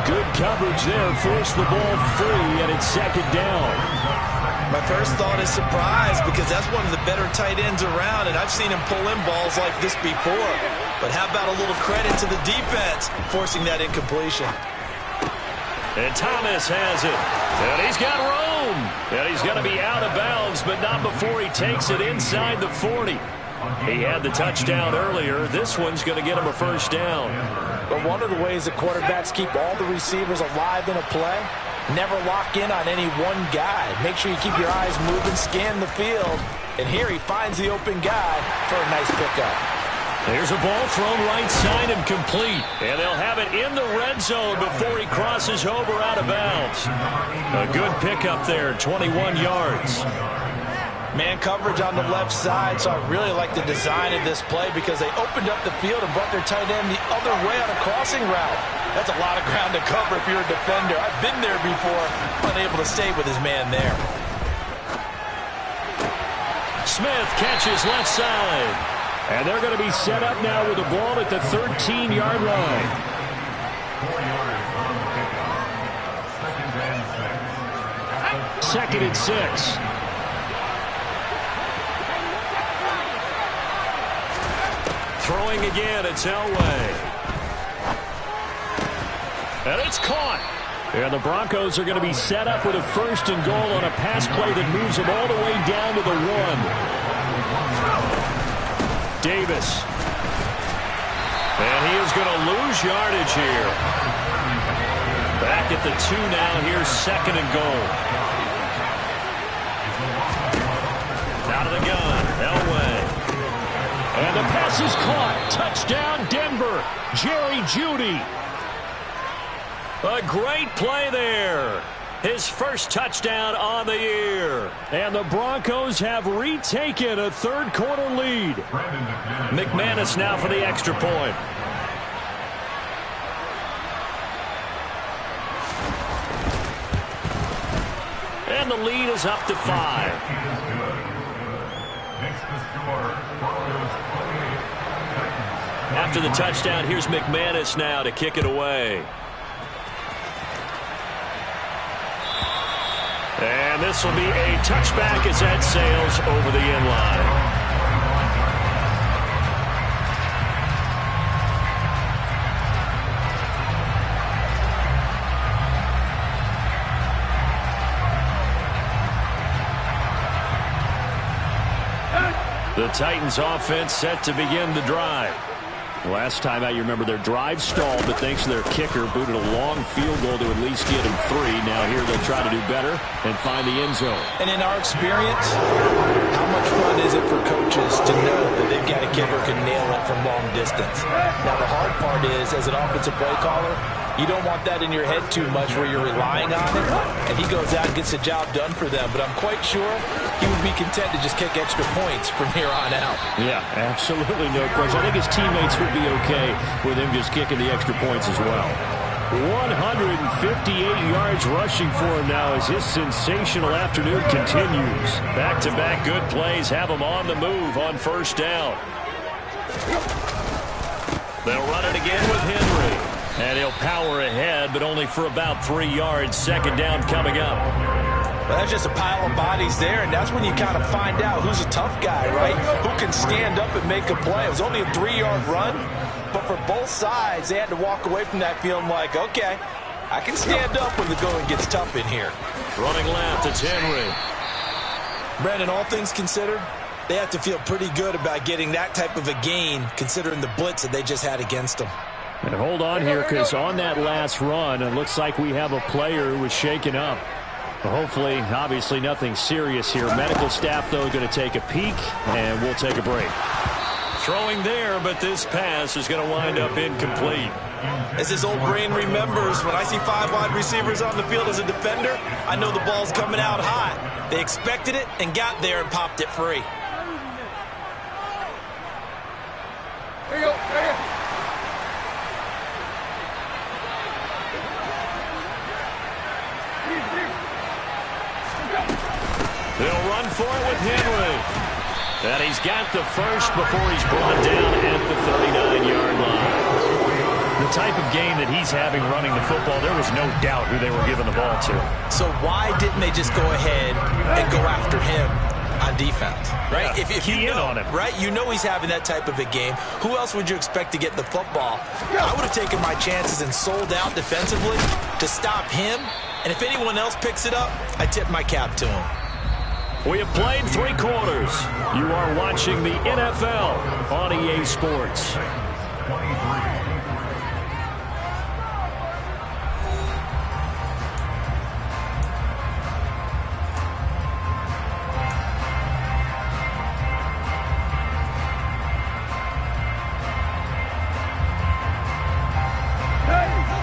Good coverage there, forced the ball free, and it's 2nd down. My first thought is surprise because that's one of the better tight ends around, and I've seen him pull in balls like this before. But how about a little credit to the defense forcing that incompletion? And Thomas has it. And he's got room. And he's going to be out of bounds, but not before he takes it inside the 40. He had the touchdown earlier. This one's going to get him a 1st down. But one of the ways that quarterbacks keep all the receivers alive in a play, never lock in on any one guy. Make sure you keep your eyes moving, scan the field. And here he finds the open guy for a nice pickup. There's a ball thrown right side and complete. And they'll have it in the red zone before he crosses over out of bounds. A good pickup there, 21 yards. Man coverage on the left side, so I really like the design of this play because they opened up the field and brought their tight end the other way on a crossing route. That's a lot of ground to cover if you're a defender. I've been there before, unable to stay with his man there. Smith catches left side. And they're going to be set up now with the ball at the 13-yard line. 2nd and 6. Throwing again, it's Elway. And it's caught. And the Broncos are going to be set up with a 1st and goal on a pass play that moves them all the way down to the 1. Davis. And he is going to lose yardage here. Back at the 2 now. Here's 2nd and goal. Out of the gun. Elway. And the pass is caught. Touchdown, Denver. Jerry Jeudy. A great play there. His 1st touchdown on the year. And the Broncos have retaken a 3rd quarter lead. McManus now for the extra point. And the lead is up to 5. After the touchdown, here's McManus now to kick it away. And this will be a touchback as that sails over the end line. The Titans offense set to begin the drive. Last time out, you remember their drive stalled, but thanks to their kicker, booted a long field goal to at least get them 3. Now here they'll try to do better and find the end zone. And in our experience, how much fun is it for coaches to know that they've got a kicker who can nail it from long distance? Now the hard part is, as an offensive play caller, you don't want that in your head too much where you're relying on it, and he goes out and gets the job done for them. But I'm quite sure he would be content to just kick extra points from here on out. Yeah, absolutely no question. I think his teammates would be okay with him just kicking the extra points as well. 158 yards rushing for him now as his sensational afternoon continues. Back-to-back good plays have him on the move on first down. They'll run it again with Henry. And he'll power ahead, but only for about 3 yards. Second down coming up. Well, that's just a pile of bodies there, and that's when you kind of find out who's a tough guy, right? Who can stand up and make a play. It was only a 3-yard run, but for both sides, they had to walk away from that feeling like, okay, I can stand up when the going gets tough in here. Running left, it's Henry. Brandon, all things considered, they have to feel pretty good about getting that type of a gain, considering the blitz that they just had against them. And hold on here, because on that last run, it looks like we have a player who was shaken up. Hopefully, obviously nothing serious here. Medical staff, though, going to take a peek, and we'll take a break. Throwing there, but this pass is going to wind up incomplete. As his old brain remembers, when I see 5 wide receivers on the field as a defender, I know the ball's coming out hot. They expected it and got there and popped it free. There you go. There you go. They'll run for it with Henry. And he's got the first before he's brought down at the 39-yard line. The type of game that he's having running the football, there was no doubt who they were giving the ball to. So why didn't they just go ahead and go after him on defense, right? Yeah, if you know, on him. Right? You know he's having that type of a game. Who else would you expect to get the football? I would have taken my chances and sold out defensively to stop him. And if anyone else picks it up, I tip my cap to him. We have played 3 quarters. You are watching the NFL on EA Sports.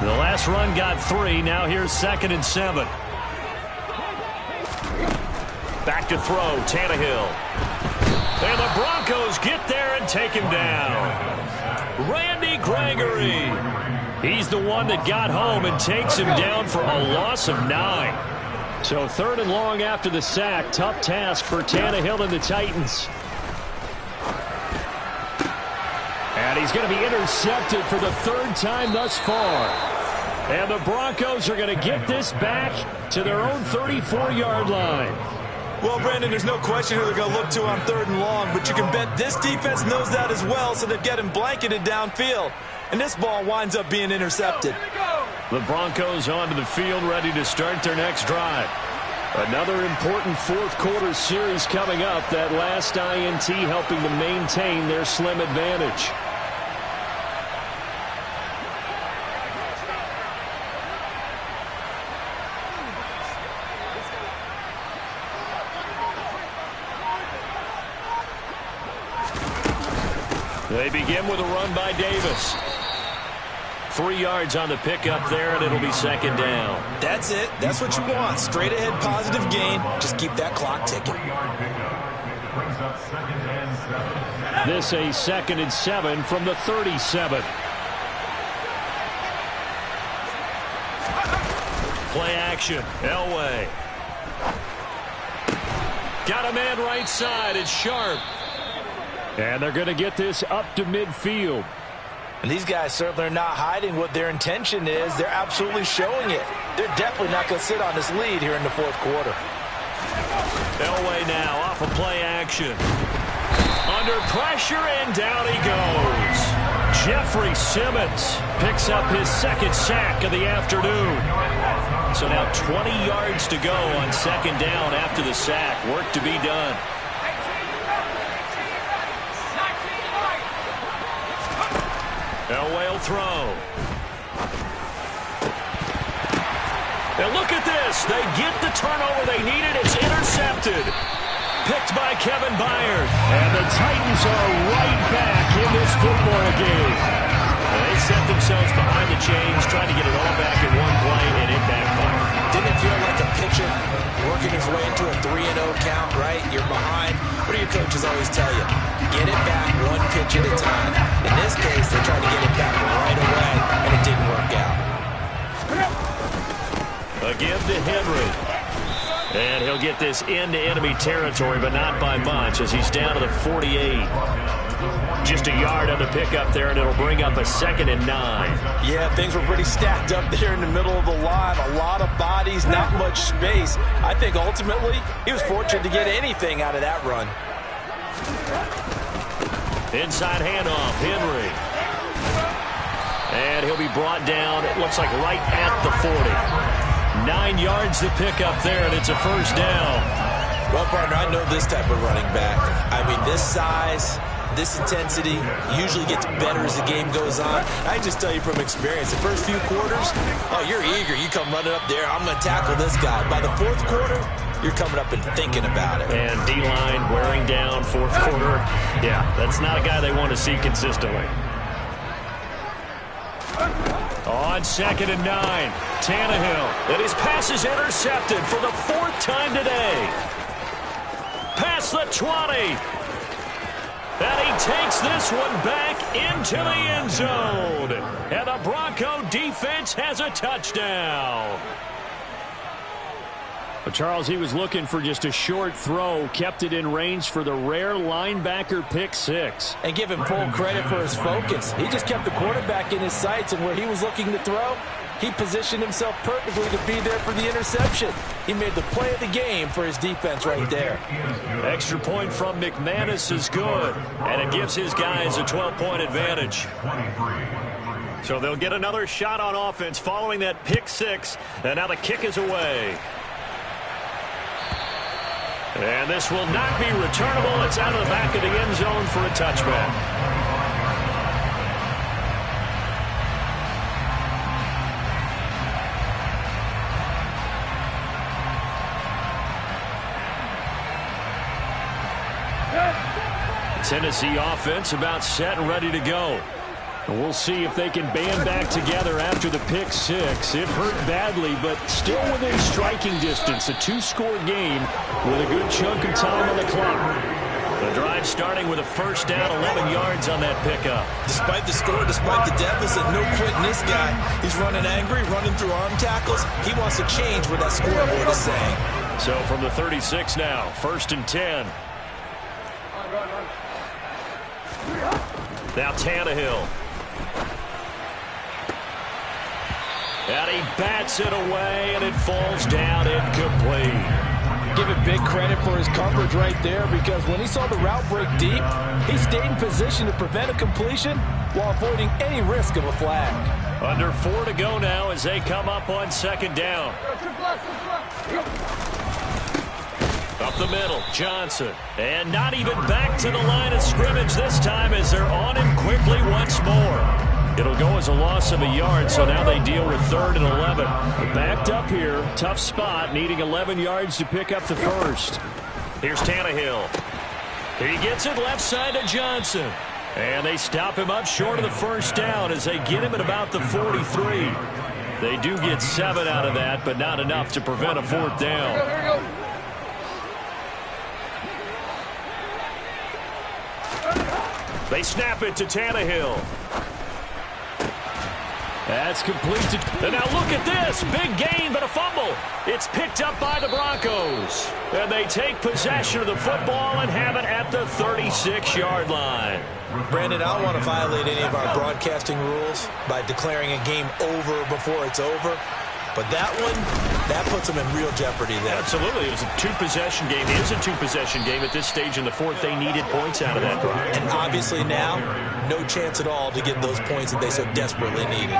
The last run got 3. Now here's 2nd and 7. Back to throw, Tannehill. And the Broncos get there and take him down. Randy Gregory. He's the one that got home and takes him down for a loss of 9. So 3rd and long after the sack. Tough task for Tannehill and the Titans. And he's going to be intercepted for the 3rd time thus far. And the Broncos are going to get this back to their own 34-yard line. Well, Brandon, there's no question who they're going to look to on 3rd and long, but you can bet this defense knows that as well, so they're getting blanketed downfield. And this ball winds up being intercepted. The Broncos onto the field, ready to start their next drive. Another important 4th quarter series coming up. That last INT helping to maintain their slim advantage. They begin with a run by Davis. 3 yards on the pickup there, and it'll be 2nd down. That's it. That's what you want. Straight ahead, positive gain. Just keep that clock ticking. This a 2nd and 7 from the 37. Play action. Elway. Got a man right side. It's Sharp. And they're going to get this up to midfield. And these guys certainly are not hiding what their intention is. They're absolutely showing it. They're definitely not going to sit on this lead here in the 4th quarter. Elway now off of play action. Under pressure, and down he goes. Jeffrey Simmons picks up his second sack of the afternoon. So now 20 yards to go on second down after the sack. Work to be done. Elway will throw. And look at this. They get the turnover they needed. It's intercepted. Picked by Kevin Byard. And the Titans are right back in this football game. They set themselves behind the chains, trying to get it all back in one play, and it backfired. Didn't it feel like a pitcher working his way into a 3-0 count, right? You're behind. What do your coaches always tell you? Get it back one pitch at a time. In this case, they tried to get it back right away, and it didn't work out. A give to Henry. And he'll get this into enemy territory, but not by much, as he's down to the 48. Just a yard on the pickup there, and it'll bring up a 2nd and 9. Yeah, things were pretty stacked up there in the middle of the line. A lot of bodies, not much space. I think ultimately he was fortunate to get anything out of that run. Inside handoff, Henry. And he'll be brought down, it looks like right at the 40. 9 yards to pick up there, and it's a first down. Well, partner, I know this type of running back. I mean, this size, this intensity usually gets better as the game goes on. I just tell you from experience, the first few quarters, oh, you're eager. You come running up there, I'm going to tackle this guy. By the fourth quarter, you're coming up and thinking about it. And D-line wearing down fourth quarter. Yeah, that's not a guy they want to see consistently. On 2nd and 9, Tannehill. And his pass is intercepted for the 4th time today. Past the 20. And he takes this one back into the end zone. And the Bronco defense has a touchdown. But Charles, he was looking for just a short throw, kept it in range for the rare linebacker pick 6. And give him full credit for his focus. He just kept the quarterback in his sights, and where he was looking to throw, he positioned himself perfectly to be there for the interception. He made the play of the game for his defense right there. Extra point from McManus is good, and it gives his guys a 12-point advantage. So they'll get another shot on offense following that pick 6, and now the kick is away. And this will not be returnable. It's out of the back of the end zone for a touchback. Tennessee offense about set and ready to go. And we'll see if they can band back together after the pick 6. It hurt badly, but still within striking distance. A 2-score game with a good chunk of time on the clock. The drive starting with a first down, 11 yards on that pickup. Despite the score, despite the deficit, no quitting this guy. He's running angry, running through arm tackles. He wants to change what that scoreboard is saying. So from the 36 now, 1st and 10. Now Tannehill. And he bats it away, and it falls down incomplete. Give him big credit for his coverage right there, because when he saw the route break deep, he stayed in position to prevent a completion while avoiding any risk of a flag. Under 4 to go now as they come up on 2nd down. Up the middle, Johnson. And not even back to the line of scrimmage this time as they're on him quickly once more. It'll go as a loss of a yard, so now they deal with 3rd and 11. Backed up here, tough spot, needing 11 yards to pick up the first. Here's Tannehill. He gets it left side to Johnson. And they stop him up short of the first down as they get him at about the 43. They do get 7 out of that, but not enough to prevent a 4th down. They snap it to Tannehill. That's complete to... And now look at this. Big gain, but a fumble. It's picked up by the Broncos. And they take possession of the football and have it at the 36-yard line. Brandon, I don't want to violate any of our broadcasting rules by declaring a game over before it's over. But that one, that puts them in real jeopardy there. Absolutely. It was a two-possession game. It is a two-possession game at this stage in the fourth. They needed points out of that drive. And obviously now, no chance at all to get those points that they so desperately needed.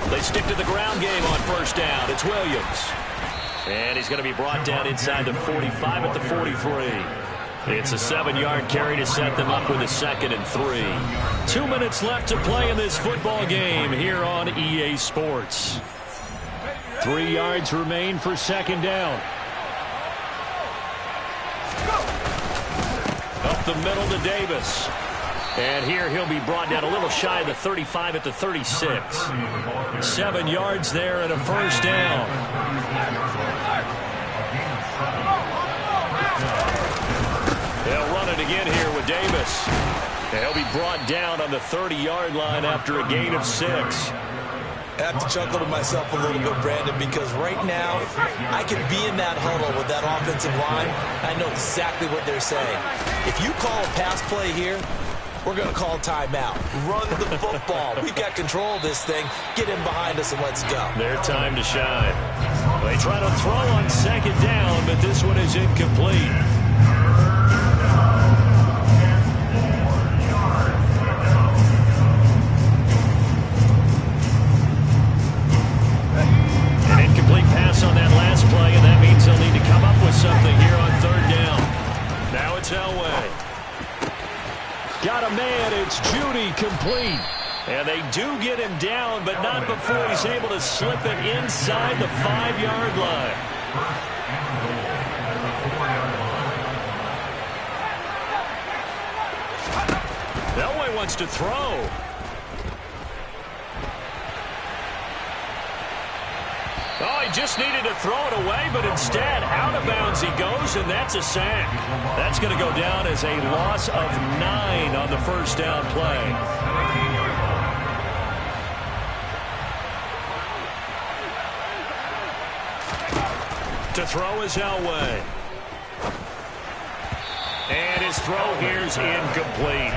They stick to the ground game on first down. It's Williams. And he's going to be brought down inside the 45 at the 43. It's a 7-yard carry to set them up with a 2nd and 3. 2 minutes left to play in this football game here on EA Sports. 3 yards remain for 2nd down. Up the middle to Davis. And here he'll be brought down a little shy of the 35 at the 36. 7 yards there and a first down. They'll run it again here with Davis. And he'll be brought down on the 30-yard line after a gain of 6. I have to chuckle to myself a little bit, Brandon, because right now I can be in that huddle with that offensive line. I know exactly what they're saying. If you call a pass play here, we're going to call timeout. Run the football. We've got control of this thing. Get in behind us and let's go. Their time to shine. They try to throw on 2nd down, but this one is incomplete. An incomplete pass on that last play, and that means they'll need to come up with something here on 3rd down. Now it's Elway. Got a man, it's Judy, complete. And they do get him down, but not before he's able to slip it inside the 5-yard line. Elway wants to throw. Oh, he just needed to throw it away, but instead, out of bounds he goes, and that's a sack. That's going to go down as a loss of 9 on the first down play. To throw is Elway. And his throw here's incomplete.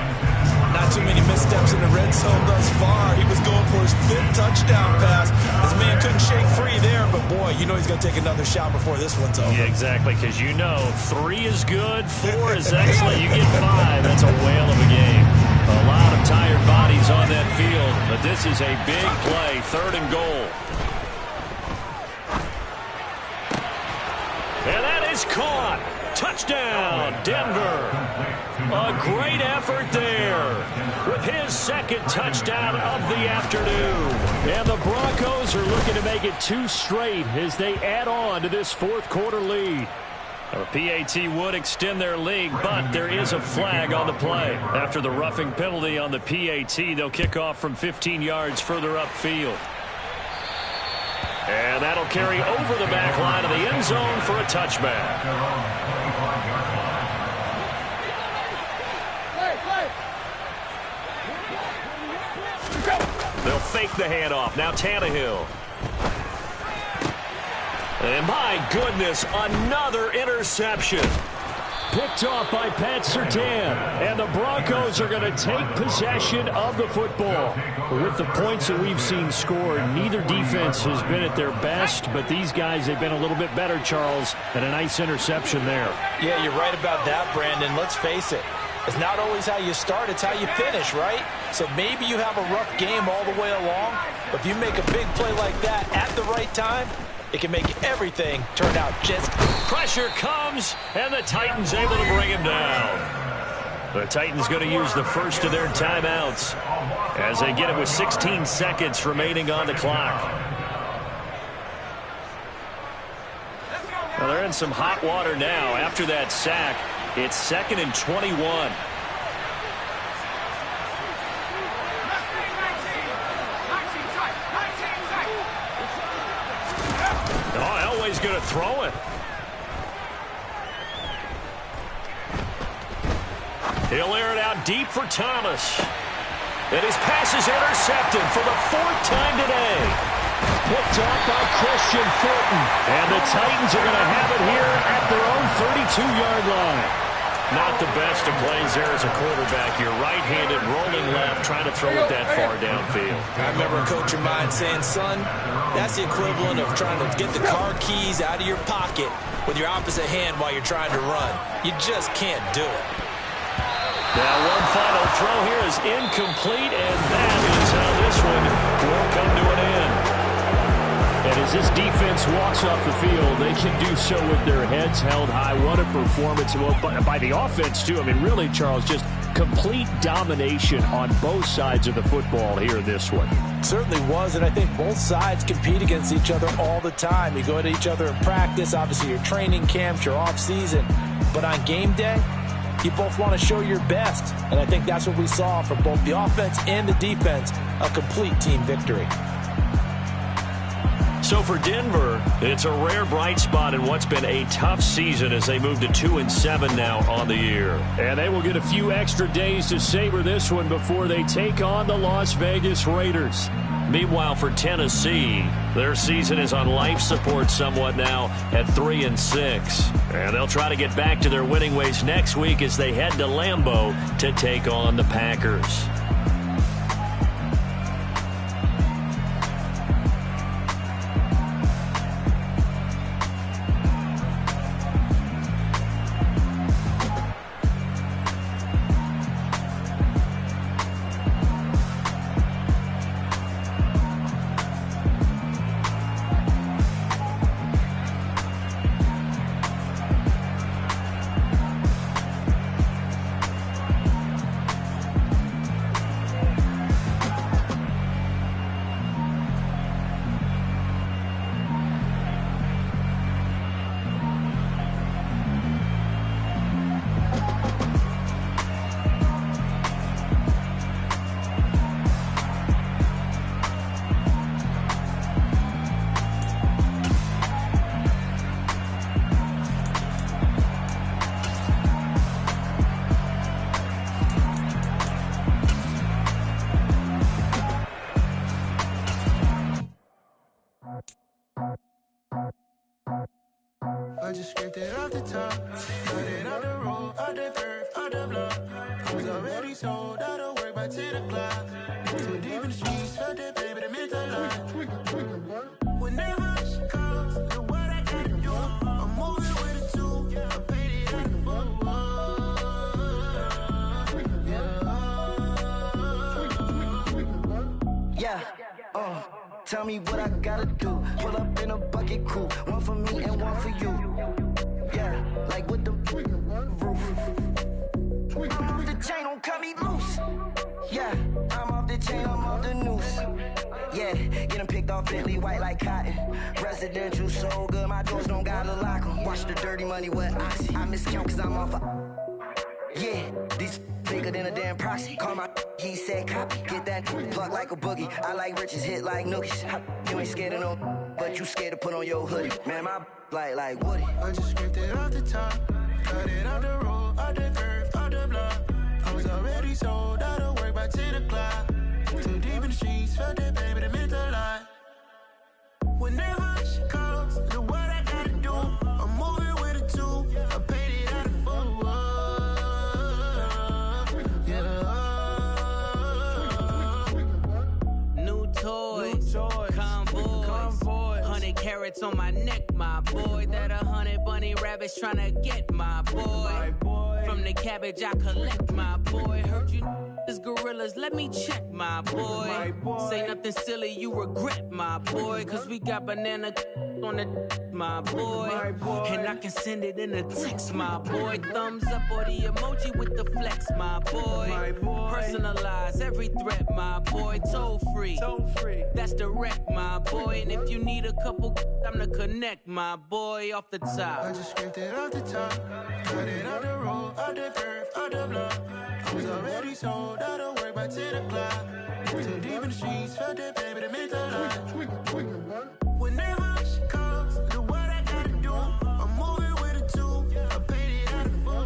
Not too many missteps in the red zone thus far. He was going for his 5th touchdown pass. His man couldn't shake free there, but boy, you know he's going to take another shot before this one's over. Yeah, exactly, because you know 3 is good, 4 is excellent. You get 5, that's a whale of a game. A lot of tired bodies on that field, but this is a big play, 3rd and goal. And that is caught. Touchdown, Denver. A great effort there with his 2nd touchdown of the afternoon. And the Broncos are looking to make it 2 straight as they add on to this 4th quarter lead. A PAT would extend their lead, but there is a flag on the play. After the roughing penalty on the PAT, they'll kick off from 15 yards further upfield. And that'll carry over the back line of the end zone for a touchback. They'll fake the handoff. Now Tannehill. And my goodness, another interception. Picked off by Pat Surtain. And the Broncos are going to take possession of the football. With the points that we've seen scored, neither defense has been at their best, but these guys have been a little bit better, Charles, and a nice interception there. Yeah, you're right about that, Brandon. Let's face it. It's not always how you start, it's how you finish, right? So maybe you have a rough game all the way along, but if you make a big play like that at the right time, it can make everything turn out just... Pressure comes, and the Titans able to bring him down. The Titans going to use the first of their timeouts as they get it with 16 seconds remaining on the clock. Well, they're in some hot water now. After that sack, it's 2nd and 21. Elway's going to throw it. He'll air it out deep for Thomas. And his pass is intercepted for the 4th time today. Picked up by Christian Fulton. And the Titans are going to have it here at their own 32-yard line. Not the best of plays there as a quarterback. You're right-handed, rolling left, trying to throw it that far downfield. I remember a coach of mine saying, son, that's the equivalent of trying to get the car keys out of your pocket with your opposite hand while you're trying to run. You just can't do it. Now one final throw here is incomplete, and that is how this one will come to an end. And as this defense walks off the field, they can do so with their heads held high. What a performance by the offense, too. I mean, really, Charles, just complete domination on both sides of the football here in this one. Certainly was, and I think both sides compete against each other all the time. You go at each other in practice, obviously your training camps, your off-season. But on game day, you both want to show your best. And I think that's what we saw from both the offense and the defense, a complete team victory. So for Denver, it's a rare bright spot in what's been a tough season as they move to 2-7 now on the year. And they will get a few extra days to savor this one before they take on the Las Vegas Raiders. Meanwhile, for Tennessee, their season is on life support somewhat now at 3-6. And they'll try to get back to their winning ways next week as they head to Lambeau to take on the Packers. I just scraped it off the top, got it out the road, out the curve, out the block. I was already sold out of work by 10 o'clock. Too deep in the streets, felt that baby, that meant a lot. When that hush comes, look what I gotta do. I'm moving with it too, I paid it out the tell me what I gotta do. Pull up in a bucket crew, one for me and one for you. Yeah, like with the roof. I'm off the chain, don't cut me loose. Yeah, I'm off the chain, I'm off the noose. Yeah, getting picked off Bentley white like cotton. Residential so good, my doors don't gotta lock 'em. Watch the dirty money with oxy. I miscount cause I'm off yeah, these bigger than a damn proxy. Call my he said copy. Get that plug like a boogie. I like riches, hit like nookies. You ain't scared of no, but you scared to put on your hoodie. Man, my like Woody. I just scraped it off the top, cut it out the road, out the curve, out the block. I was already sold out of work by 10 o'clock. Too deep in the streets, felt that baby, that meant a lot. When that hush comes, look what I gotta do. I'm moving with it too. I paid it out of full. New toys, convoys, 100 carats on my neck, my boy. That 100 bunny rabbits tryna get my boy. From the cabbage I collect, my boy. Heard you is gorillas, let me check, my boy. Say nothing silly, you regret, my boy. Cause we got banana on the my boy. And I can send it in a text, my boy. Thumbs up or the emoji with the flex, my boy. Personalize every threat, my boy. Toll free, that's direct, my boy. And if you need a couple, I'm the connect, my boy. Off the top, I just scraped it off the top, cut it out the road, out the curve, out the block. I was already sold out of work by 10 o'clock. Too deep in the streets, felt that baby, that meant a lot. When that hush comes, look what I gotta do. I'm moving with it too. I paid it out of full.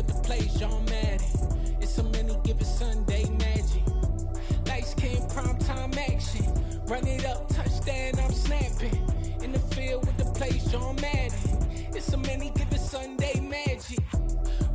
with the place, John Madden. It's a many given Sunday magic. Light skin, prime time action. Run it up, touchdown, I'm snapping. In the field with the place, John Madden. It's a many given Sunday magic.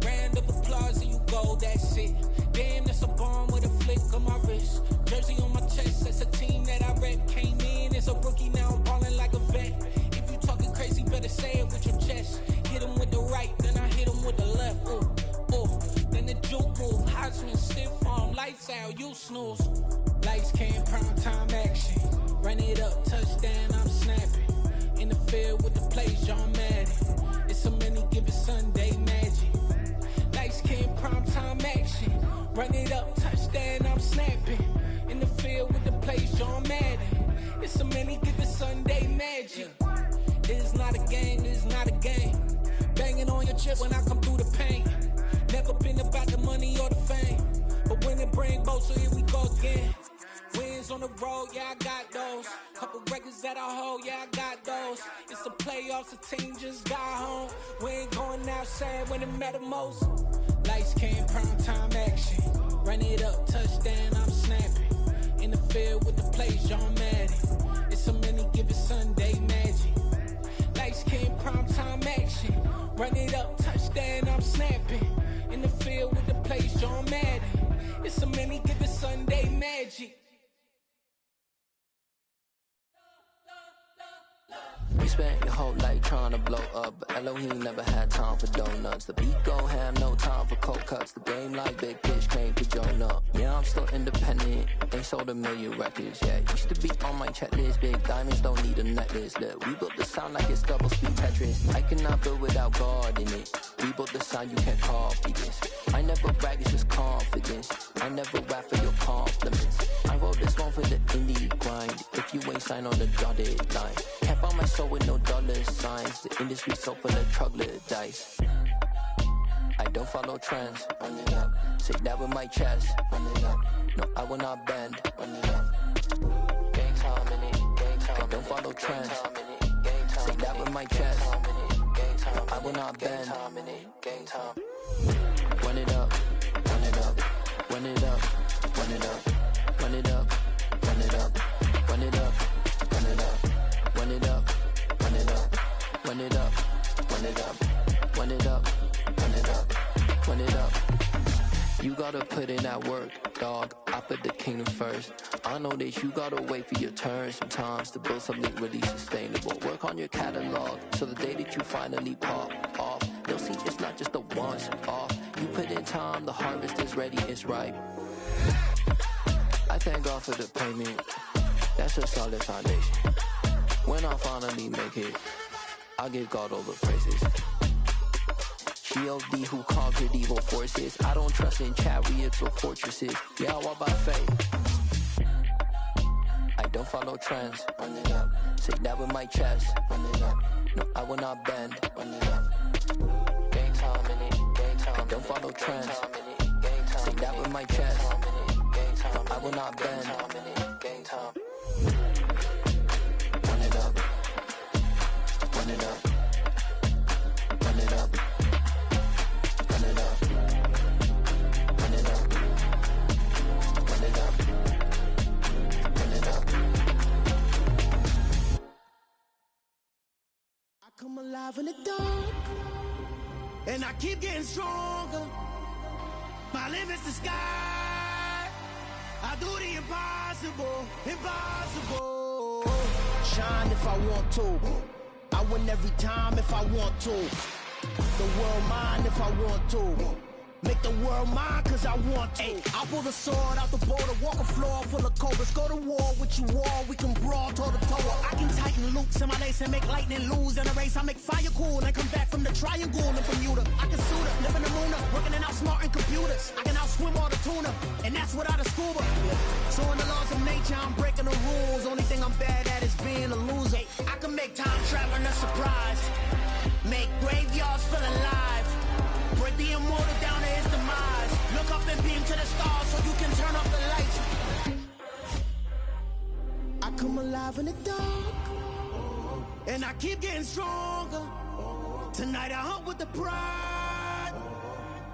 Round of applause and you go, that's it. Damn, that's a bomb with a flick on my wrist. Jersey on my chest, that's a team that I rep. Came in as a rookie, now I'm ballin' like a vet. If you talking crazy, better say it with your chest. Hit him with the right, then I hit him with the left. Ooh, ooh. Then the juke move, Heisman, stiff arm, lights out, you snooze. Lights came, prime time action. Run it up, touchdown, I'm snapping. In the field with the place, John Madden. It's a many given Sunday magic. Lights came, prime time action. Run it up, touchdown, I'm snapping. In the field with the place, John Madden. It's a many given Sunday magic. It's not a game, it's not a game. Banging on your chip when I come through the pain. Never been about the money or the fame. But when it bring both, so here we go again. Wins on the road, yeah, I got those. Couple records that I hold, yeah, I got those. It's the playoffs, the team just got home. We ain't going outside when it matter most. Lights came, prime time action. Run it up, touchdown, I'm snapping. In the field with the place, John Madden. It's a many given Sunday magic. Lights came, prime time action. Run it up, touchdown, I'm snapping. In the field with the place, John Madden. It's a many given Sunday magic. You spent your whole life trying to blow up, but Elohim never had time for donuts. The beat go ham, no time for cold cuts. The game like Big Fish came to Jonah. Yeah, I'm still independent, ain't sold a million records yet. Used to be on my checklist, big diamonds don't need a necklace. Look, we built the sound like it's double speed Tetris. I cannot build without God in it. We built the sound, you can't copy this. I never brag, it's just confidence. I never rap for your compliments. I wrote this one for the indie grind. If you ain't signed on the dotted line, can't buy my soul with no dollar signs. The industry so full of troglodytes. I don't follow trends. Run it up. Say that with my chest. Run it up. No, I will not bend. Run it up. Gang time in it. Gang time. I don't follow trends. Say that with my chest. No, I will not bend. Gang time. Run it up. Run it up. Run it up. Run it up. Run it up. Run it up. Run it up. Run it up. Run it up. Run it up. Run it up. Run it up. Run it up. Run it up. Run it up. You gotta put in that work, dog. I put the kingdom first. I know that you gotta wait for your turn sometimes to build something really sustainable. Work on your catalog so the day that you finally pop off, you'll see it's not just a once off. You put in time, the harvest is ready, it's ripe. I thank God for the payment. That's a solid foundation. When I finally make it, I'll give God all the praises. G.O.D. who conquered evil forces. I don't trust in chariots or fortresses. Yeah, I walk by faith. I don't follow trends. Run it up. Say that with my chest. Run it up. No, I will not bend. Run it up. Gang time in it. Gang time. I don't follow trends. Say that with my chest. No, I will not bend. Gang time. Run it up. Run it up. Run it up. Run it up. Run it up. Run it up. Run it up. I come alive in the dark, and I keep getting stronger. My limit's the sky. I do the impossible, impossible. Shine if I want to. I win every time if I want to. The world mine if I want to. Make the world mine cause I want to. I pull the sword out the border, walk a floor full of cobras. Go to war with you all, we can brawl toe to toe. I can tighten loops in my lace and make lightning lose in a race. I make fire cool and come back from the triangle in Bermuda. I can suit up, live in the moon, working and outsmarting computers. I can outswim all the tuna, and that's without a scuba. So in the laws of nature, I'm breaking the rules. Only thing I'm bad at is being a loser. I can make time traveling a surprise, make graveyards feel alive, break the immortal down to his demise. Look up and beam to the stars so you can turn off the lights. I come alive in the dark, and I keep getting stronger. Tonight I hunt with the pride.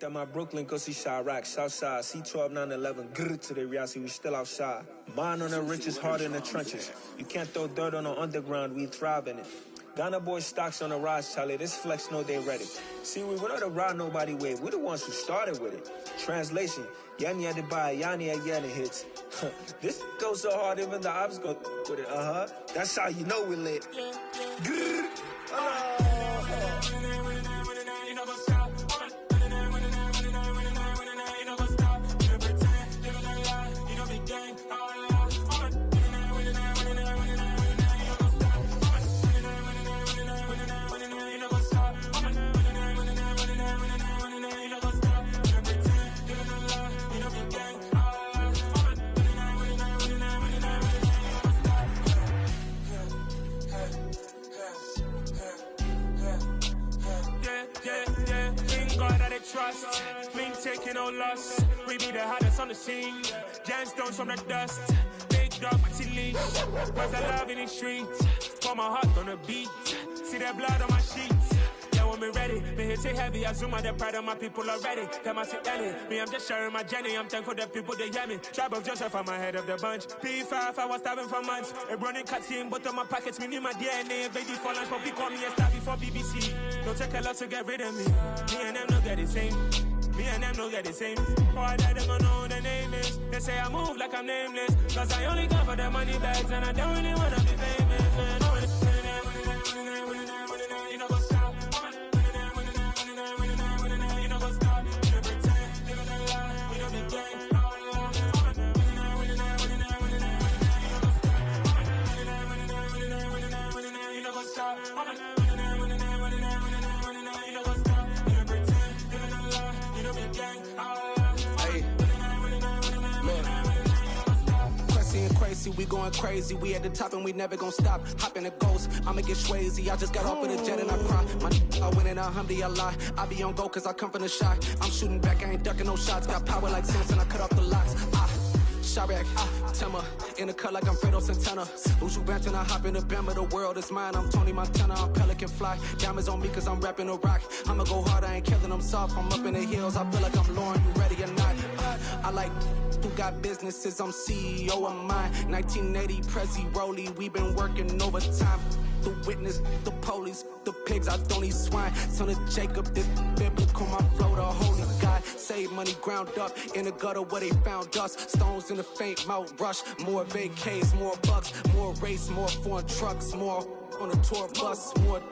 That my Brooklyn, go see Chirac, Southside, C12, 911, grrr to the reality, we still outside. Mine on the riches, hard in the trenches. You can't throw dirt on the underground, we thrive in it. Ghana boys stocks on the rise, Charlie, this flex know they ready. See, we went on the ride nobody with, we the ones who started with it. Translation, Yanni had to buy, Yanni had Yanni hits. This goes so hard, even the ops go with it, That's how you know we lit. Grrr. Trust, we ain't taking no loss. We be the hottest on the scene. Gemstones from the dust. Big dog, but leash. Cause I love in the streets. Pour my heart on the beat. See that blood on my sheets. Yeah, when me ready, me hit it heavy. I zoom out the pride of my people already. Them I see Ellie. Me, I'm just sharing my journey. I'm thankful that people they hear me. Tribe of Joseph, I'm ahead of the bunch. P5, I was starving for months. A running cuts in, but on my pockets, me need my DNA. And baby for lunch, but we call me a star before BBC. Don't take a lot to get rid of me. Me and them no get the same. Me and them no get the same. Boy, that them don't know who the name is. They say I move like I'm nameless. Cause I only come for the money bags. And I don't really wanna be famous, man. You know what's up? You know what's up? You know pretend. Living a lie. We don't be gang. You know what's up? Crazy, we going crazy. We at the top and we never gon' stop. Hop in the ghost, I'ma get swayzy. I just got off of the jet and I cry. I win in a alhamdulillah. I be on go cause I come from the shot. I'm shooting back, I ain't ducking no shots. Got power like Samson, I cut off the locks. Chirac, Tema, in the cut like I'm Fredo Santana. Uju Banton, I hop in the Bama, the world is mine. I'm Tony Montana, I'm Pelican Fly. Diamonds on me cause I'm rapping a rock. I'ma go hard, I ain't killing them soft. I'm up in the hills, I feel like I'm Lauren, you ready or not? I like who got businesses, I'm CEO of mine. 1980, Prezi Rolly, we been working overtime. The witness, the police, the pigs, I don't eat swine. Son of Jacob, this biblical, my flow, the holy God. Save money ground up in the gutter where they found us. Stones in the faint Mount Rush. More vacays, more bucks, more race, more foreign trucks, more on a tour bus, more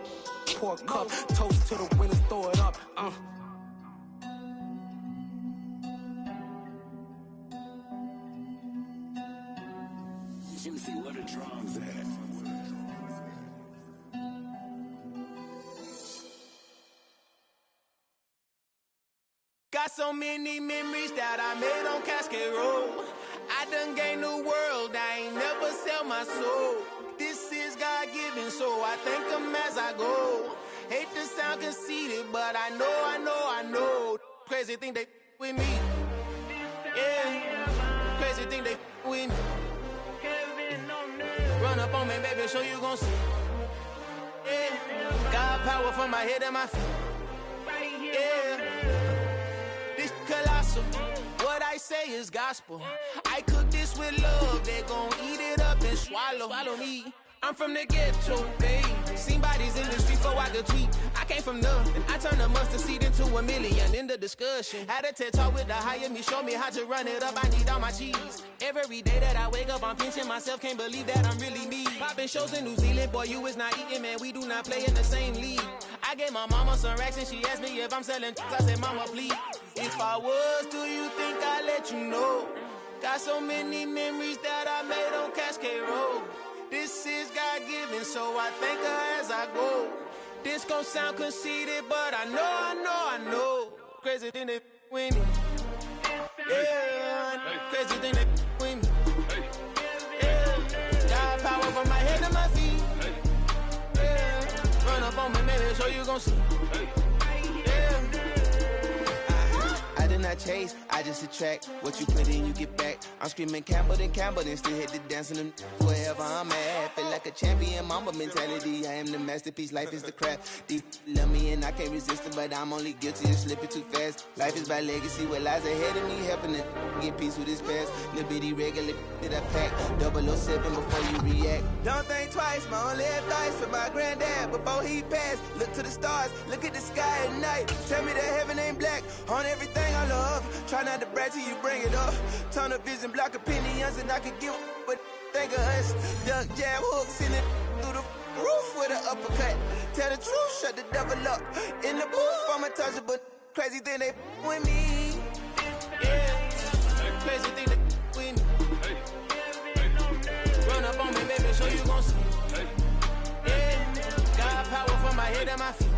pour cup. Toast to the winners, throw it up. Juicy, where the drums at? Got so many memories that I made on Cascade Road. I done gained the world, I ain't never sell my soul. This is God-given, so I thank him as I go. Hate to sound conceited, but I know. Crazy thing they with me. Yeah, crazy thing they with me. Run up on me, baby, so you gon' see. Yeah, got power from my head and my feet. Yeah, this colossal. What I say is gospel. I cook this with love. They gon' eat it up and swallow me. I'm from the ghetto, babe. Seen bodies in the street before I could tweet. I came from nothing. I turned a mustard seed into a million in the discussion. Had a TED talk with the higher me, show me how to run it up. I need all my cheese. Every day that I wake up, I'm pinching myself. Can't believe that I'm really me. Popping shows in New Zealand, boy, you is not eating, man. We do not play in the same league. I gave my mama some racks and she asked me if I'm selling. I said, mama, please. If I was, do you think I'd let you know? Got so many memories that I made on Cascade Road. This is God-given, so I thank her as I go. This gon' sound conceited, but I know. Crazy thing they with me. Yeah, crazy thing they with me. Yeah, got power from my head to my feet. Yeah, run up on me, maybe, so you gon' see. Yeah. and I chase, I just attract. What you put in, you get back. I'm screaming Campbell, then still hit the dance and wherever I'm at. Feel like a champion, mamba mentality. I am the masterpiece, life is the crap. Deep love me and I can't resist it, but I'm only guilty of slipping too fast. Life is by legacy, what lies ahead of me, helping to get peace with this past. Little bitty regular that I pack, 007 before you react. Don't think twice, my only advice for my granddad before he passed. Look to the stars, look at the sky at night. Tell me that heaven ain't black on everything I love. Try not to brag till you bring it up. Tunnel vision, block opinions, and I could give but think of us. Duck jab hooks in it through the roof with an uppercut. Tell the truth, shut the devil up. In the booth, I'm untouchable. Crazy thing they with me. Yeah, crazy thing they with me. Run up on me, baby, so you gon' see. Yeah, got power from my head and my feet.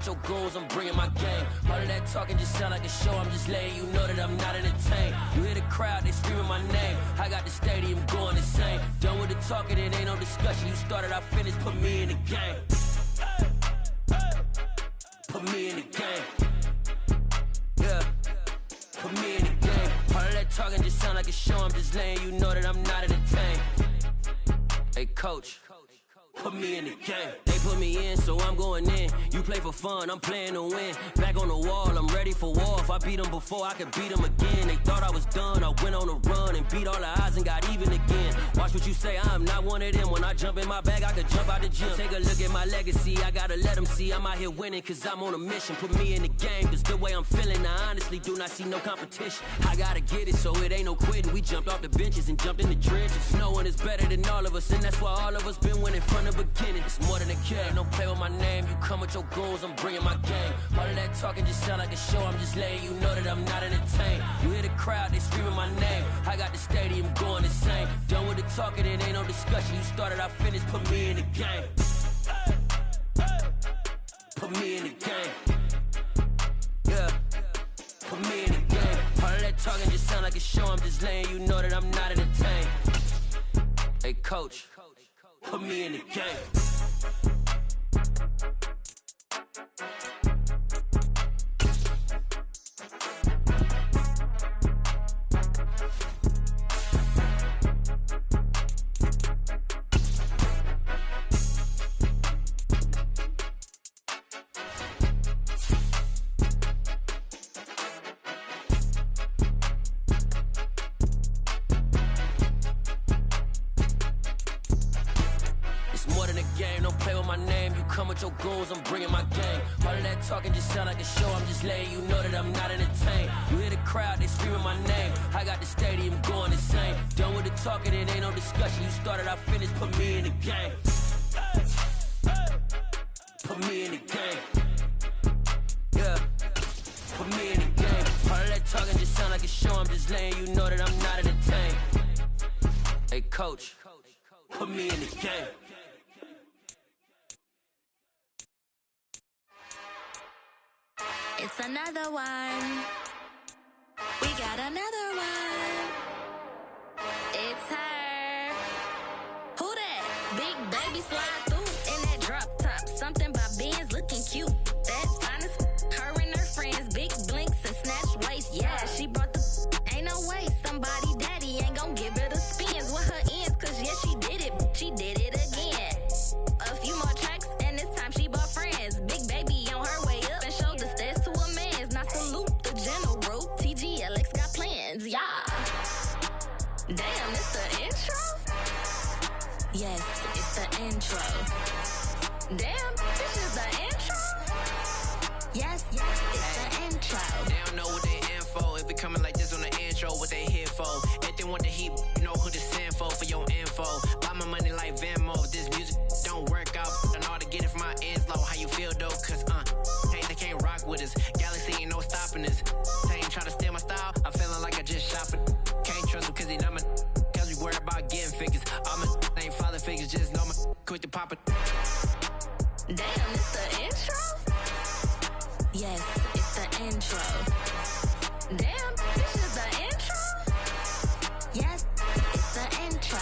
Your goals, I'm bringing my game. All of that talking just sound like a show. I'm just letting you know that I'm not entertained. You hear the crowd, they screaming my name. I got the stadium going insane. Done with the talking, it ain't no discussion. You started, I finished, put me in the game. Put me in the game. Yeah, put me in the game. All of that talking just sound like a show. I'm just letting you know that I'm not entertained. Hey, coach. Put me in the game. They put me in, so I'm going in. You play for fun, I'm playing to win. Back on the wall, I'm ready for war. If I beat them before, I could beat them again. They thought I was done, I went on a run and beat all the odds and got even again. Watch what you say, I'm not one of them. When I jump in my bag, I could jump out the gym. Take a look at my legacy, I gotta let them see I'm out here winning, cause I'm on a mission. Put me in the game, cause the way I'm feeling, I honestly do not see no competition. I gotta get it, so it ain't no quitting. We jumped off the benches and jumped in the trenches. No one is better than all of us, and that's why all of us been winning from the beginning. It's more than a game, don't play with my name. You come with your goals, I'm bringing my game. All of that talking just sound like a show. I'm just letting you know that I'm not entertained. You hear the crowd, they screaming my name. I got the stadium going insane. Done with the talking, it ain't no discussion. You started, I finished, put me in the game. Put me in the game. Yeah, put me in the game. All of that talking just sound like a show. I'm just letting you know that I'm not entertained. Hey, coach. Put me in the game. Your goals, I'm bringing my game. All of that talking just sound like a show. I'm just letting you know that I'm not entertained. You hear the crowd, they screaming my name. I got the stadium going insane. Done with the talking, it ain't no discussion. You started, I finished, put me in the game. Put me in the game. Yeah, put me in the game. All of that talking just sound like a show. I'm just letting you know that I'm not entertained. Hey, coach, put me in the game. It's another one. We got another one. It's her. Who that? Big baby slide through in that drop top. Something by Benz looking cute. That's honest. Her and her friends, big blinks and snatch waist. Yeah, she brought the. Ain't no way somebody daddy ain't gon' give her the spins with her ends. Cause yeah, she did it. She did it again. A few more tracks and this time she bought friends. Big baby on her way up and showed the stairs to a man's. Now salute the general. TGLX got plans, yeah. Damn, it's the intro? Yes, it's the intro. Damn, this is the intro? Yes, it's the intro. They don't know what they in for. If we coming like this on the intro, what they here for? If they want the heat, you know who to send for your info. Buy my money like Venmo. This music don't work out, and all to get it from my ends low. how you feel though, cause they can't rock with us. Galaxy ain't no stopping us. They ain't trying to steal my style. I'm feeling like I just shot for. Can't trust him cause he not my. Cause we worried about getting figures. All my ain't father figures, just know my quick to pop it. Damn, it's the intro? Yes, it's the intro. Damn, this is the intro? Yes, it's the intro.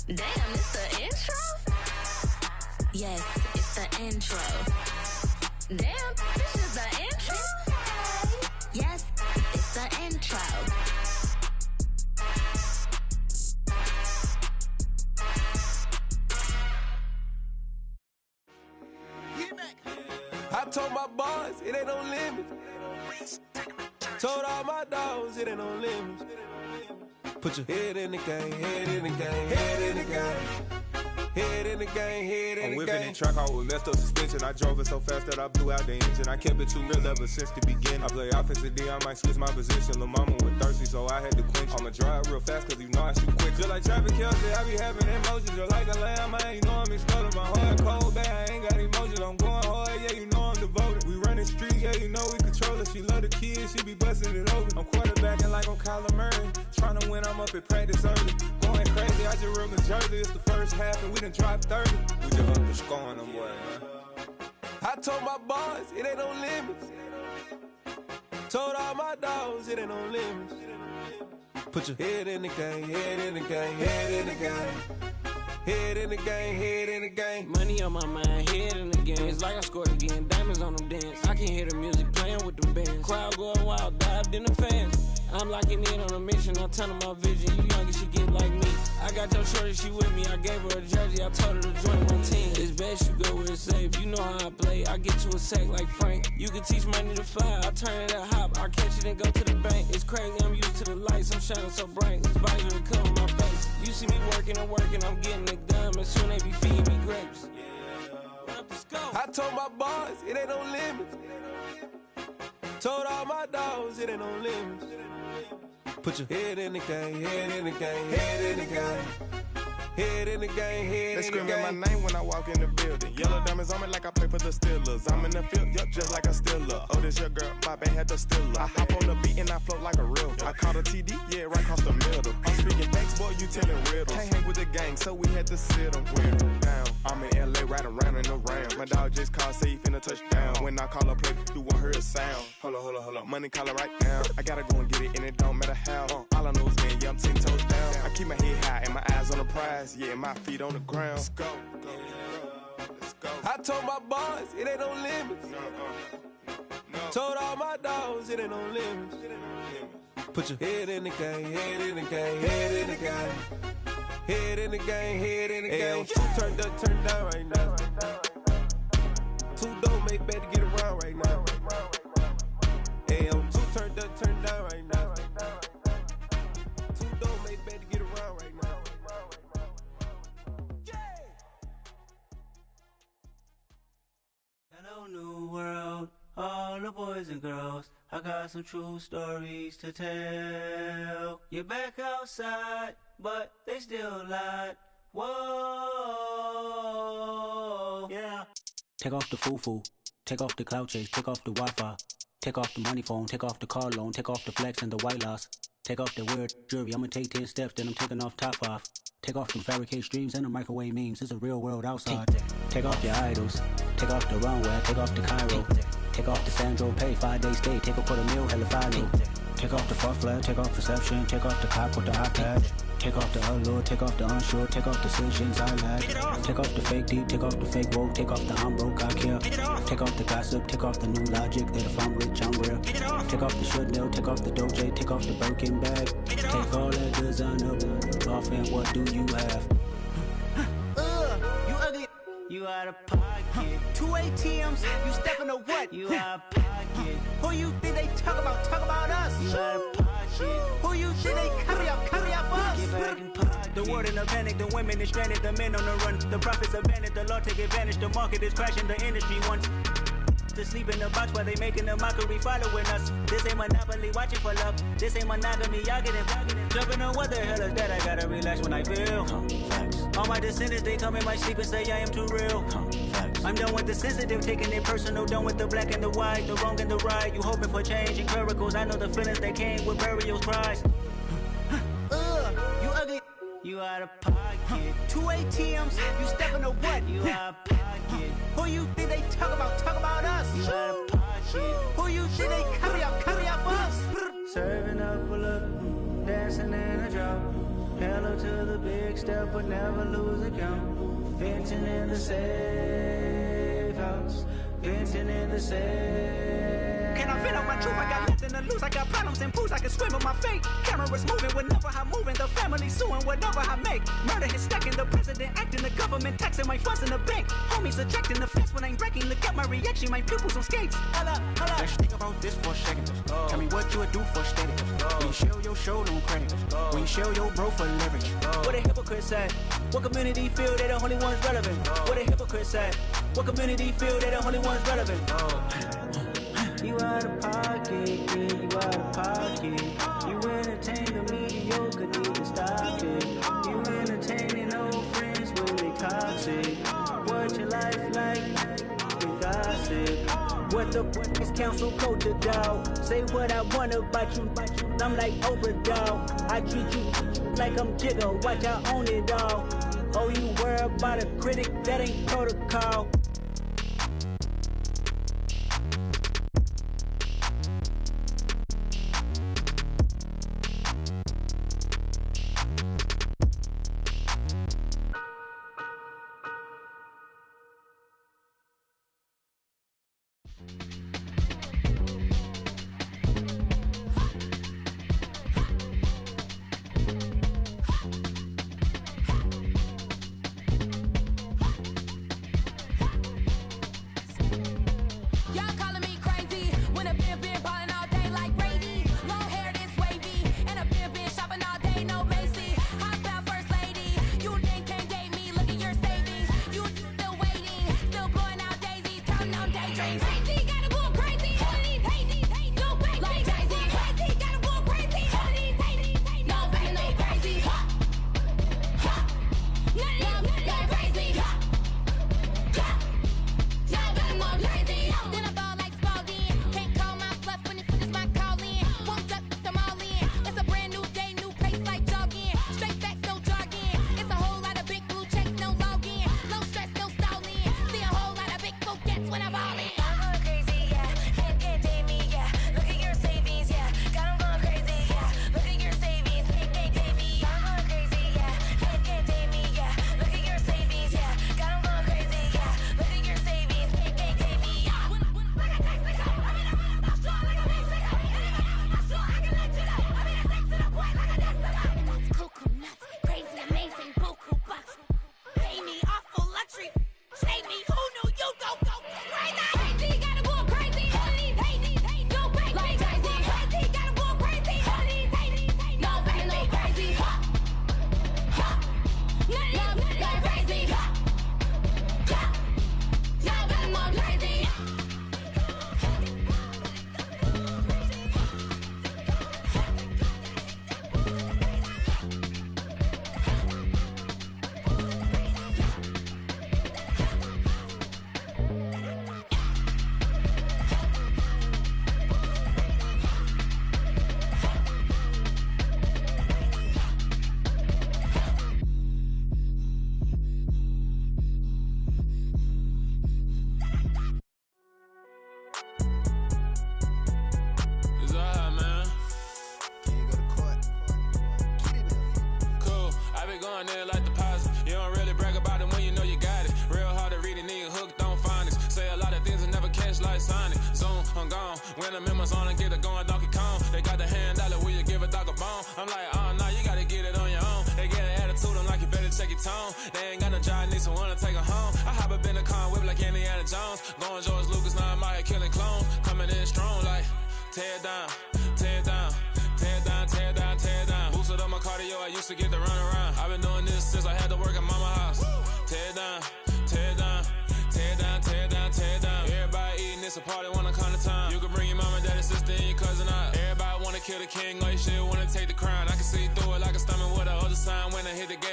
Damn, it's the intro? Yes, it's the intro. Damn, this is the intro? Yes, it's the intro. I told my boys it ain't no limits. Told all my dogs it ain't no limits. Put your head in the game, head in the game, head in the game. Head in the game, head in the game. I'm whipping in track out with messed up suspension. I drove it so fast that I blew out the engine. I kept it too real ever since the beginning. I play offensive D, I might switch my position. Lil' mama was thirsty, so I had to quench. I'ma drive real fast, cause you know I shoot quick. Just like traffic Kelsey, I be having emotions. Just like a lamb, I ain't know I'm exploding. My heart cold, bad, I ain't got emotions. I'm going hard, yeah, you know I'm devoted. We running streets, yeah, you know we control it. She love the kids, she be busting it over. I'm quarterbacking like I'm Kyler Murray. Trying to win, I'm up at practice early. Going crazy, I just run the jersey. It's the first half, and we done dropped 30. We just underscoring them, boy, man. I told my boys it ain't no limits. Told all my dogs it ain't no limits. Put your head in the game, head in the game, head in the game. Head in the game, head in the game. Money on my mind, head in the game. It's like I scored again, diamonds on them dance. I can hear the music playing with them bands. Crowd going wild, dived in the fans. I'm locking in on a mission, I'm telling my vision. You young and she get like me. I got your shorty, she with me. I gave her a jersey, I told her to join my team. It's best you go where it's safe. You know how I play, I get to a sack like Frank. You can teach money to fly, I turn it at hop. I catch it and go to the bank. It's crazy, I'm used to the lights, I'm shining so bright. This visor to cover my face. You see me working and working, I'm getting it done. And soon they be feeding me grapes. I told my boys it ain't no limits. Told all my dogs it ain't no limits. Put your head in the game, head in the game, head in the game. Head in the game, head in the game. They screaming my name when I walk in the building. Yellow diamonds on me like I play for the Steelers. I'm in the field, yup, just like a Steeler. Oh, this your girl, my band had the Steeler. I hop on the beat and I float like a river. I caught a TD, yeah, right across the middle. I'm speaking thanks, boy, you telling riddles. Can't hang with the gang, so we had to sit them down. I'm in LA, riding around in the Ram. My dog just called, say he finna touch down. When I call a play, you won't hear a sound. Hold up, money call it right down. I gotta go and get it, and it don't matter how. All I know is man, yeah, I'm 10 toes down. I keep my head high and my eyes on the prize. Yeah, my feet on the ground. Let's go. Let's go. I told my boys it ain't no limits. Told all my dogs it ain't no limits. Put your head in the game, head in the game, head in the game. Head in the game, head in the game. Turned up, turned down right now. Too dope, make better get around right now. Hey, I'm too turned up, turned down right now. Too dope, make better get around right now. Hello, new world, all the boys and girls. I got some true stories to tell. You're back outside, but they still lied. Whoa, yeah. Take off the foo-foo, take off the cloud chase, take off the Wi-Fi, take off the money phone, take off the car loan, take off the flex and the white loss, take off the weird jewelry. I'ma take 10 steps, then I'm taking off top 5. Take off them fabricate streams and the microwave memes. It's a real world outside. Take off your idols, take off the runway, take off the Cairo, take off the Sandro pay, 5-day stay, take a $250,000, hella follow. Take off the far flag, take off perception, take off the cop with the iPad. Take off the allure, take off the unsure, take off decisions I lack. Take off the fake deep, take off the fake woke, take off the I'm broke, I care. Take off the gossip, take off the new logic that if I'm rich, I'm real. Take off the Chanel, take off the Doja, take off the Birkin bag. Take all that designer off and what do you have? You ugly. You out of pocket. 2 ATMs, you stepping to what? You out of pocket. Who you think they talk about? Talk about us. You out of pocket. Who you think they carry up for us? Get back in pocket. The world in a panic, the women is stranded, the men on the run. The profits abandoned, the law take advantage. The market is crashing, the industry wants. to sleep in the box while they making a mockery following us. This ain't Monopoly, watching for love. This ain't monogamy, y'all getting jumping on what the hell is that? I gotta relax when I feel. All my descendants, they come in my sleep and say I am too real. I'm done with the sensitive, taking it personal. Done with the black and the white, the wrong and the right. You hoping for change and miracles. I know the feelings that came with burial cries. You ugly. You out of pocket. 2 ATMs, you stepping to what? You out of pocket. Who you think they talk about us? You out of pocket. Who you think they carry up for us? Serving up a look, dancing in a drop. Hello to the big step, but never lose a count. Venting in the safe house. Venting in the safe. Can I vent out my truth? I got nothing to lose. I got problems and pools. I can swim with my fate. Cameras moving whenever I'm moving. The family suing whatever I make. Murder is stacking. The president acting. The government taxing my funds in the bank. Homies ejecting the fence when I'm breaking. Look at my reaction. My pupils on skates. Hold up. Let's think about this for a second. Tell me what you would do for status. When you show your show, no credit. When you show your bro for leverage. What a hypocrite said. What community feel they the only ones relevant? What a hypocrite said. What community feel they the only ones relevant? You out of pocket, yeah, you out of pocket. You entertain the mediocre, need to stop it. You entertaining old friends when they toxic. What your life like? You gossip. What the fuck is council code to doubt? Say what I want about you. I'm like overdog. I treat you like I'm Jigga. Watch I own it all. Oh, you worry about a critic? That ain't protocol.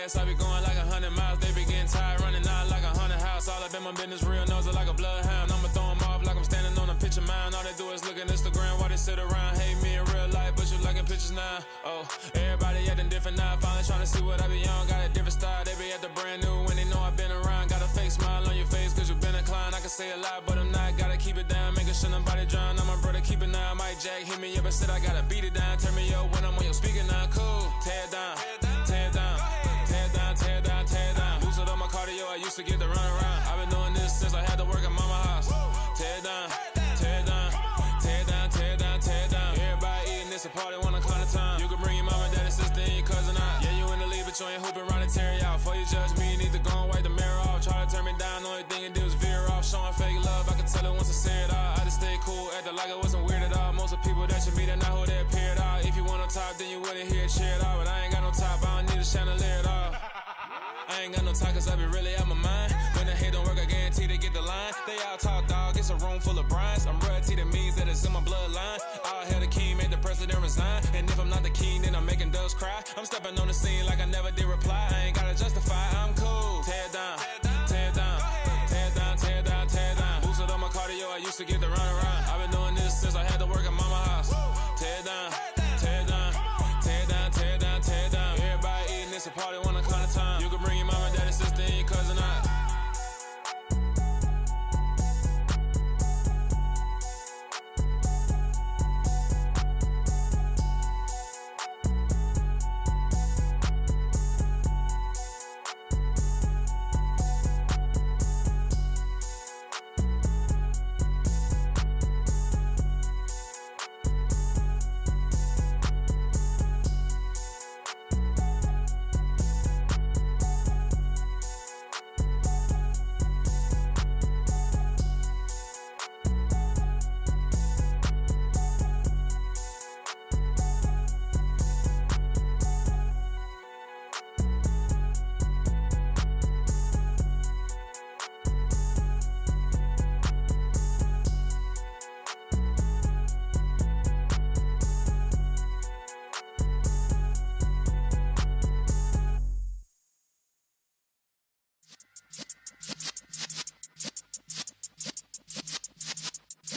fast, I be going like 100 miles. They be getting tired, running out like 100 house. All up in my business, real nose like a bloodhound. I'ma throw them off like I'm standing on a picture mound. All they do is look at Instagram while they sit around. Hate me in real life, but you liking pictures now. Oh, everybody acting different now. Finally trying to see what I be on. Got a different style, they be at the brand new when they know I've been around. Got a fake smile on your face, cause you been inclined. I can say a lot, but I'm not. Gotta keep it down, making sure nobody drown. I'm my brother, keep it now. Mike Jack hit me up and said I gotta beat it down. Turn me up when I'm on your speaker now. Cool, tear it down, tear it down, tear it down, tear it down, tear it down. Boosted on my cardio, I used to get the run around. I've been doing this since I had to work at mama house. Tear it down, tear it down, tear it down, tear it down, tear it down. Everybody eating this a party, one o'clock of time. You can bring your mama, daddy, sister, and your cousin out. Yeah, you in the lead, but you ain't hooping around and tear you out. Before you judge me, you need to go and wipe the mirror off. Try to turn me down, only thing it do is veer off. Showing fake love, I can tell it once I say it all. I just stay cool, acting like it wasn't weird at all. Most of the people that you meet are not who they appear at all. If you want on top, then you wouldn't hear it cheer at all. But I ain't got no top, I don't need a chandelier at all. I ain't got no time cause I be really out my mind. When the hate don't work, I guarantee they get the line. They all talk dog, it's a room full of brines. I'm royalty, that means that it's in my bloodline. All hail the king, made the president resign. And if I'm not the king, then I'm making doves cry. I'm stepping on the scene like I never did reply. I ain't gotta justify, I'm cool. Tear it down, tear it down, tear it down, tear it down, tear it down. Boosted on my cardio, I used to get the run around. I've been doing this since I had to work at mama house. Tear it down, tear it down, tear it down, tear it down, tear it down. Everybody eating this a party, 1 o'clock of time. You can bring your mama, daddy, sister, and your cousin out.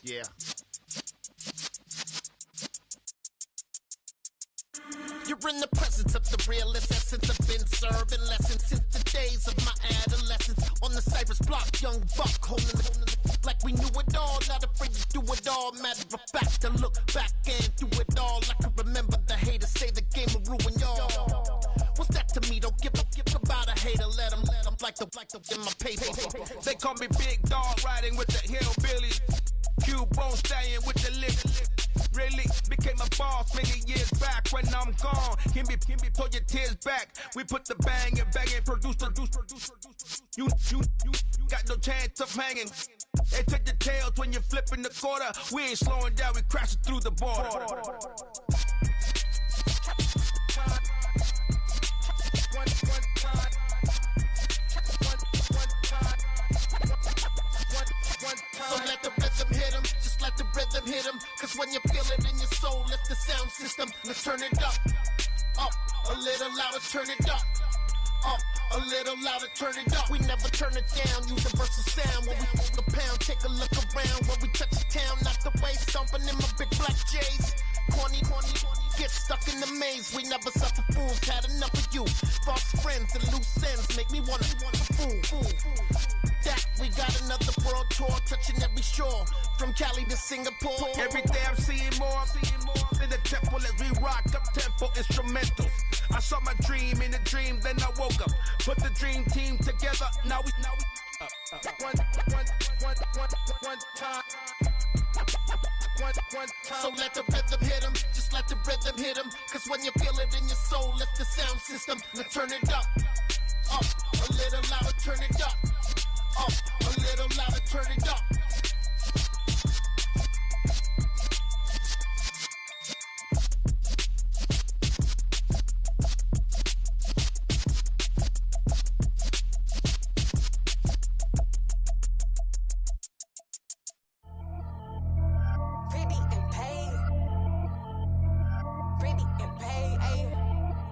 Yeah. You're in the presence of the realest essence. I've been serving lessons since the days of my adolescence. On the Cypress block, young buck holding the like we knew it all. Not afraid to do it all. Matter of fact, to look back and do it all. I can remember the haters say the game will ruin y'all. What's that to me? Don't give about a hater. Let them like the in my paper. They call me Big Dog, riding with the hillbillies. Q-Bone stallion with the lip. Really became a boss many years back. When I'm gone, can be pull your tears back. We put the bang and produce. You got no chance of hanging. They take the tails when you're flipping the quarter. We ain't slowing down, we crashing through the border. So let the rhythm hit him, just let the rhythm hit him. Cause when you feel it in your soul, lift the sound system. Let's turn it up, a little louder, turn it up. A little louder, turn it up. We never turn it down, universal sound. When we move the pound, take a look around. When we touch the town, not the way, stomping in my big black J's. Corny, get stuck in the maze. We never suffer fools, had enough of you. False friends and loose ends make me wanna fool. That we got another world tour, touching every shore, from Cali to Singapore. Every day I'm seeing more in the temple as we rock up tempo instrumentals. I saw my dream in a dream, then I woke up. Put the dream team together, now we one time. So let the rhythm hit him, just let the rhythm hit him. Cause when you feel it in your soul, lift the sound system. Let's turn it up, a little louder, turn it up. A little louder, turn it up.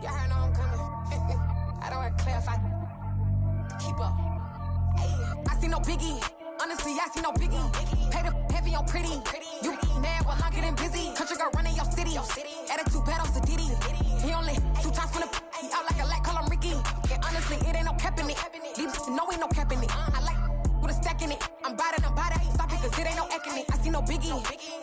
Y'all heard know I'm coming. How do I clap? if I keep up. I see no biggie. Honestly, I see no biggie. Pay the heavy on pretty. You mad while I'm getting busy. Country girl running your city. Attitude bad on Diddy. He only 2 times from the he out like a lack, call him Ricky. And honestly, it ain't no cap in it. These know ain't no cap in it. I like with a stack in it. I'm by that. Stop it, cause it ain't no eck in it. I see no biggie.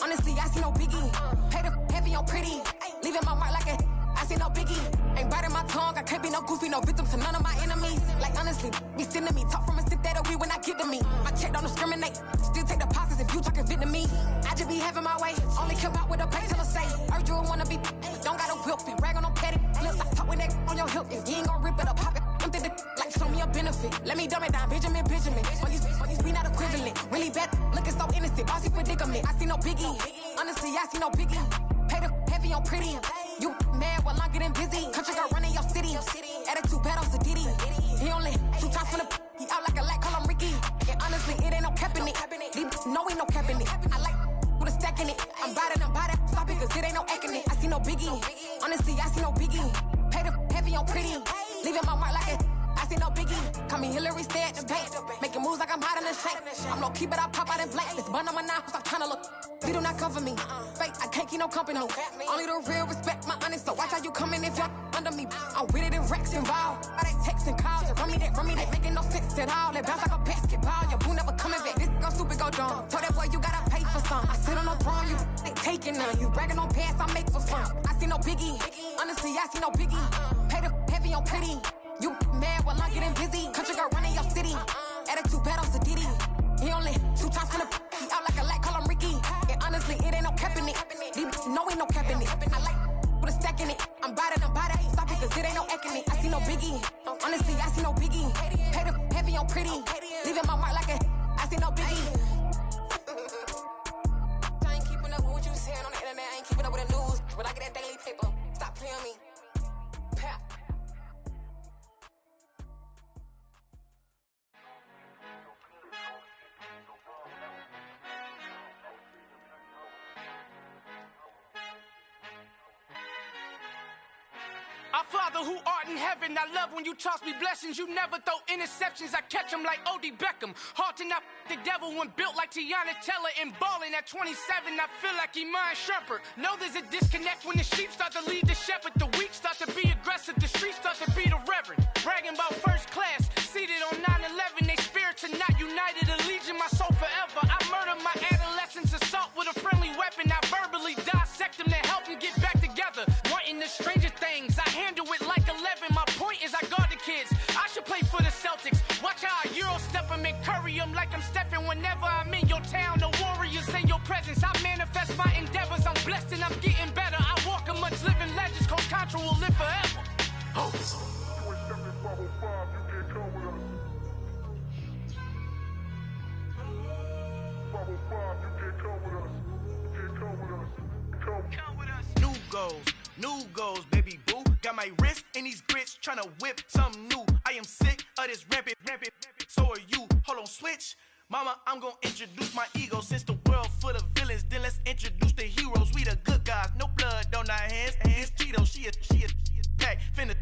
Honestly, I see no biggie. Pay the heavy on pretty. Leaving my mark like a I see no biggie. Ain't biting my tongue. I can't be no goofy, no victim to none of my enemies. Like honestly, be sending me talk from a sit that we when I get to me. My check don't discriminate. Still take deposits if you talking Vietnamese. I just be having my way. Only come out with a pay till I say. Heard you wanna be. Don't gotta whip it. Rag on no petty. Lips like talk with that on your hip. If you ain't gon' rip it up, pop it. Empty the like show me a benefit. Let me dumb it down. Benjamin. All these we not equivalent. Really bad. Looking so innocent. Bossy predicament. I see no biggie. Honestly, I see no biggie. Pay the heavy on pretty. You mad while I'm getting busy. Country girl running your city. Attitude bad on Diddy. He only 2 times from the he out like a lack, call him Ricky. And honestly, it ain't no cap in it. These know ain't no cap in it. I like with a stack in it. I'm by that. Stop it, cause it ain't no eck in it. I see no biggie. Honestly, I see no biggie. Pay the heavy on pretty. Leaving my mark like it. I see no biggie. Call me Hillary, stay at the bank. Making moves like I'm hiding in shank. I'm low key, but I pop out in blank. This bun on my knife, stop trying to look. They do not cover me. Fake, I can't keep no company. Only the real respect my honest. So watch how you coming if you're under me. I'm with it in Rex involved. All they text and calls. Just run me that. Making no sense at all. They bounce like a basketball. Your boo never coming back. This go stupid, go dumb. Told that boy you gotta pay for some. I sit on no throne, you ain't taking none. You bragging on pants, I make for fun. I see no biggie. Honestly, I see no biggie. Pay the heavy on pretty. You mad while I'm getting busy. Country girl running your city. Attitude bad on Diddy. He only 2 times from the he out like a lack, call him Ricky. And honestly, it ain't no cap in it. These know ain't no cap in it. I like with a stack in it. I'm by that. Stop it, cause it ain't no eck in it. I see no biggie. Honestly, I see no biggie. Pay the heavy on pretty. Leaving my mark like a I see no biggie. I ain't keeping up with what you saying on the internet. I ain't keeping up with the news. When I get that daily paper, stop playing me. Pap. Our Father who art in heaven, I love when you toss me blessings. You never throw interceptions, I catch them like O.D. Beckham. Hard to not the devil when built like Tiana Teller and balling at 27. I feel like Iman Shumpert. Know there's a disconnect when the sheep start to lead the shepherd. The weak start to be aggressive, the streets start to be the reverend. Bragging about first class, seated on 9/11. They spirits are not united, a legion, my soul forever. I murder my adolescence, assault with a friendly weapon. I verbally dissect them to help them get back together. Wanting the stranger things, I handle it like 11. My point is I guard the kids. I should play for the Celtics. Watch how I Euro step them and curry them like I'm stepping. Whenever I'm in your town, the warriors in your presence. I manifest my endeavors. I'm blessed and I'm getting better. I walk amongst living legends. Coach Contra will live forever. Oh. New goals, baby boo. Got my wrist in these grits, tryna whip something new. I am sick of this rampant. So are you. Hold on, switch. Mama, I'm gonna introduce my ego. Since the world full of villains, then let's introduce the heroes. We the good guys, no blood on our hands. Hands Tito, she is back. Finna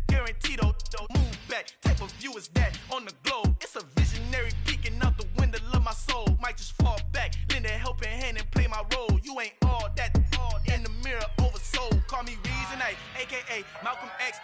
guarantee though. Move back. Type of view is that on the globe? It's a visionary peeking out the window of my soul. Might just fall back, lend a helping hand and play my role. You ain't all that in the mirror oversold. Call me Reason, aka Malcolm X.